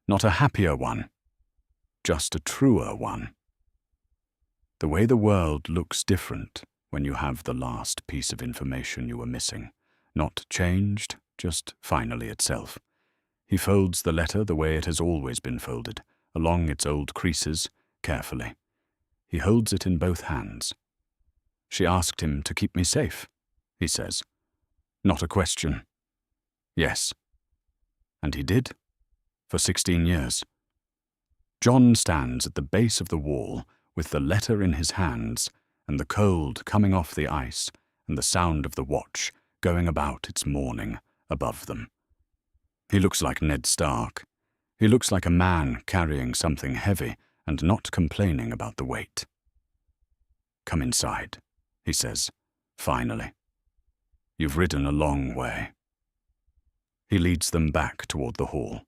Not a happier one. Just a truer one. The way the world looks different when you have the last piece of information you were missing. Not changed, just finally itself. He folds the letter the way it has always been folded, along its old creases, carefully. He holds it in both hands. "She asked him to keep me safe," he says. Not a question. Yes. And he did, for 16 years. Jon stands at the base of the wall with the letter in his hands and the cold coming off the ice and the sound of the watch going about its mourning above them. He looks like Ned Stark. He looks like a man carrying something heavy and not complaining about the weight. "Come inside," he says, finally. "You've ridden a long way." He leads them back toward the hall.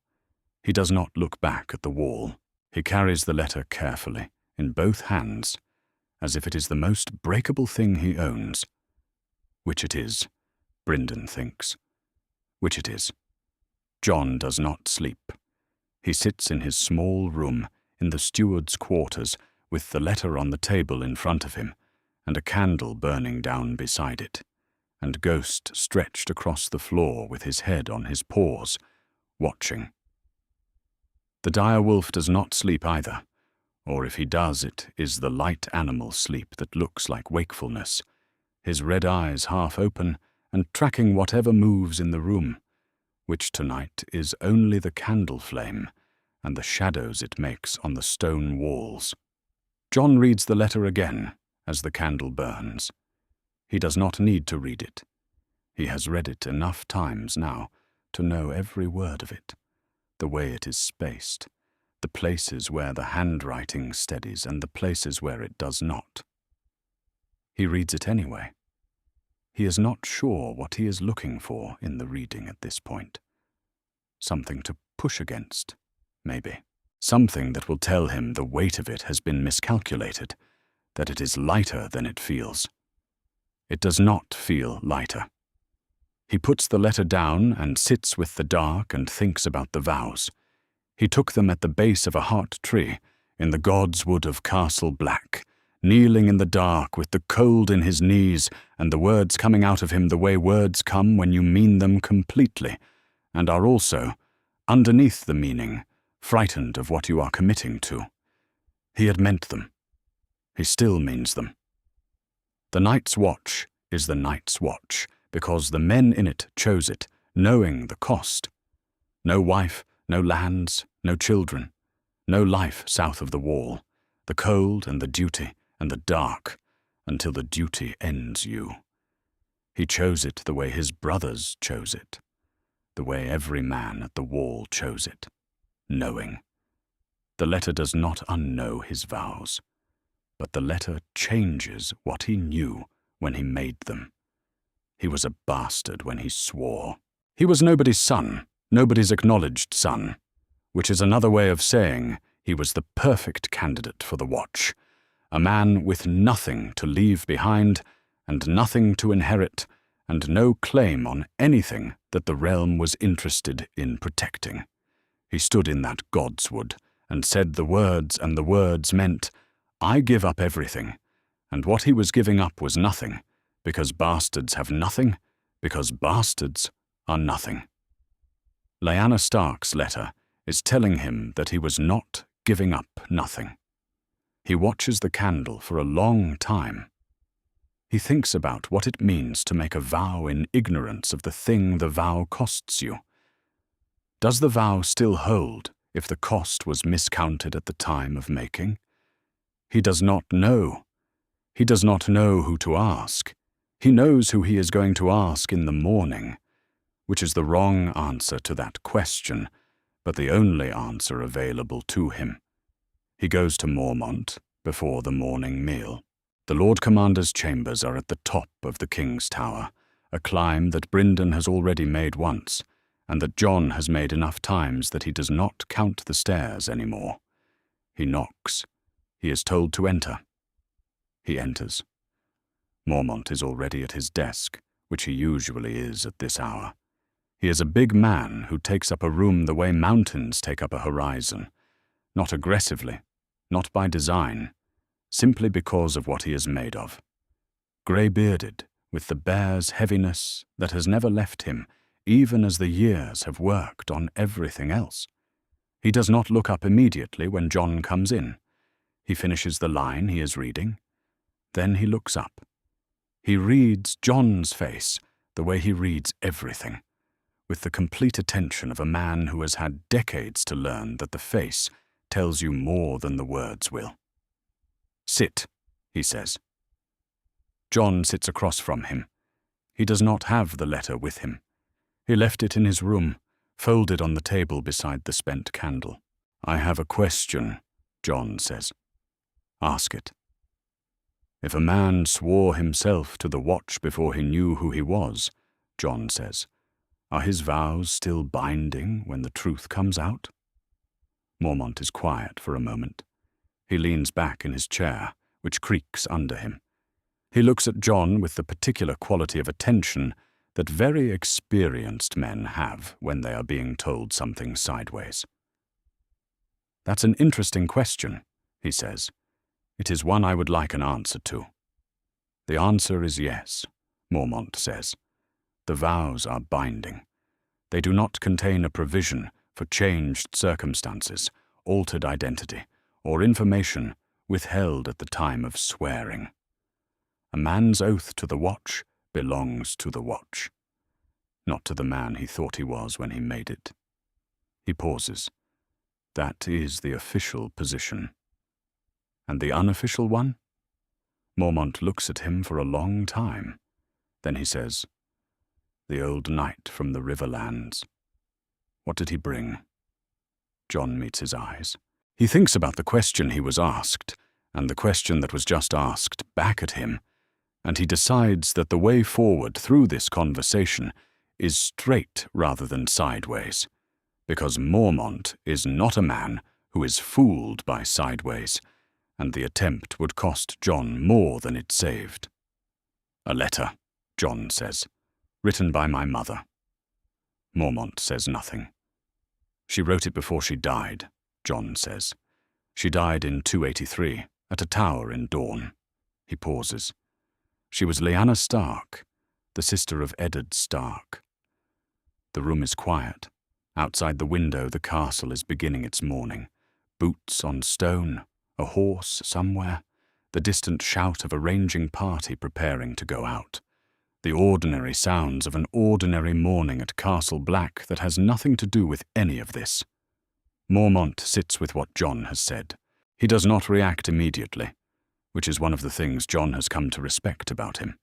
He does not look back at the wall. He carries the letter carefully, in both hands, as if it is the most breakable thing he owns. Which it is, Brynden thinks. Which it is. Jon does not sleep. He sits in his small room in the steward's quarters with the letter on the table in front of him and a candle burning down beside it, and Ghost stretched across the floor with his head on his paws, watching. The direwolf does not sleep either, or if he does, it is the light animal sleep that looks like wakefulness, his red eyes half open and tracking whatever moves in the room, which tonight is only the candle flame and the shadows it makes on the stone walls. Jon reads the letter again as the candle burns. He does not need to read it. He has read it enough times now to know every word of it, the way it is spaced, the places where the handwriting steadies and the places where it does not. He reads it anyway. He is not sure what he is looking for in the reading at this point. Something to push against, maybe. Something that will tell him the weight of it has been miscalculated, that it is lighter than it feels. It does not feel lighter. He puts the letter down and sits with the dark and thinks about the vows. He took them at the base of a heart tree in the God's Wood of Castle Black, kneeling in the dark with the cold in his knees and the words coming out of him the way words come when you mean them completely, and are also, underneath the meaning, frightened of what you are committing to. He had meant them. He still means them. The Night's Watch is the Night's Watch because the men in it chose it, knowing the cost. No wife, no lands, no children, no life south of the wall, the cold and the duty and the dark, until the duty ends you. He chose it the way his brothers chose it, the way every man at the wall chose it, knowing. The letter does not unknow his vows, but the letter changes what he knew when he made them. He was a bastard when he swore. He was nobody's son, nobody's acknowledged son, which is another way of saying he was the perfect candidate for the watch, a man with nothing to leave behind, and nothing to inherit, and no claim on anything that the realm was interested in protecting. He stood in that godswood, and said the words, and the words meant, "I give up everything," and what he was giving up was nothing, because bastards have nothing, because bastards are nothing. Lyanna Stark's letter is telling him that he was not giving up nothing. He watches the candle for a long time. He thinks about what it means to make a vow in ignorance of the thing the vow costs you. Does the vow still hold if the cost was miscounted at the time of making? He does not know. He does not know who to ask. He knows who he is going to ask in the morning, which is the wrong answer to that question, but the only answer available to him. He goes to Mormont before the morning meal. The Lord Commander's chambers are at the top of the King's Tower, a climb that Brynden has already made once, and that Jon has made enough times that he does not count the stairs anymore. He knocks. He is told to enter. He enters. Mormont is already at his desk, which he usually is at this hour. He is a big man who takes up a room the way mountains take up a horizon, not aggressively, not by design, simply because of what he is made of. Grey-bearded, with the bear's heaviness that has never left him, even as the years have worked on everything else. He does not look up immediately when Jon comes in. He finishes the line he is reading. Then he looks up. He reads Jon's face the way he reads everything, with the complete attention of a man who has had decades to learn that the face tells you more than the words will. "Sit," he says. Jon sits across from him. He does not have the letter with him. He left it in his room, folded on the table beside the spent candle. "I have a question," Jon says. "Ask it." "If a man swore himself to the Watch before he knew who he was," Jon says, "are his vows still binding when the truth comes out?" Mormont is quiet for a moment. He leans back in his chair, which creaks under him. He looks at Jon with the particular quality of attention that very experienced men have when they are being told something sideways. "That's an interesting question," he says. "It is one I would like an answer to." "The answer is yes," Mormont says. "The vows are binding. They do not contain a provision for changed circumstances, altered identity, or information withheld at the time of swearing. A man's oath to the Watch belongs to the Watch, not to the man he thought he was when he made it." He pauses. "That is the official position." "And the unofficial one?" Mormont looks at him for a long time. Then he says, "The old knight from the Riverlands. What did he bring?" Jon meets his eyes. He thinks about the question he was asked, and the question that was just asked back at him, and he decides that the way forward through this conversation is straight rather than sideways, because Mormont is not a man who is fooled by sideways, and the attempt would cost Jon more than it saved. "A letter," Jon says, "written by my mother." Mormont says nothing. "She wrote it before she died," Jon says. "She died in 283, at a tower in Dorne." He pauses. "She was Lyanna Stark, the sister of Eddard Stark." The room is quiet. Outside the window, the castle is beginning its morning. Boots on stone, a horse somewhere, the distant shout of a ranging party preparing to go out. The ordinary sounds of an ordinary morning at Castle Black that has nothing to do with any of this. Mormont sits with what Jon has said. He does not react immediately, which is one of the things Jon has come to respect about him.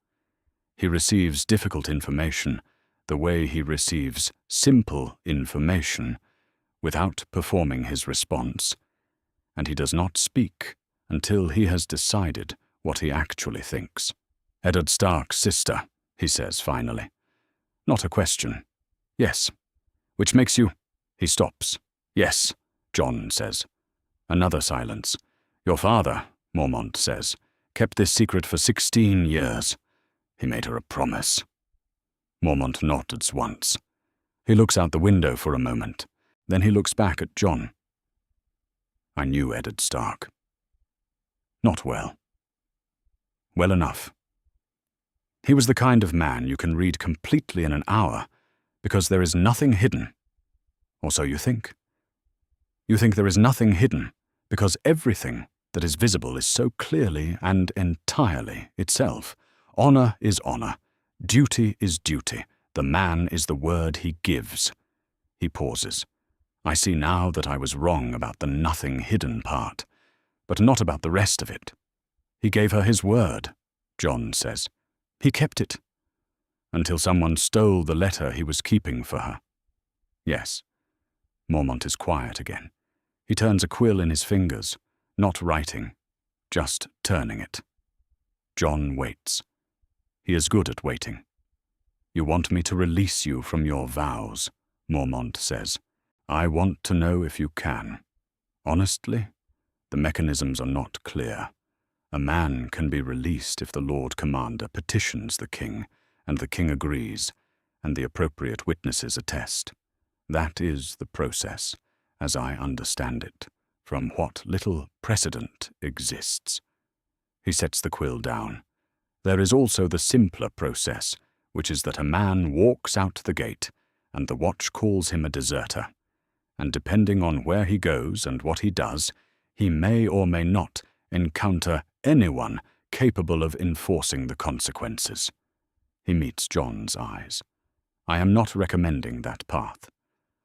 He receives difficult information the way he receives simple information without performing his response, and he does not speak until he has decided what he actually thinks. "Eddard Stark's sister," he says finally. "Not a question. Yes. Which makes you—" He stops. "Yes," Jon says. Another silence. "Your father, Mormont says. Kept this secret for 16 years. He made her a promise. Mormont nods once. He looks out the window for a moment. Then he looks back at Jon. I knew Eddard Stark. Not well. Well enough. He was the kind of man you can read completely in an hour, because there is nothing hidden. Or so you think. You think there is nothing hidden, because everything that is visible is so clearly and entirely itself. Honor is honor. Duty is duty. The man is the word he gives. He pauses. I see now that I was wrong about the nothing hidden part, but not about the rest of it. He gave her his word, Jon says. He kept it. Until someone stole the letter he was keeping for her. Yes. Mormont is quiet again. He turns a quill in his fingers, not writing, just turning it. Jon waits. He is good at waiting. You want me to release you from your vows, Mormont says. I want to know if you can. Honestly, the mechanisms are not clear. A man can be released if the Lord Commander petitions the king, and the king agrees, and the appropriate witnesses attest. That is the process, as I understand it, from what little precedent exists. He sets the quill down. There is also the simpler process, which is that a man walks out the gate, and the watch calls him a deserter. And depending on where he goes and what he does, he may or may not encounter anyone capable of enforcing the consequences. He meets Jon's eyes. I am not recommending that path.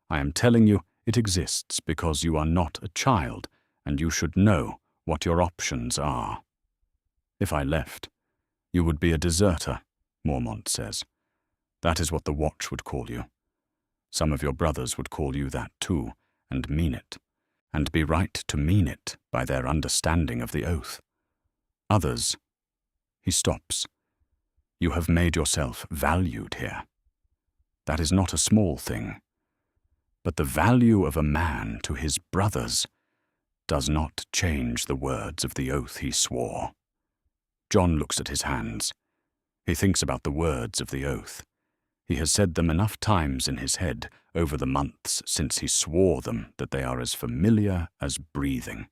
I am telling you it exists because you are not a child, and you should know what your options are. If I left, you would be a deserter, Mormont says. That is what the Watch would call you. Some of your brothers would call you that too, and mean it, and be right to mean it by their understanding of the oath. Others, he stops. You have made yourself valued here. That is not a small thing. But the value of a man to his brothers does not change the words of the oath he swore. Jon looks at his hands. He thinks about the words of the oath. He has said them enough times in his head over the months since he swore them that they are as familiar as breathing.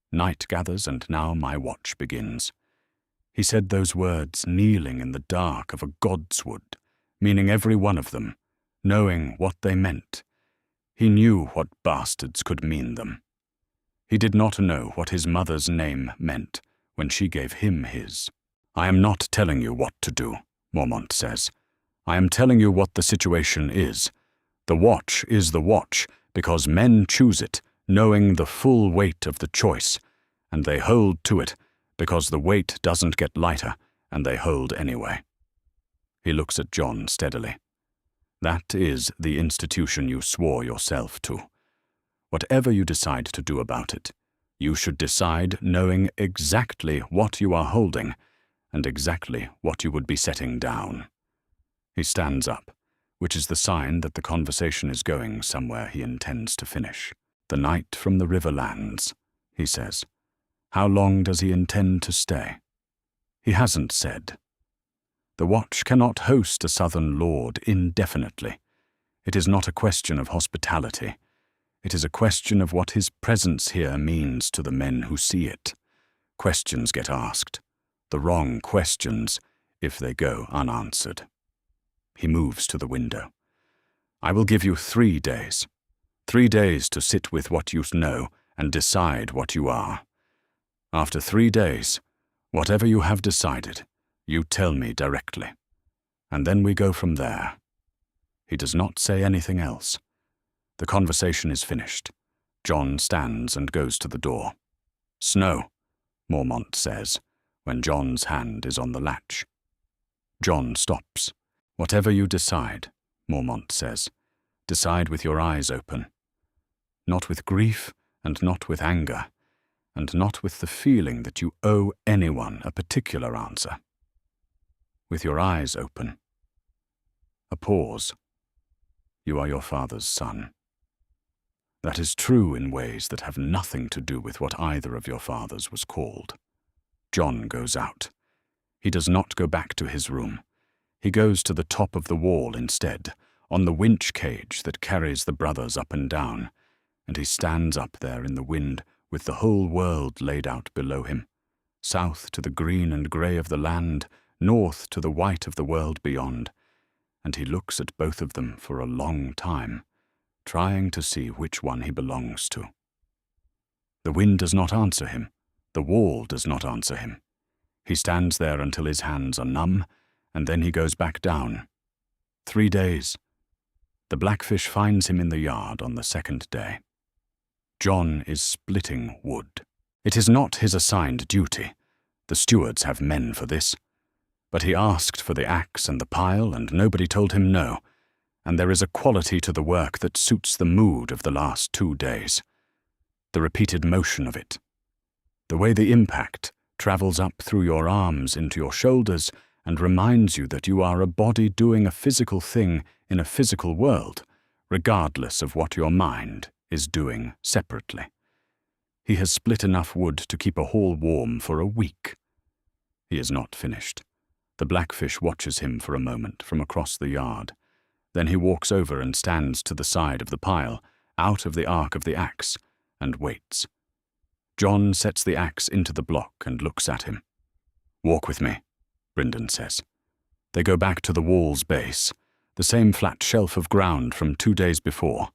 Night gathers, and now my watch begins. He said those words kneeling in the dark of a godswood, meaning every one of them, knowing what they meant. He knew what bastards could mean them. He did not know what his mother's name meant when she gave him his. I am not telling you what to do, Mormont says. I am telling you what the situation is. The watch is the watch because men choose it, knowing the full weight of the choice, and they hold to it because the weight doesn't get lighter, and they hold anyway. He looks at Jon steadily. That is the institution you swore yourself to. Whatever you decide to do about it, you should decide knowing exactly what you are holding and exactly what you would be setting down. He stands up, which is the sign that the conversation is going somewhere he intends to finish. The knight from the Riverlands, he says. How long does he intend to stay? He hasn't said. The Watch cannot host a southern lord indefinitely. It is not a question of hospitality. It is a question of what his presence here means to the men who see it. Questions get asked. The wrong questions, if they go unanswered. He moves to the window. I will give you 3 days. 3 days to sit with what you know and decide what you are. After 3 days, whatever you have decided, you tell me directly. And then we go from there. He does not say anything else. The conversation is finished. Jon stands and goes to the door. Snow, Mormont says, when Jon's hand is on the latch. Jon stops. Whatever you decide, Mormont says, decide with your eyes open. Not with grief and not with anger, and not with the feeling that you owe anyone a particular answer. With your eyes open. A pause. You are your father's son. That is true in ways that have nothing to do with what either of your fathers was called. Jon goes out. He does not go back to his room. He goes to the top of the wall instead, on the winch cage that carries the brothers up and down, and he stands up there in the wind with the whole world laid out below him, south to the green and grey of the land, north to the white of the world beyond, and he looks at both of them for a long time, trying to see which one he belongs to. The wind does not answer him. The wall does not answer him. He stands there until his hands are numb, and then he goes back down. 3 days. The Blackfish finds him in the yard on the 2nd day. Jon is splitting wood. It is not his assigned duty. The stewards have men for this. But he asked for the axe and the pile, and nobody told him no, and there is a quality to the work that suits the mood of the last 2 days. The repeated motion of it. The way the impact travels up through your arms into your shoulders and reminds you that you are a body doing a physical thing in a physical world, regardless of what your mind is doing separately. He has split enough wood to keep a hall warm for a week. He is not finished. The Blackfish watches him for a moment from across the yard. Then he walks over and stands to the side of the pile, out of the arc of the axe, and waits. Jon sets the axe into the block and looks at him. "Walk with me," Brynden says. They go back to the wall's base, the same flat shelf of ground from 2 days before,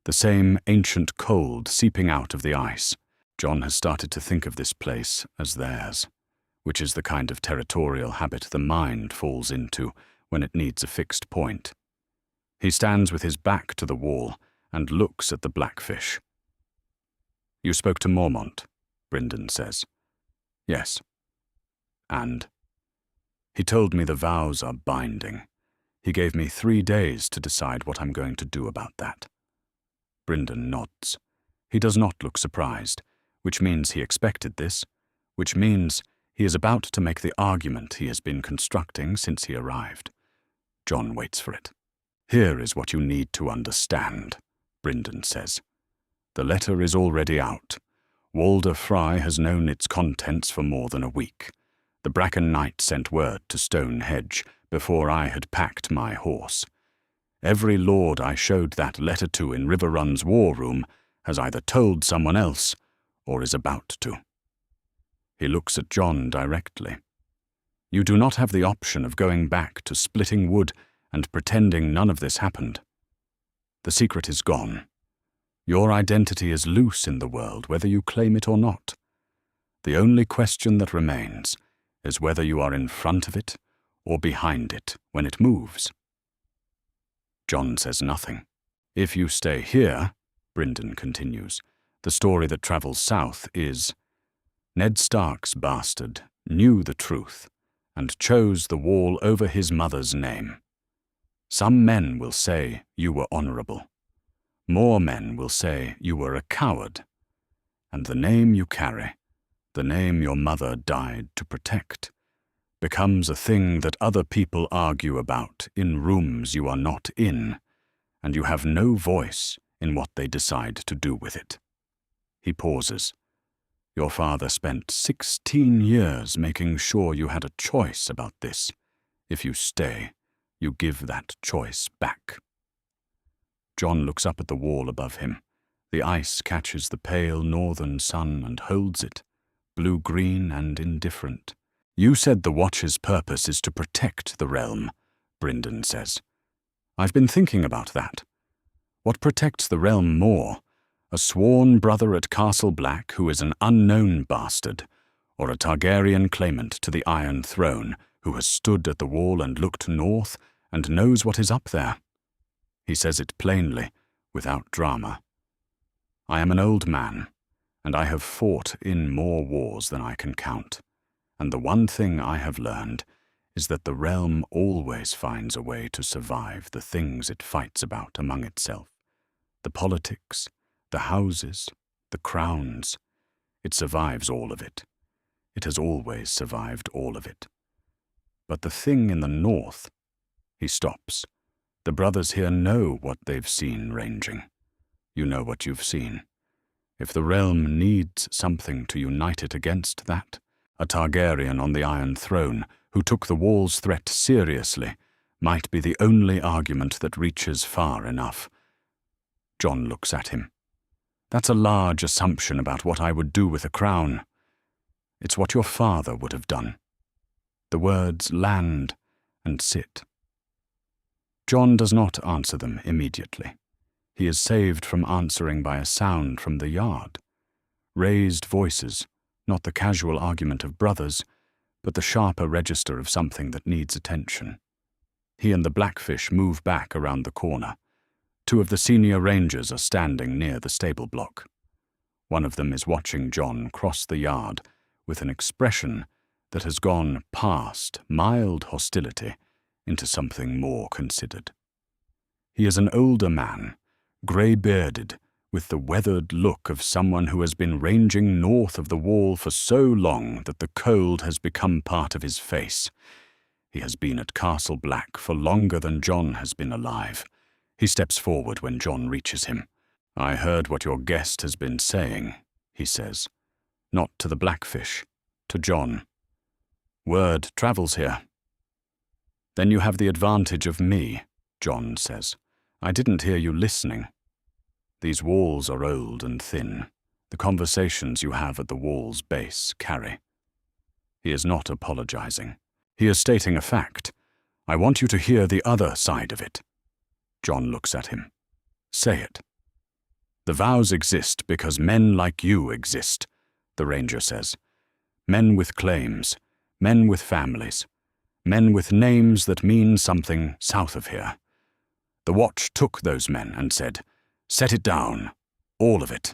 the same ancient cold seeping out of the ice. Jon has started to think of this place as theirs, which is the kind of territorial habit the mind falls into when it needs a fixed point. He stands with his back to the wall and looks at the Blackfish. "You spoke to Mormont," Brynden says. "Yes." "And?" "He told me the vows are binding. He gave me 3 days to decide what I'm going to do about that." Brynden nods. He does not look surprised, which means he expected this, which means he is about to make the argument he has been constructing since he arrived. Jon waits for it. "Here is what you need to understand," Brynden says. "The letter is already out. Walder Frye has known its contents for more than a week. The Bracken Knight sent word to Stonehenge before I had packed my horse. Every lord I showed that letter to in Riverrun's war room has either told someone else or is about to." He looks at Jon directly. "You do not have the option of going back to splitting wood and pretending none of this happened. The secret is gone. Your identity is loose in the world, whether you claim it or not. The only question that remains is whether you are in front of it or behind it when it moves." Jon says nothing. "If you stay here," Brynden continues, "the story that travels south is, Ned Stark's bastard knew the truth and chose the wall over his mother's name. Some men will say you were honorable. More men will say you were a coward. And the name you carry, the name your mother died to protect, becomes a thing that other people argue about in rooms you are not in, and you have no voice in what they decide to do with it." He pauses. "Your father spent 16 years making sure you had a choice about this. If you stay, you give that choice back." Jon looks up at the wall above him. The ice catches the pale northern sun and holds it, blue-green and indifferent. "You said the Watch's purpose is to protect the realm," Brynden says. "I've been thinking about that. What protects the realm more? A sworn brother at Castle Black who is an unknown bastard, or a Targaryen claimant to the Iron Throne who has stood at the wall and looked north and knows what is up there?" He says it plainly, without drama. "I am an old man, and I have fought in more wars than I can count, and the one thing I have learned is that the realm always finds a way to survive the things it fights about among itself. The politics, the houses, the crowns. It survives all of it. It has always survived all of it. But the thing in the north..." He stops. "The brothers here know what they've seen ranging. You know what you've seen. If the realm needs something to unite it against that, a Targaryen on the Iron Throne who took the Wall's threat seriously might be the only argument that reaches far enough. Jon looks at him. That's a large assumption about what I would do with a crown. It's what your father would have done. The words land and sit. Jon does not answer them immediately. He is saved from answering by a sound from the yard. Raised voices, not the casual argument of brothers, but the sharper register of something that needs attention. He and the Blackfish move back around the corner. Two of the senior rangers are standing near the stable block. One of them is watching Jon cross the yard with an expression that has gone past mild hostility into something more considered. He is an older man, grey-bearded, with the weathered look of someone who has been ranging north of the Wall for so long that the cold has become part of his face. He has been at Castle Black for longer than Jon has been alive. He steps forward when Jon reaches him. "I heard what your guest has been saying," he says. Not to the Blackfish, to Jon. "Word travels here." "Then you have the advantage of me," Jon says. "I didn't hear you listening. These walls are old and thin. The conversations you have at the wall's base carry." He is not apologizing. He is stating a fact. "I want you to hear the other side of it." Jon looks at him. "Say it." "The vows exist because men like you exist," the ranger says. "Men with claims, men with families, men with names that mean something south of here. The Watch took those men and said, 'Set it down, all of it.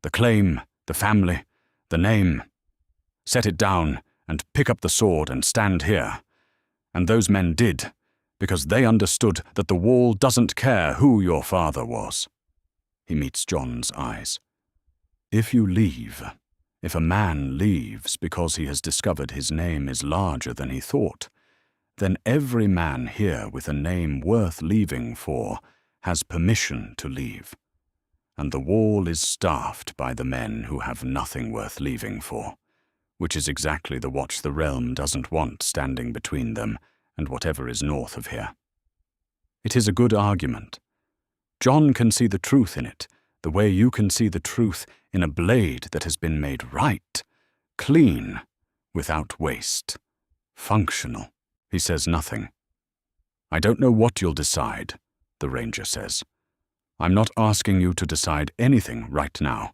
The claim, the family, the name. Set it down and pick up the sword and stand here.' And those men did, because they understood that the Wall doesn't care who your father was." He meets Jon's eyes. "If you leave, if a man leaves because he has discovered his name is larger than he thought, then every man here with a name worth leaving for has permission to leave. And the Wall is staffed by the men who have nothing worth leaving for, which is exactly the Watch the realm doesn't want standing between them and whatever is north of here." It is a good argument. Jon can see the truth in it, the way you can see the truth in a blade that has been made right, clean, without waste, functional. He says nothing. "I don't know what you'll decide," the ranger says. "I'm not asking you to decide anything right now.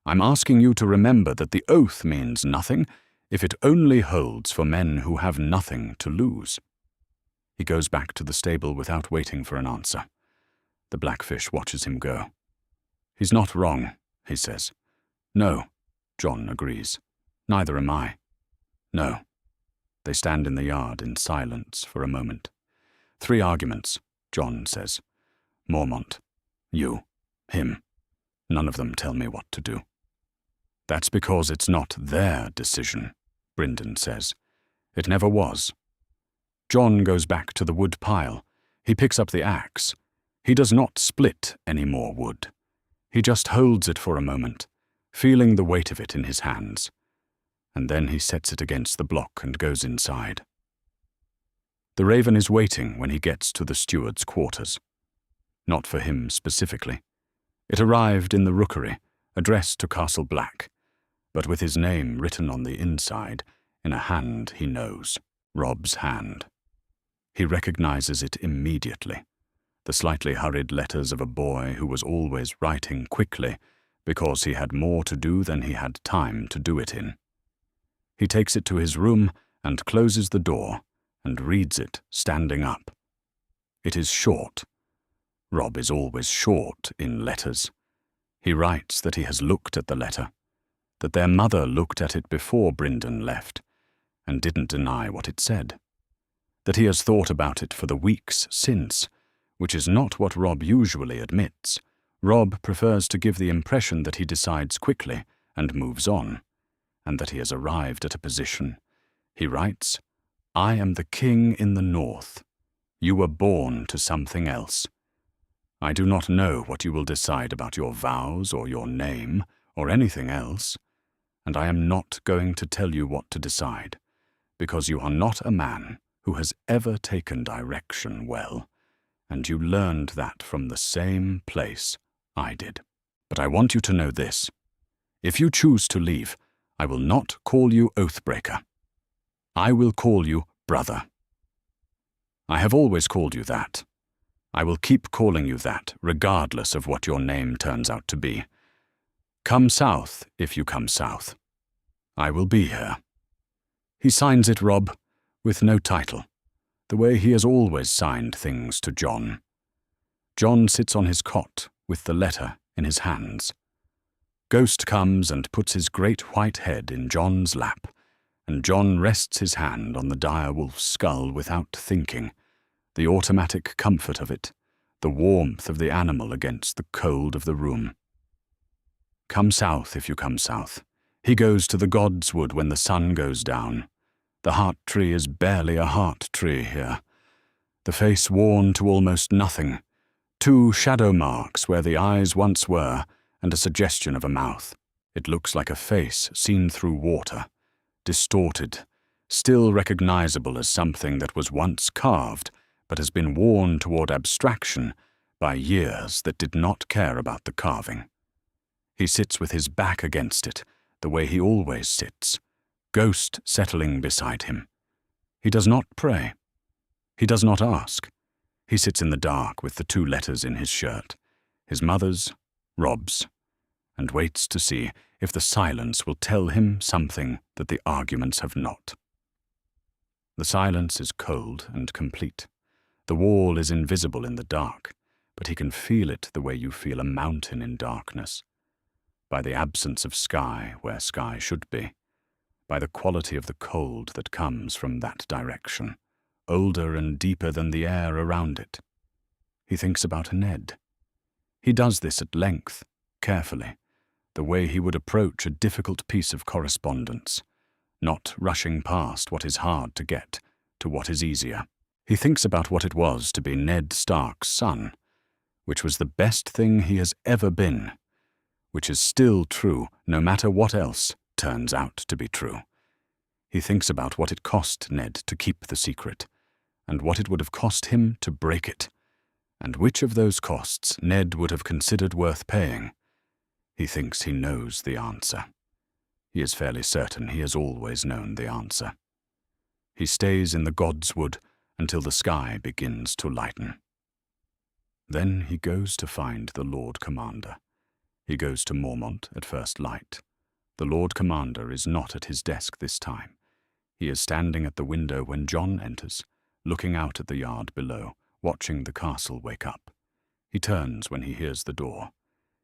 I'm asking you to remember that the oath means nothing if it only holds for men who have nothing to lose." He goes back to the stable without waiting for an answer. The Blackfish watches him go. "He's not wrong," he says. "No," Jon agrees. "Neither am I." "No." They stand in the yard in silence for a moment. "3 arguments," Jon says. "Mormont, you, him. None of them tell me what to do." "That's because it's not their decision," Brynden says. "It never was." Jon goes back to the wood pile. He picks up the axe. He does not split any more wood. He just holds it for a moment, feeling the weight of it in his hands. And then he sets it against the block and goes inside. The Raven is waiting when he gets to the steward's quarters. Not for him specifically. It arrived in the rookery, addressed to Castle Black, but with his name written on the inside, in a hand he knows, Robb's hand. He recognizes it immediately. The slightly hurried letters of a boy who was always writing quickly because he had more to do than he had time to do it in. He takes it to his room and closes the door and reads it standing up. It is short. Robb is always short in letters. He writes that he has looked at the letter, that their mother looked at it before Brynden left and didn't deny what it said, that he has thought about it for the weeks since, which is not what Robb usually admits. Robb prefers to give the impression that he decides quickly and moves on, and that he has arrived at a position. He writes, "I am the king in the north. You were born to something else. I do not know what you will decide about your vows or your name or anything else, and I am not going to tell you what to decide, because you are not a man who has ever taken direction well, and you learned that from the same place I did. But I want you to know this. If you choose to leave, I will not call you Oathbreaker. I will call you brother. I have always called you that. I will keep calling you that, regardless of what your name turns out to be. Come south if you come south. I will be here. He signs it, Robb, with no title, the way he has always signed things to Jon. Jon sits on his cot with the letter in his hands. Ghost comes and puts his great white head in Jon's lap, and Jon rests his hand on the dire wolf's skull without thinking, the automatic comfort of it, the warmth of the animal against the cold of the room. Come south if you come south. He goes to the God's Wood when the sun goes down. The heart tree is barely a heart tree here. The face worn to almost nothing. 2 shadow marks where the eyes once were, and a suggestion of a mouth. It looks like a face seen through water, distorted, still recognizable as something that was once carved, but has been worn toward abstraction by years that did not care about the carving. He sits with his back against it, the way he always sits, Ghost settling beside him. He does not pray. He does not ask. He sits in the dark with the 2 letters in his shirt, his mother's, Robb's, and waits to see if the silence will tell him something that the arguments have not. The silence is cold and complete. The wall is invisible in the dark, but he can feel it the way you feel a mountain in darkness, by the absence of sky where sky should be, by the quality of the cold that comes from that direction, older and deeper than the air around it. He thinks about Ned. He does this at length, carefully, the way he would approach a difficult piece of correspondence, not rushing past what is hard to get to what is easier. He thinks about what it was to be Ned Stark's son, which was the best thing he has ever been, which is still true no matter what else turns out to be true. He thinks about what it cost Ned to keep the secret, and what it would have cost him to break it, and which of those costs Ned would have considered worth paying. He thinks he knows the answer. He is fairly certain he has always known the answer. He stays in the God's Wood until the sky begins to lighten. Then he goes to find the Lord Commander. He goes to Mormont at first light. The Lord Commander is not at his desk this time. He is standing at the window when Jon enters, looking out at the yard below, watching the castle wake up. He turns when he hears the door.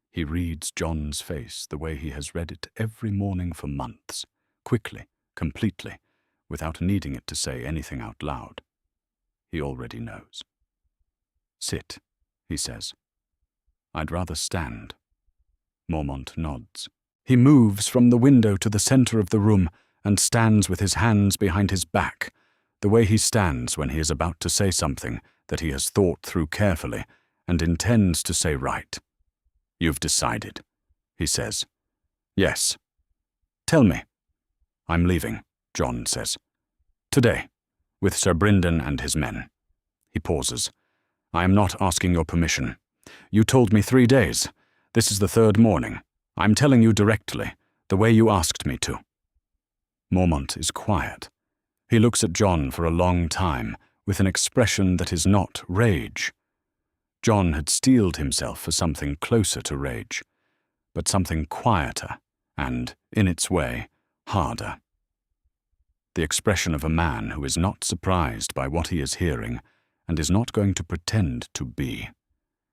He reads Jon's face the way he has read it every morning for months, quickly, completely, without needing it to say anything out loud. He already knows. Sit, he says. I'd rather stand. Mormont nods. He moves from the window to the center of the room and stands with his hands behind his back, the way he stands when he is about to say something that he has thought through carefully and intends to say right. You've decided, he says. Yes. Tell me. I'm leaving, Jon says. Today, with Sir Brynden and his men. He pauses. I am not asking your permission. You told me 3 days. This is the 3rd morning. I'm telling you directly, the way you asked me to. Mormont is quiet. He looks at Jon for a long time, with an expression that is not rage. Jon had steeled himself for something closer to rage, but something quieter and, in its way, harder. The expression of a man who is not surprised by what he is hearing and is not going to pretend to be,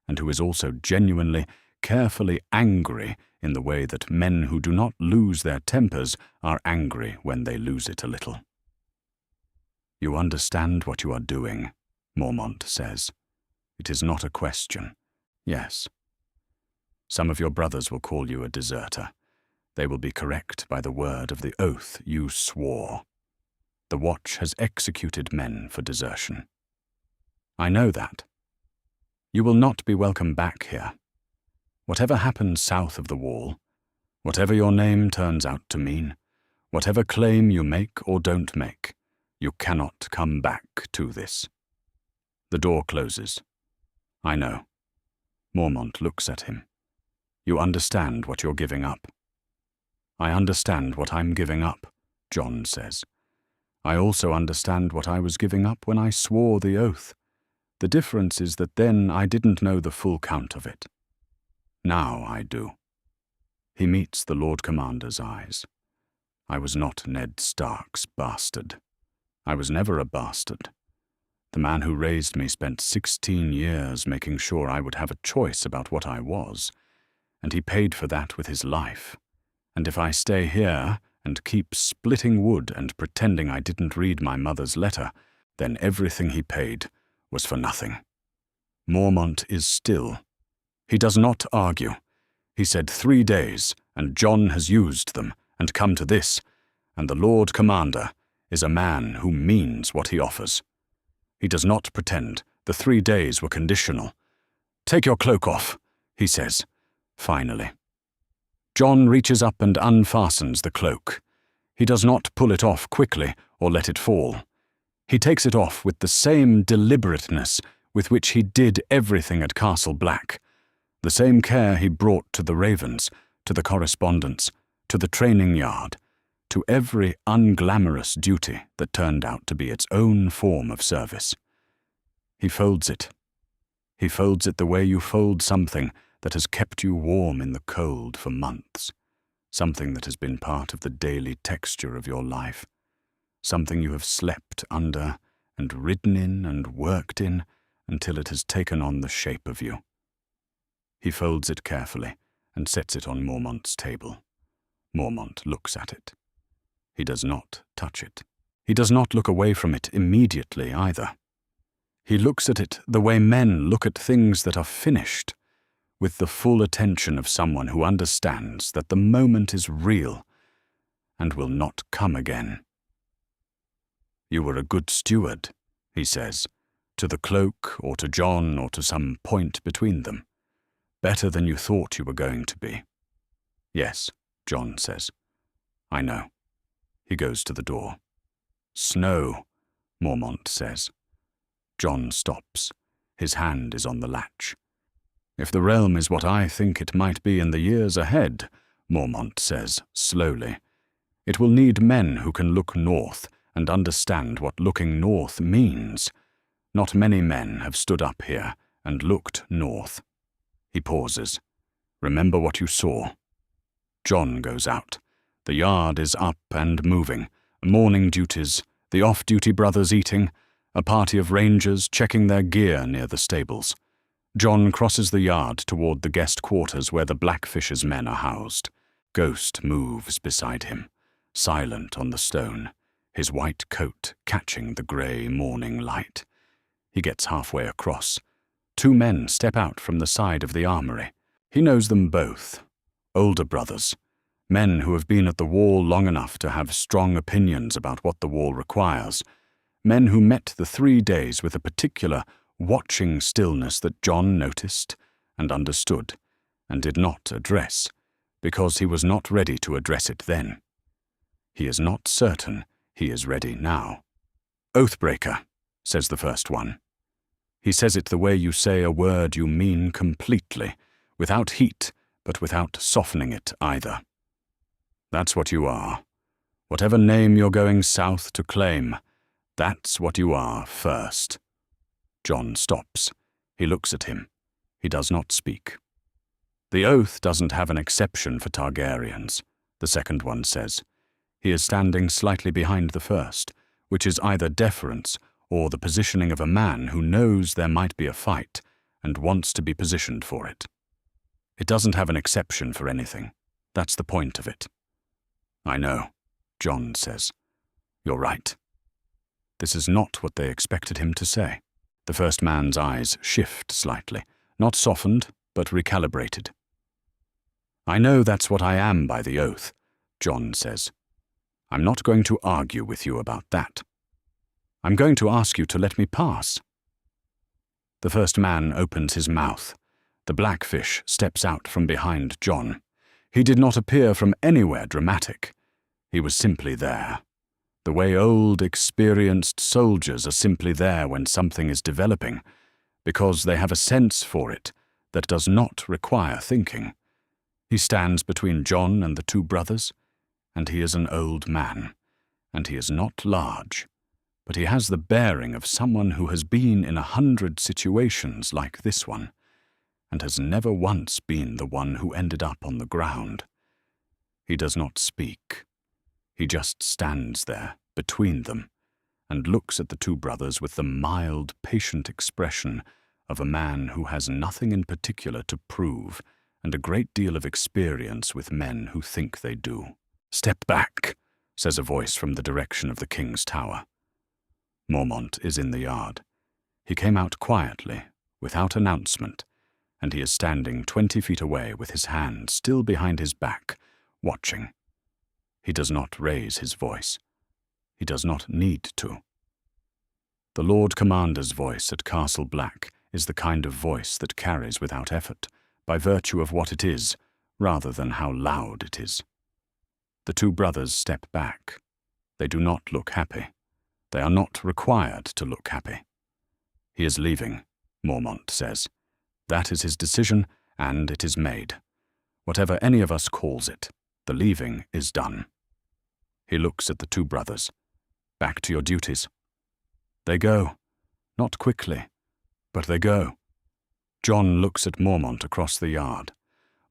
and who is also genuinely, carefully angry in the way that men who do not lose their tempers are angry when they lose it a little. You understand what you are doing, Mormont says. It is not a question. Yes. Some of your brothers will call you a deserter. They will be correct by the word of the oath you swore. The Watch has executed men for desertion. I know that. You will not be welcome back here. Whatever happens south of the wall, whatever your name turns out to mean, whatever claim you make or don't make, you cannot come back to this." The door closes. "I know." Mormont looks at him. "You understand what you're giving up?" "I understand what I'm giving up," Jon says. "I also understand what I was giving up when I swore the oath. The difference is that then I didn't know the full count of it. Now I do." He meets the Lord Commander's eyes. "I was not Ned Stark's bastard. I was never a bastard. The man who raised me spent 16 years making sure I would have a choice about what I was, and he paid for that with his life. And if I stay here and keep splitting wood and pretending I didn't read my mother's letter, then everything he paid was for nothing." Mormont is still. He does not argue. He said 3 days, and Jon has used them and come to this, and the Lord Commander is a man who means what he offers. He does not pretend the 3 days were conditional. "Take your cloak off," he says, finally. Jon reaches up and unfastens the cloak. He does not pull it off quickly or let it fall. He takes it off with the same deliberateness with which he did everything at Castle Black, the same care he brought to the Ravens, to the correspondence, to the training yard, to every unglamorous duty that turned out to be its own form of service. He folds it. He folds it the way you fold something that has kept you warm in the cold for months, something that has been part of the daily texture of your life, something you have slept under and ridden in and worked in until it has taken on the shape of you. He folds it carefully and sets it on Mormont's table. Mormont looks at it. He does not touch it. He does not look away from it immediately either. He looks at it the way men look at things that are finished, with the full attention of someone who understands that the moment is real and will not come again. "You were a good steward," he says, to the cloak or to Jon or to some point between them. "Better than you thought you were going to be." "Yes," Jon says. "I know." He goes to the door. "Snow," Mormont says. Jon stops. His hand is on the latch. "If the realm is what I think it might be in the years ahead," Mormont says slowly, "it will need men who can look north and understand what looking north means. Not many men have stood up here and looked north." He pauses. "Remember what you saw." Jon goes out. The yard is up and moving. Morning duties, the off-duty brothers eating, a party of rangers checking their gear near the stables. Jon crosses the yard toward the guest quarters where the Blackfish's men are housed. Ghost moves beside him, silent on the stone, his white coat catching the grey morning light. He gets halfway across. 2 men step out from the side of the armory. He knows them both. Older brothers. Men who have been at the wall long enough to have strong opinions about what the wall requires. Men who met the 3 days with a particular watching stillness that Jon noticed and understood and did not address, because he was not ready to address it then. He is not certain he is ready now. "Oathbreaker," says the first one. He says it the way you say a word you mean completely, without heat, but without softening it either. "That's what you are. Whatever name you're going south to claim, that's what you are first." Jon stops. He looks at him. He does not speak. "The oath doesn't have an exception for Targaryens," the second one says. He is standing slightly behind the first, which is either deference or the positioning of a man who knows there might be a fight and wants to be positioned for it. It doesn't have an exception for anything. That's the point of it. "I know," Jon says. "You're right." This is not what they expected him to say. The first man's eyes shift slightly, not softened, but recalibrated. "I know that's what I am by the oath," Jon says. "I'm not going to argue with you about that. I'm going to ask you to let me pass." The first man opens his mouth. The Blackfish steps out from behind Jon. He did not appear from anywhere dramatic. He was simply there. The way old, experienced soldiers are simply there when something is developing, because they have a sense for it that does not require thinking. He stands between Jon and the two brothers, and he is an old man, and he is not large, but he has the bearing of someone who has been in 100 situations like this one, and has never once been the one who ended up on the ground. He does not speak. He just stands there, between them, and looks at the two brothers with the mild, patient expression of a man who has nothing in particular to prove and a great deal of experience with men who think they do. "Step back," says a voice from the direction of the king's tower. Mormont is in the yard. He came out quietly, without announcement, and he is standing 20 feet away with his hand still behind his back, watching. He does not raise his voice. He does not need to. The Lord Commander's voice at Castle Black is the kind of voice that carries without effort, by virtue of what it is, rather than how loud it is. The two brothers step back. They do not look happy. They are not required to look happy. He is leaving, Mormont says. That is his decision, and it is made. Whatever any of us calls it, the leaving is done. He looks at the two brothers. Back to your duties. They go. Not quickly, but they go. Jon looks at Mormont across the yard.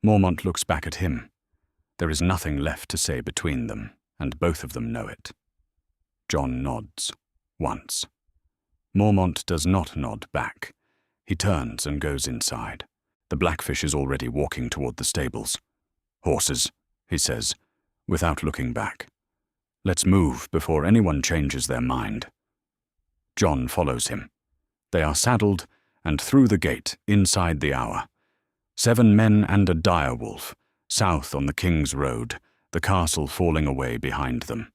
Mormont looks back at him. There is nothing left to say between them, and both of them know it. Jon nods, once. Mormont does not nod back. He turns and goes inside. The Blackfish is already walking toward the stables. "Horses," he says, without looking back. "Let's move before anyone changes their mind." Jon follows him. They are saddled, and through the gate, inside the hour. 7 men and a direwolf, south on the King's Road, the castle falling away behind them.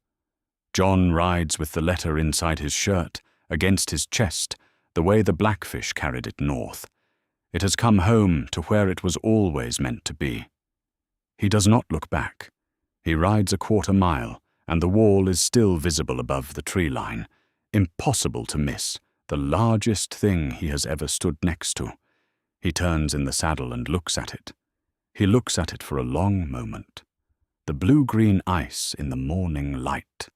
Jon rides with the letter inside his shirt, against his chest, the way the Blackfish carried it north. It has come home to where it was always meant to be. He does not look back. He rides a 1/4 mile, and the wall is still visible above the tree line. Impossible to miss, the largest thing he has ever stood next to. He turns in the saddle and looks at it. He looks at it for a long moment. The blue-green ice in the morning light.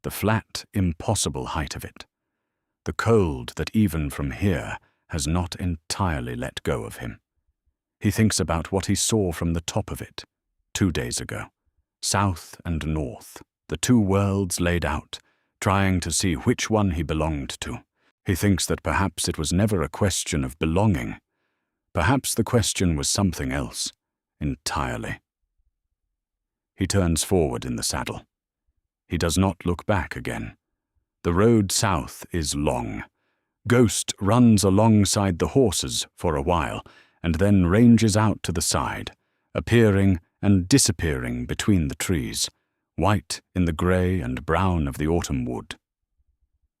The flat, impossible height of it. The cold that even from here has not entirely let go of him. He thinks about what he saw from the top of it 2 days ago. South and north, the two worlds laid out, trying to see which one he belonged to. He thinks that perhaps it was never a question of belonging. Perhaps the question was something else, entirely. He turns forward in the saddle. He does not look back again. The road south is long. Ghost runs alongside the horses for a while, and then ranges out to the side, appearing and disappearing between the trees, white in the grey and brown of the autumn wood.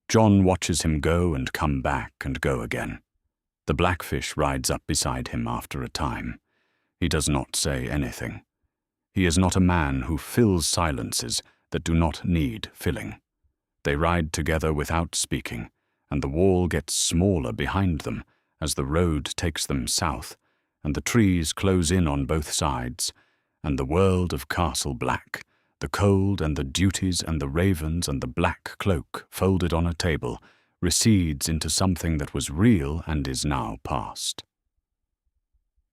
Jon watches him go and come back and go again. The Blackfish rides up beside him after a time. He does not say anything. He is not a man who fills silences that do not need filling. They ride together without speaking, and the wall gets smaller behind them as the road takes them south, and the trees close in on both sides, and the world of Castle Black, the cold and the duties and the ravens and the black cloak folded on a table, recedes into something that was real and is now past.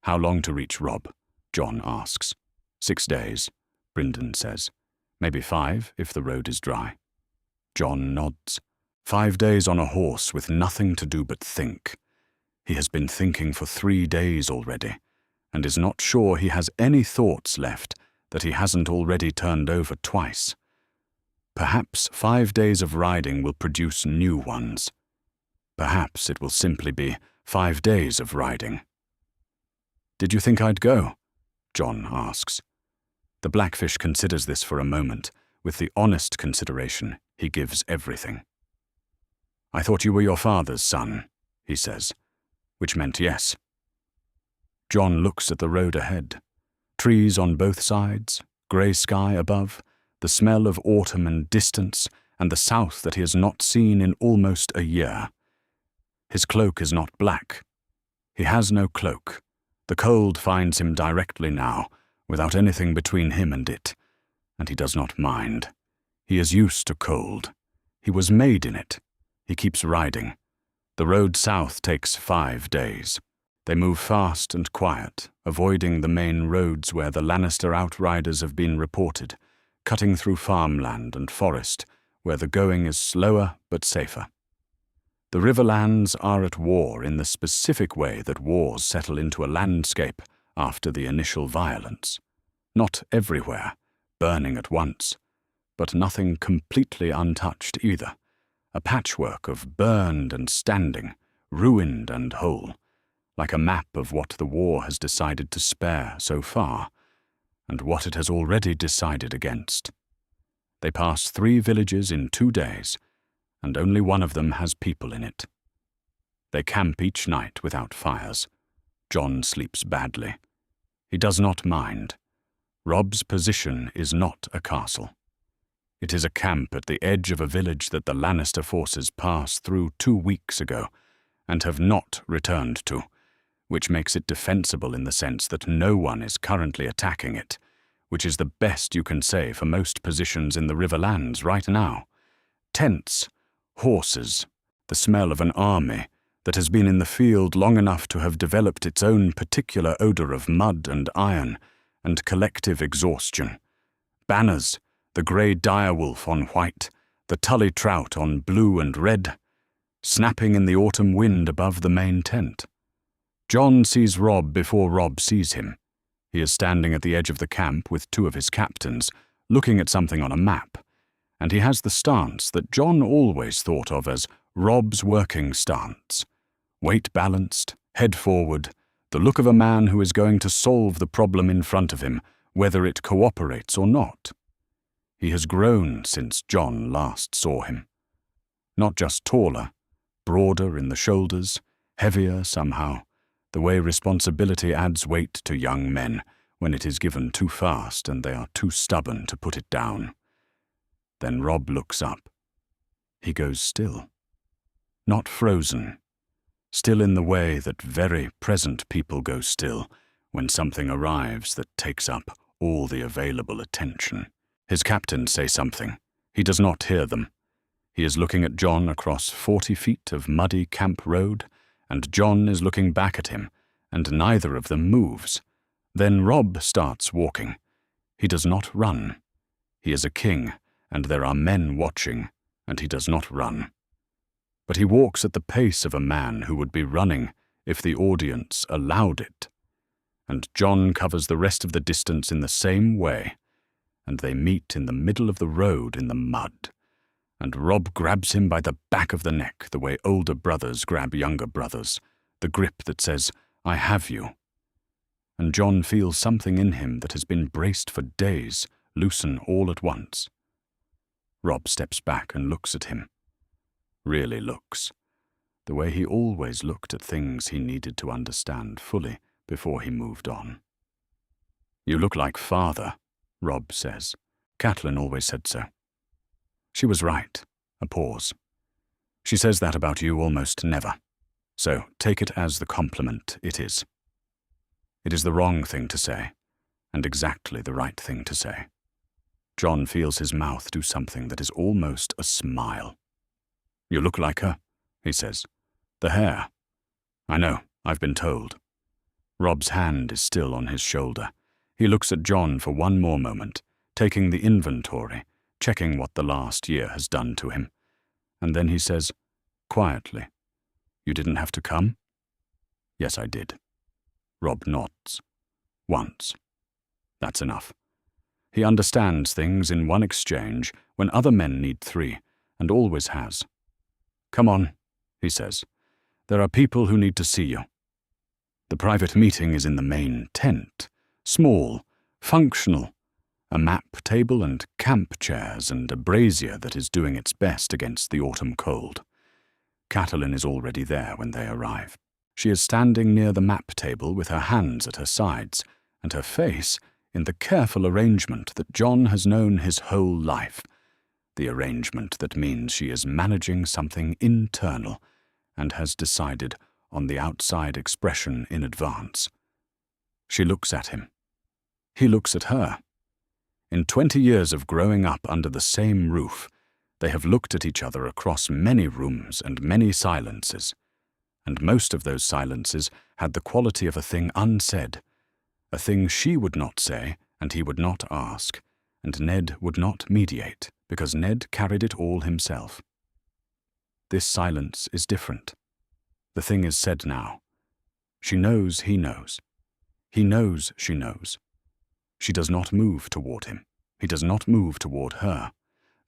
"How long to reach Robb?" Jon asks. 6 days, Brynden says. "Maybe 5 if the road is dry." Jon nods. 5 days on a horse with nothing to do but think. He has been thinking for 3 days already, and is not sure he has any thoughts left that he hasn't already turned over twice. Perhaps 5 days of riding will produce new ones. Perhaps it will simply be 5 days of riding. "Did you think I'd go?" Jon asks. The Blackfish considers this for a moment, with the honest consideration he gives everything. "I thought you were your father's son," he says. which meant yes. John looks at the road ahead. Trees on both sides, grey sky above, the smell of autumn and distance, and the south that he has not seen in almost a year. His cloak is not black. He has no cloak. The cold finds him directly now, without anything between him and it, and he does not mind. He is used to cold. He was made in it. He keeps riding. The road south takes 5 days. They move fast and quiet, avoiding the main roads where the Lannister outriders have been reported, cutting through farmland and forest, where the going is slower but safer. The Riverlands are at war in the specific way that wars settle into a landscape after the initial violence. Not everywhere, burning at once, but nothing completely untouched either. A patchwork of burned and standing, ruined and whole, like a map of what the war has decided to spare so far, and what it has already decided against. They pass 3 villages in 2 days, and only one of them has people in it. They camp each night without fires. John sleeps badly. He does not mind. Robb's position is not a castle. It is a camp at the edge of a village that the Lannister forces passed through 2 weeks ago and have not returned to, which makes it defensible in the sense that no one is currently attacking it, which is the best you can say for most positions in the Riverlands right now. Tents, horses, the smell of an army that has been in the field long enough to have developed its own particular odor of mud and iron and collective exhaustion. Banners, the grey direwolf on white, the tully trout on blue and red, snapping in the autumn wind above the main tent. John sees Robb before Robb sees him. He is standing at the edge of the camp with 2 of his captains, looking at something on a map, and he has the stance that John always thought of as Robb's working stance. Weight balanced, head forward, the look of a man who is going to solve the problem in front of him, whether it cooperates or not. He has grown since John last saw him. Not just taller, broader in the shoulders, heavier somehow, the way responsibility adds weight to young men when it is given too fast and they are too stubborn to put it down. Then Robb looks up. He goes still. Not frozen. Still in the way that very present people go still when something arrives that takes up all the available attention. His captains say something. He does not hear them. He is looking at John across 40 feet of muddy camp road, and John is looking back at him, and neither of them moves. Then Robb starts walking. He does not run. He is a king, and there are men watching, and he does not run. But he walks at the pace of a man who would be running if the audience allowed it. And John covers the rest of the distance in the same way, and they meet in the middle of the road in the mud, and Robb grabs him by the back of the neck the way older brothers grab younger brothers, the grip that says, "I have you." And John feels something in him that has been braced for days loosen all at once. Robb steps back and looks at him. Really looks. The way he always looked at things he needed to understand fully before he moved on. "You look like father," Robb says. "Catelyn always said so." "She was right." A pause. "She says that about you almost never. So take it as the compliment it is." It is the wrong thing to say, and exactly the right thing to say. John feels his mouth do something that is almost a smile. "You look like her," he says. "The hair." "I know, I've been told." Robb's hand is still on his shoulder. He looks at John for one more moment, taking the inventory, checking what the last year has done to him. And then he says, quietly, "You didn't have to come?" "Yes, I did." Robb nods. "Once. That's enough." He understands things in one exchange when other men need 3, and always has. "Come on," he says. "There are people who need to see you." The private meeting is in the main tent. Small, functional. A map table and camp chairs and a brazier that is doing its best against the autumn cold. Catelyn is already there when they arrive. She is standing near the map table with her hands at her sides, and her face in the careful arrangement that Jon has known his whole life, the arrangement that means she is managing something internal and has decided on the outside expression in advance. She looks at him. He looks at her. In 20 years of growing up under the same roof, they have looked at each other across many rooms and many silences, and most of those silences had the quality of a thing unsaid, a thing she would not say and he would not ask, and Ned would not mediate, because Ned carried it all himself. This silence is different. The thing is said now. She knows he knows. He knows she knows. She does not move toward him. He does not move toward her.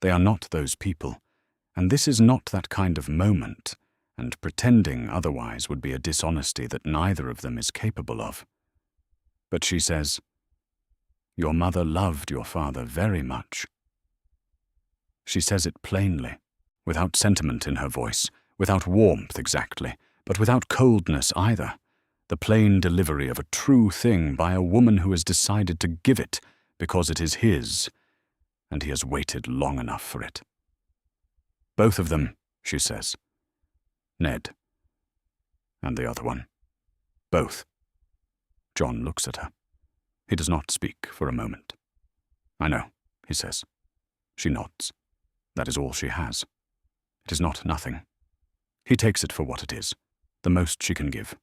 They are not those people, and this is not that kind of moment, and pretending otherwise would be a dishonesty that neither of them is capable of. But she says, "Your mother loved your father very much." She says it plainly, without sentiment in her voice, without warmth exactly, but without coldness either, the plain delivery of a true thing by a woman who has decided to give it because it is his, and he has waited long enough for it. "Both of them," she says. "Ned." "And the other one." "Both." Jon looks at her. He does not speak for a moment. "I know," he says. She nods. That is all she has. It is not nothing. He takes it for what it is, the most she can give,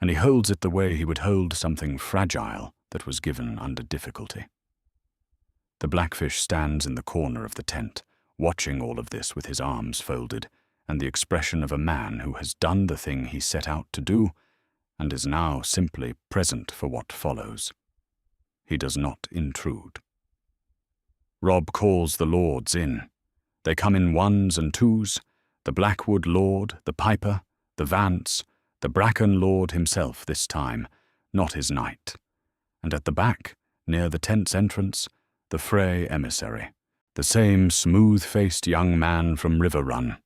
and he holds it the way he would hold something fragile that was given under difficulty. The Blackfish stands in the corner of the tent, watching all of this with his arms folded, and the expression of a man who has done the thing he set out to do, and is now simply present for what follows. He does not intrude. Robb calls the lords in. They come in ones and twos, the Blackwood Lord, the Piper, the Vance, the Bracken Lord himself this time, not his knight. And at the back, near the tent's entrance, the Frey emissary, the same smooth-faced young man from Riverrun.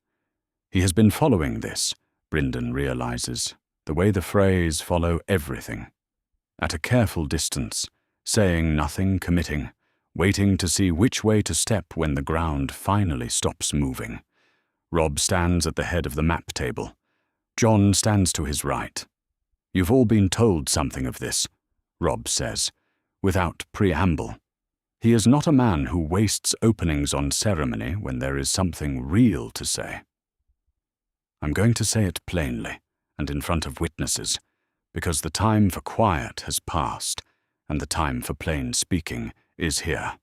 He has been following this, Brynden realizes, the way the Freys follow everything. At a careful distance, saying nothing, committing, waiting to see which way to step when the ground finally stops moving. Robb stands at the head of the map table. Jon stands to his right. "You've all been told something of this," Robb says, without preamble. He is not a man who wastes openings on ceremony when there is something real to say. "I'm going to say it plainly, and in front of witnesses, because the time for quiet has passed, and the time for plain speaking is here."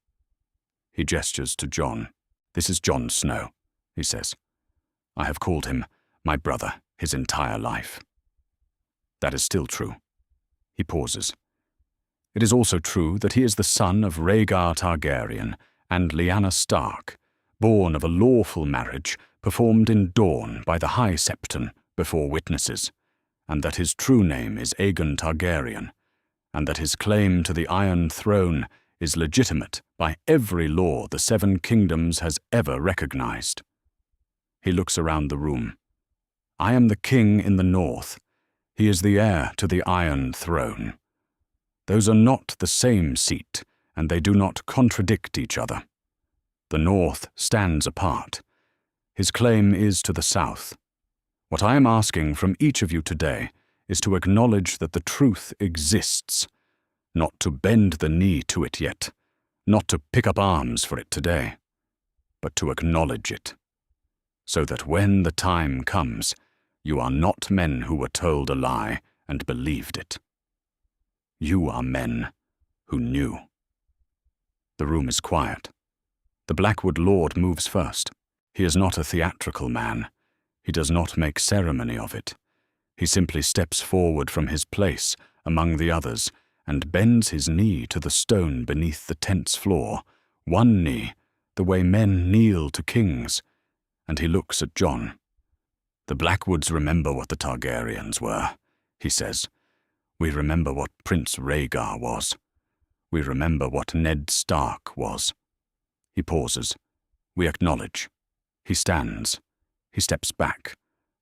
He gestures to Jon. "This is Jon Snow," he says. "I have called him my brother his entire life." That is still true. He pauses. It is also true that he is the son of Rhaegar Targaryen and Lyanna Stark, born of a lawful marriage performed in Dorne by the High Septon before witnesses, and that his true name is Aegon Targaryen, and that his claim to the Iron Throne is legitimate by every law the Seven Kingdoms has ever recognized. He looks around the room. "I am the king in the north. He is the heir to the Iron Throne. Those are not the same seat, and they do not contradict each other. The north stands apart. His claim is to the south. What I am asking from each of you today is to acknowledge that the truth exists, not to bend the knee to it yet, not to pick up arms for it today, but to acknowledge it, so that when the time comes, you are not men who were told a lie and believed it. You are men who knew." The room is quiet. The Blackwood Lord moves first. He is not a theatrical man. He does not make ceremony of it. He simply steps forward from his place among the others and bends his knee to the stone beneath the tent's floor, one knee, the way men kneel to kings, and he looks at Jon. "The Blackwoods remember what the Targaryens were," he says. "We remember what Prince Rhaegar was. We remember what Ned Stark was." He pauses. We acknowledge. He stands. He steps back.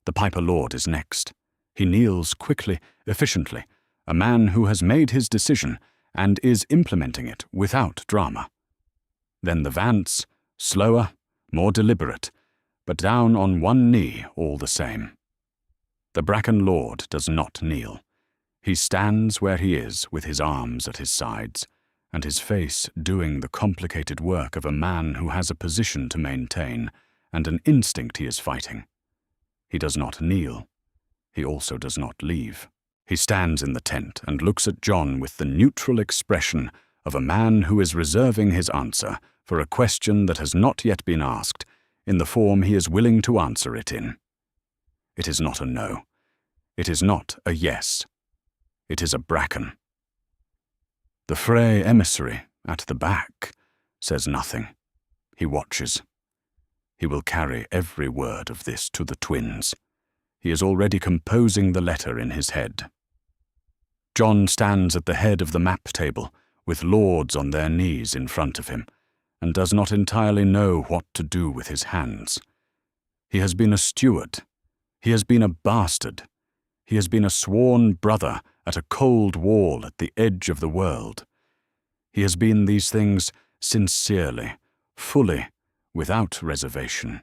The Piper Lord is next. He kneels quickly, efficiently, a man who has made his decision and is implementing it without drama. Then the Vance, slower, more deliberate, but down on one knee all the same. The Bracken Lord does not kneel. He stands where he is with his arms at his sides, and his face doing the complicated work of a man who has a position to maintain and an instinct he is fighting. He does not kneel. He also does not leave. He stands in the tent and looks at Jon with the neutral expression of a man who is reserving his answer for a question that has not yet been asked in the form he is willing to answer it in. It is not a no. It is not a yes. It is a Bracken. The Frey emissary at the back says nothing. He watches. He will carry every word of this to the twins. He is already composing the letter in his head. Jon stands at the head of the map table, with lords on their knees in front of him, and does not entirely know what to do with his hands. He has been a steward. He has been a bastard. He has been a sworn brother at a cold wall at the edge of the world. He has been these things sincerely, fully, without reservation.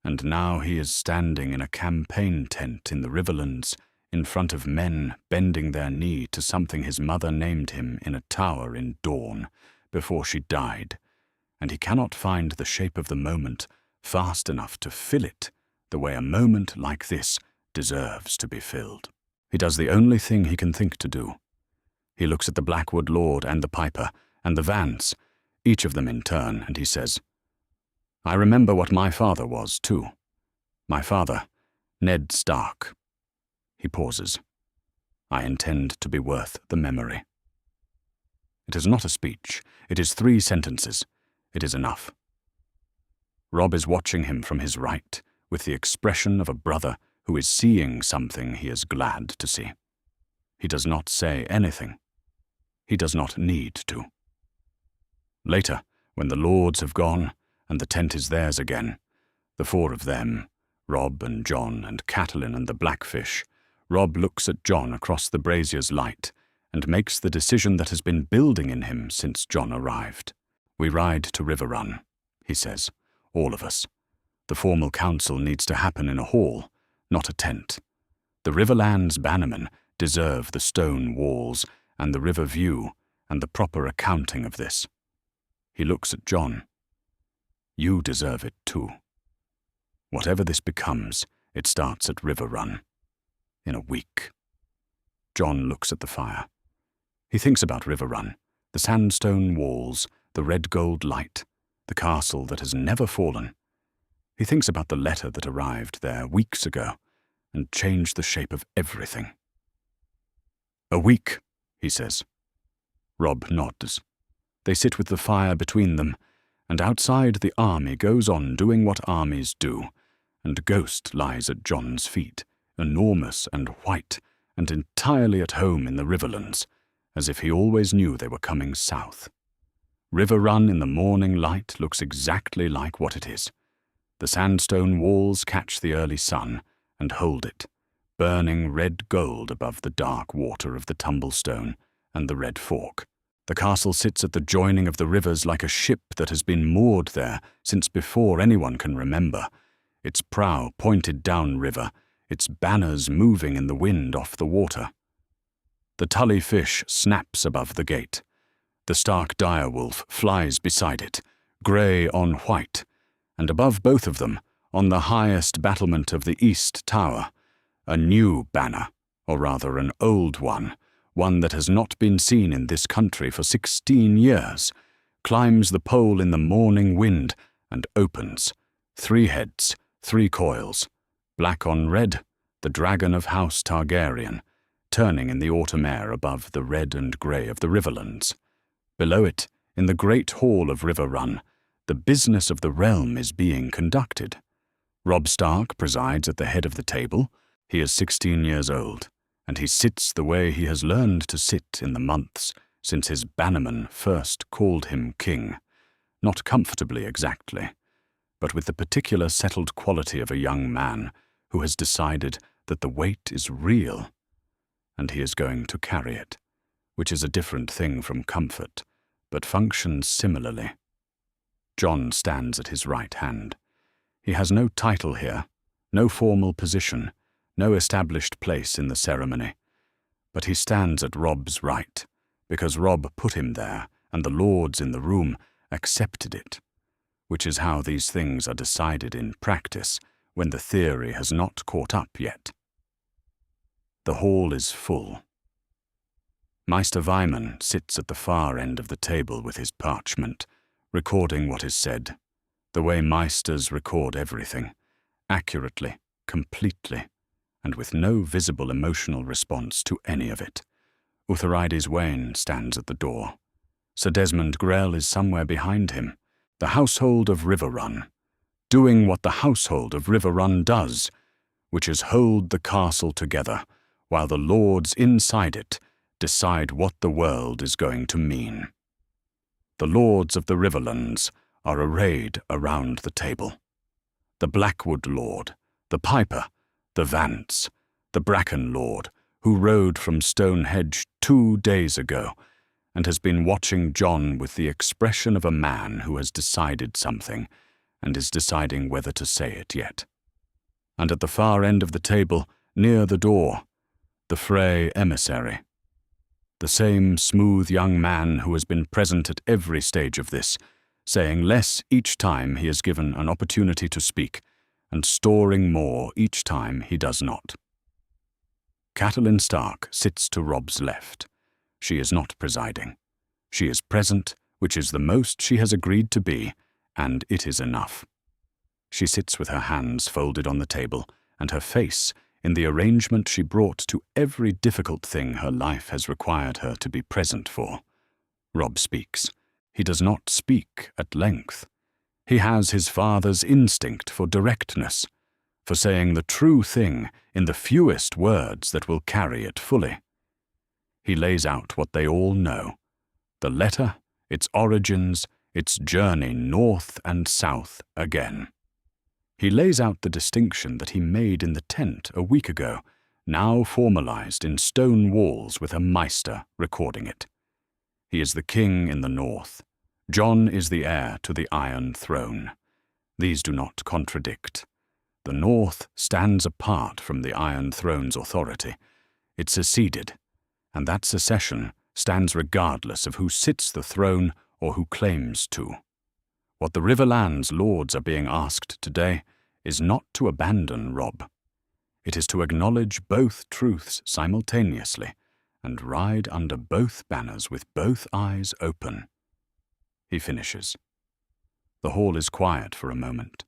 And now he is standing in a campaign tent in the Riverlands, in front of men bending their knee to something his mother named him in a tower in Dawn, before she died, and he cannot find the shape of the moment fast enough to fill it the way a moment like this deserves to be filled. He does the only thing he can think to do. He looks at the Blackwood Lord and the Piper and the Vance, each of them in turn, and he says, "I remember what my father was, too. My father, Ned Stark." He pauses. "I intend to be worth the memory." It is not a speech. It is 3 sentences. It is enough. Robb is watching him from his right, with the expression of a brother who is seeing something he is glad to see. He does not say anything. He does not need to. Later, when the lords have gone, and the tent is theirs again, the 4 of them, Robb and Jon and Catelyn and the Blackfish, Robb looks at Jon across the brazier's light and makes the decision that has been building in him since Jon arrived. "We ride to Riverrun," he says, "all of us. The formal council needs to happen in a hall, not a tent. The Riverlands bannermen deserve the stone walls and the river view and the proper accounting of this." He looks at Jon. "You deserve it too. Whatever this becomes, it starts at Riverrun. In a week." Jon looks at the fire. He thinks about Riverrun, the sandstone walls, the red-gold light, the castle that has never fallen. He thinks about the letter that arrived there weeks ago and changed the shape of everything. "A week," he says. Robb nods. They sit with the fire between them, and outside the army goes on doing what armies do, and Ghost lies at Jon's feet, enormous and white, and entirely at home in the Riverlands, as if he always knew they were coming south. Riverrun in the morning light looks exactly like what it is. The sandstone walls catch the early sun and hold it, burning red gold above the dark water of the Tumblestone and the Red Fork. The castle sits at the joining of the rivers like a ship that has been moored there since before anyone can remember, its prow pointed downriver, its banners moving in the wind off the water. The Tully fish snaps above the gate. The stark direwolf flies beside it, grey on white, and above both of them, on the highest battlement of the east tower, a new banner, or rather an old one that has not been seen in this country for 16 years, climbs the pole in the morning wind and opens. 3 heads, 3 coils, black on red, the dragon of House Targaryen, turning in the autumn air above the red and grey of the Riverlands. Below it, in the great hall of Riverrun, the business of the realm is being conducted. Robb Stark presides at the head of the table. He is 16 years old, and he sits the way he has learned to sit in the months since his bannerman first called him king. Not comfortably exactly, but with the particular settled quality of a young man who has decided that the weight is real, and he is going to carry it, which is a different thing from comfort, but functions similarly. Jon stands at his right hand. He has no title here, no formal position, no established place in the ceremony, but he stands at Robb's right, because Robb put him there, and the lords in the room accepted it, which is how these things are decided in practice when the theory has not caught up yet. The hall is full. Meister Wyman sits at the far end of the table with his parchment, recording what is said, the way Meisters record everything, accurately, completely, and with no visible emotional response to any of it. Utharides Wayne stands at the door. Sir Desmond Grell is somewhere behind him, the household of Riverrun, doing what the household of Riverrun does, which is hold the castle together, while the lords inside it decide what the world is going to mean. The lords of the Riverlands are arrayed around the table. The Blackwood Lord, the Piper, the Vance, the Bracken Lord, who rode from Stonehenge 2 days ago, and has been watching Jon with the expression of a man who has decided something, and is deciding whether to say it yet. And at the far end of the table, near the door, the Frey emissary. The same smooth young man who has been present at every stage of this, saying less each time he is given an opportunity to speak, and storing more each time he does not. Catelyn Stark sits to Robb's left. She is not presiding. She is present, which is the most she has agreed to be, and it is enough. She sits with her hands folded on the table, and her face in the arrangement she brought to every difficult thing her life has required her to be present for. Robb speaks. He does not speak at length. He has his father's instinct for directness, for saying the true thing in the fewest words that will carry it fully. He lays out what they all know, the letter, its origins, its journey north and south again. He lays out the distinction that he made in the tent a week ago, now formalized in stone walls with a Meister recording it. He is the king in the north. Jon is the heir to the Iron Throne. These do not contradict. The north stands apart from the Iron Throne's authority. It seceded, and that secession stands regardless of who sits the throne or who claims to. What the Riverlands lords are being asked today is not to abandon Robb. It is to acknowledge both truths simultaneously and ride under both banners with both eyes open. He finishes. The hall is quiet for a moment.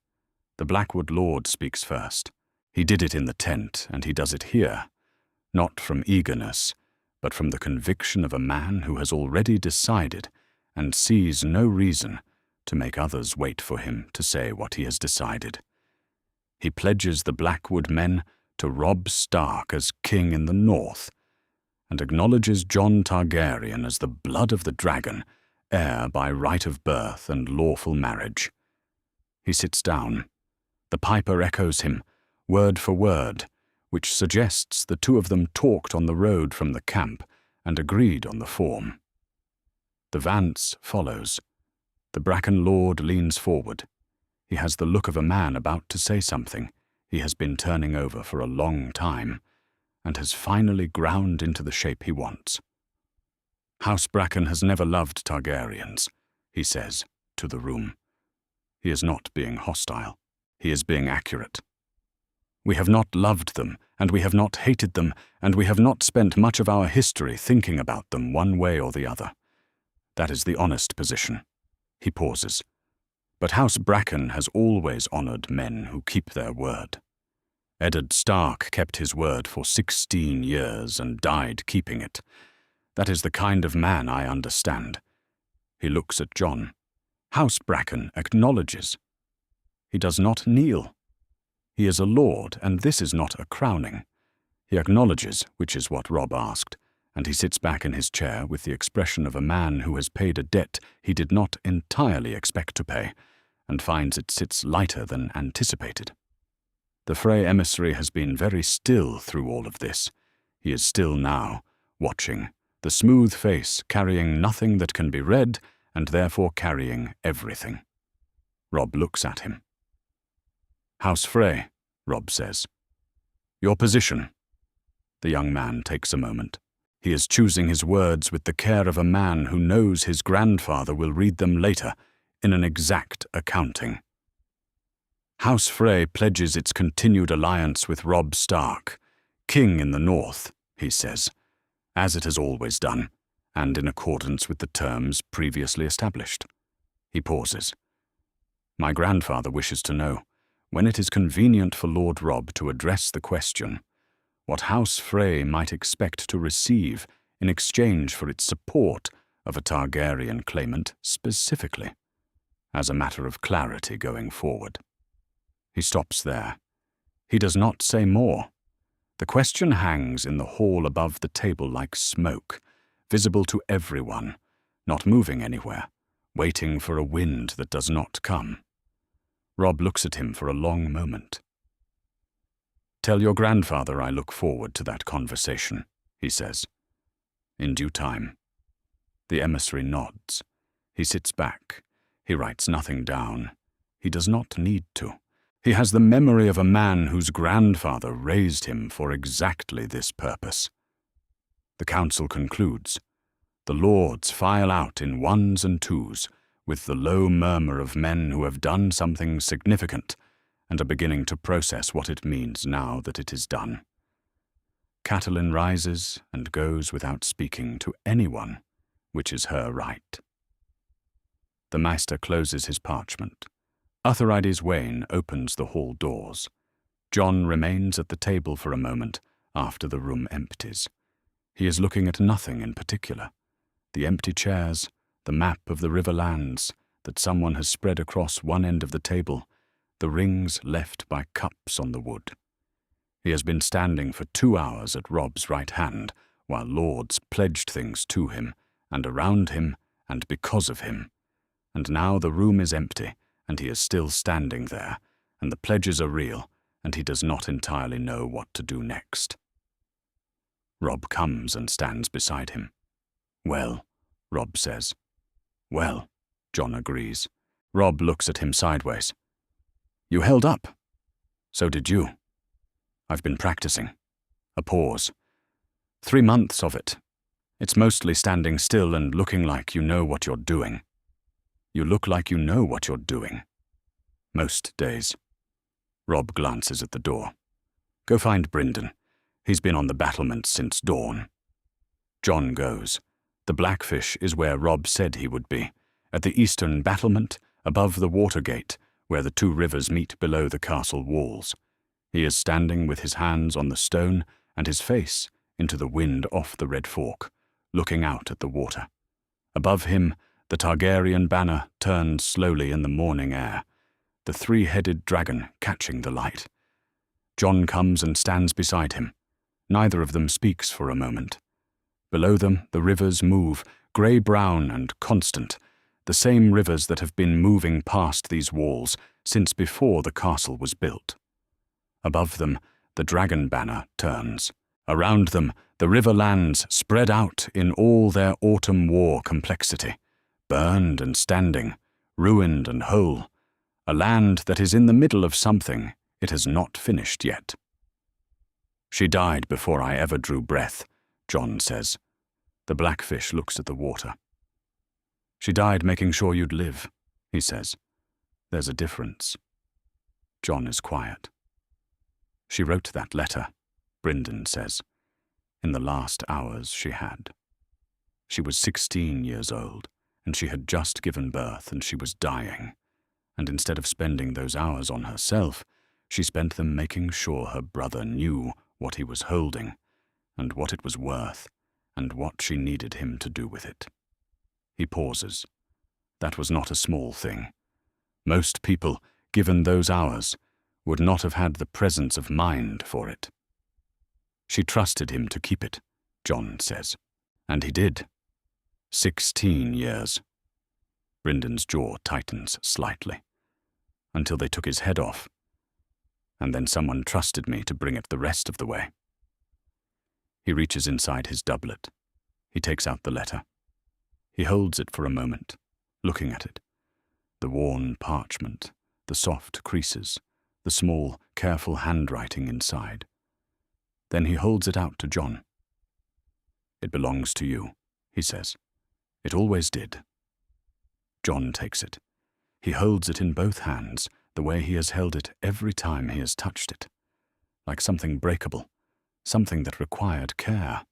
The Blackwood Lord speaks first. He did it in the tent, and he does it here, not from eagerness, but from the conviction of a man who has already decided and sees no reason to make others wait for him to say what he has decided. He pledges the Blackwood men to Robb Stark as king in the north, and acknowledges Jon Targaryen as the blood of the dragon, heir by right of birth and lawful marriage. He sits down. The piper echoes him, word for word, which suggests the two of them talked on the road from the camp and agreed on the form. The Vance follows. The Bracken Lord leans forward. He has the look of a man about to say something he has been turning over for a long time, and has finally ground into the shape he wants. House Bracken has never loved Targaryens, he says, to the room. He is not being hostile. He is being accurate. We have not loved them, and we have not hated them, and we have not spent much of our history thinking about them one way or the other. That is the honest position. He pauses. But House Bracken has always honored men who keep their word. Eddard Stark kept his word for 16 years and died keeping it. That is the kind of man I understand. He looks at Jon. House Bracken acknowledges. He does not kneel. He is a lord, and this is not a crowning. He acknowledges, which is what Robb asked, and he sits back in his chair with the expression of a man who has paid a debt he did not entirely expect to pay, and finds it sits lighter than anticipated. The Frey emissary has been very still through all of this. He is still now, watching, the smooth face carrying nothing that can be read and therefore carrying everything. Robb looks at him. "House Frey," Robb says. "Your position." The young man takes a moment. He is choosing his words with the care of a man who knows his grandfather will read them later in an exact accounting. House Frey pledges its continued alliance with Robb Stark, king in the north, he says, as it has always done, and in accordance with the terms previously established. He pauses. My grandfather wishes to know, when it is convenient for Lord Robb to address the question, what House Frey might expect to receive in exchange for its support of a Targaryen claimant specifically, as a matter of clarity going forward. He stops there. He does not say more. The question hangs in the hall above the table like smoke, visible to everyone, not moving anywhere, waiting for a wind that does not come. Robb looks at him for a long moment. "Tell your grandfather I look forward to that conversation," he says. "In due time." The emissary nods. He sits back. He writes nothing down. He does not need to. He has the memory of a man whose grandfather raised him for exactly this purpose. The council concludes. The lords file out in ones and twos, with the low murmur of men who have done something significant and are beginning to process what it means now that it is done. Catelyn rises and goes without speaking to anyone, which is her right. The Maester closes his parchment. Aetherides Wayne opens the hall doors. Jon remains at the table for a moment after the room empties. He is looking at nothing in particular. The empty chairs, the map of the Riverlands that someone has spread across one end of the table, the rings left by cups on the wood. He has been standing for 2 hours at Robb's right hand, while lords pledged things to him, and around him, and because of him. And now the room is empty, and he is still standing there, and the pledges are real, and he does not entirely know what to do next. Robb comes and stands beside him. "Well," Robb says. "Well," Jon agrees. Robb looks at him sideways. "You held up. So did you." "I've been practicing." A pause. 3 months of it. It's mostly standing still and looking like you know what you're doing. You look like you know what you're doing. Most days. Robb glances at the door. "Go find Brynden. He's been on the battlements since dawn." Jon goes. The Blackfish is where Robb said he would be, at the eastern battlement, above the water gate, where the 2 rivers meet below the castle walls. He is standing with his hands on the stone and his face into the wind off the Red Fork, looking out at the water. Above him, the Targaryen banner turns slowly in the morning air, the 3-headed dragon catching the light. Jon comes and stands beside him. Neither of them speaks for a moment. Below them, the rivers move, grey-brown and constant, the same rivers that have been moving past these walls since before the castle was built. Above them, the dragon banner turns. Around them, the Riverlands spread out in all their autumn war complexity, burned and standing, ruined and whole, a land that is in the middle of something it has not finished yet. "She died before I ever drew breath," Jon says. The Blackfish looks at the water. "She died making sure you'd live," he says. "There's a difference." Jon is quiet. "She wrote that letter," Brynden says, "in the last hours she had. She was 16 years old, and she had just given birth, and she was dying. And instead of spending those hours on herself, she spent them making sure her brother knew what he was holding, and what it was worth, and what she needed him to do with it." He pauses. That was not a small thing. Most people, given those hours, would not have had the presence of mind for it. "She trusted him to keep it," Jon says. "And he did. 16 years. Brynden's jaw tightens slightly. "Until they took his head off. and then someone trusted me to bring it the rest of the way. He reaches inside his doublet. He takes out the letter. He holds it for a moment, looking at it. The worn parchment, the soft creases, the small, careful handwriting inside. Then he holds it out to Jon. "It belongs to you," he says. "It always did." Jon takes it. He holds it in both hands, the way he has held it every time he has touched it, like something breakable, something that required care.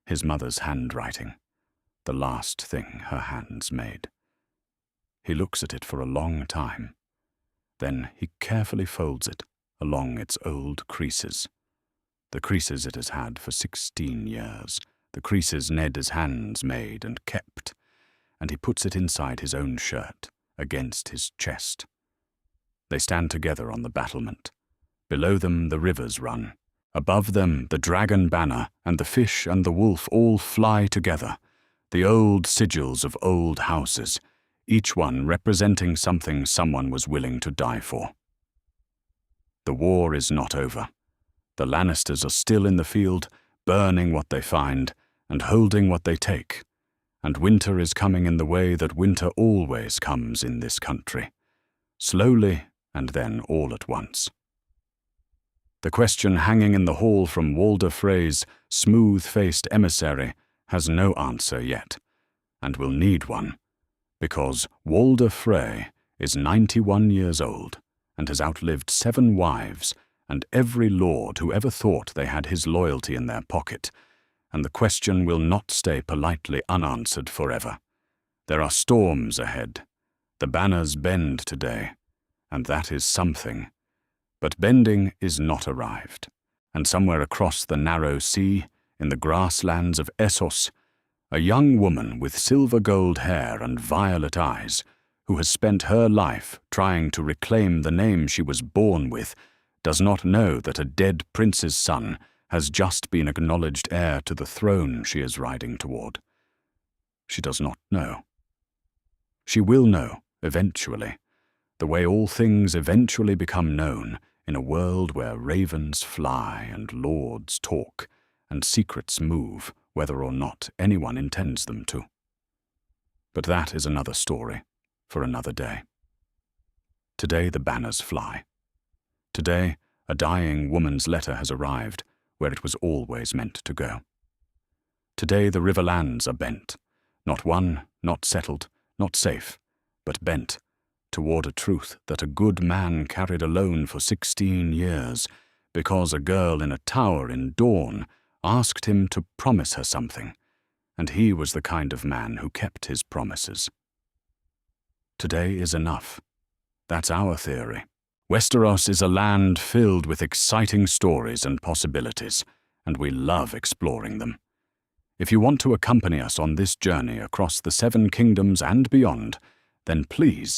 His mother's handwriting, the last thing her hands made. He looks at it for a long time. Then he carefully folds it along its old creases. The creases it has had for 16 years, the creases Ned's hands made and kept, and he puts it inside his own shirt, against his chest. They stand together on the battlement. Below them the rivers run. Above them the dragon banner and the fish and the wolf all fly together, the old sigils of old houses, each one representing something someone was willing to die for. The war is not over. The Lannisters are still in the field, burning what they find and holding what they take, and winter is coming in the way that winter always comes in this country, slowly and then all at once. The question hanging in the hall from Walder Frey's smooth-faced emissary has no answer yet, and will need one, because Walder Frey is 91 years old and has outlived 7 wives and every lord who ever thought they had his loyalty in their pocket, and the question will not stay politely unanswered forever. There are storms ahead. The banners bend today, and that is something. But bending is not arrived, and somewhere across the narrow sea, in the grasslands of Essos, a young woman with silver-gold hair and violet eyes, who has spent her life trying to reclaim the name she was born with, does not know that a dead prince's son has just been acknowledged heir to the throne she is riding toward. She does not know. She will know, eventually, the way all things eventually become known in a world where ravens fly and lords talk and secrets move whether or not anyone intends them to. But that is another story for another day. Today the banners fly. Today a dying woman's letter has arrived where it was always meant to go. Today the Riverlands are bent, not won, not settled, not safe, but bent toward a truth that a good man carried alone for 16 years, because a girl in a tower in Dawn asked him to promise her something, and he was the kind of man who kept his promises. Today is enough. That's our theory. Westeros is a land filled with exciting stories and possibilities, and we love exploring them. If you want to accompany us on this journey across the 7 kingdoms and beyond, then please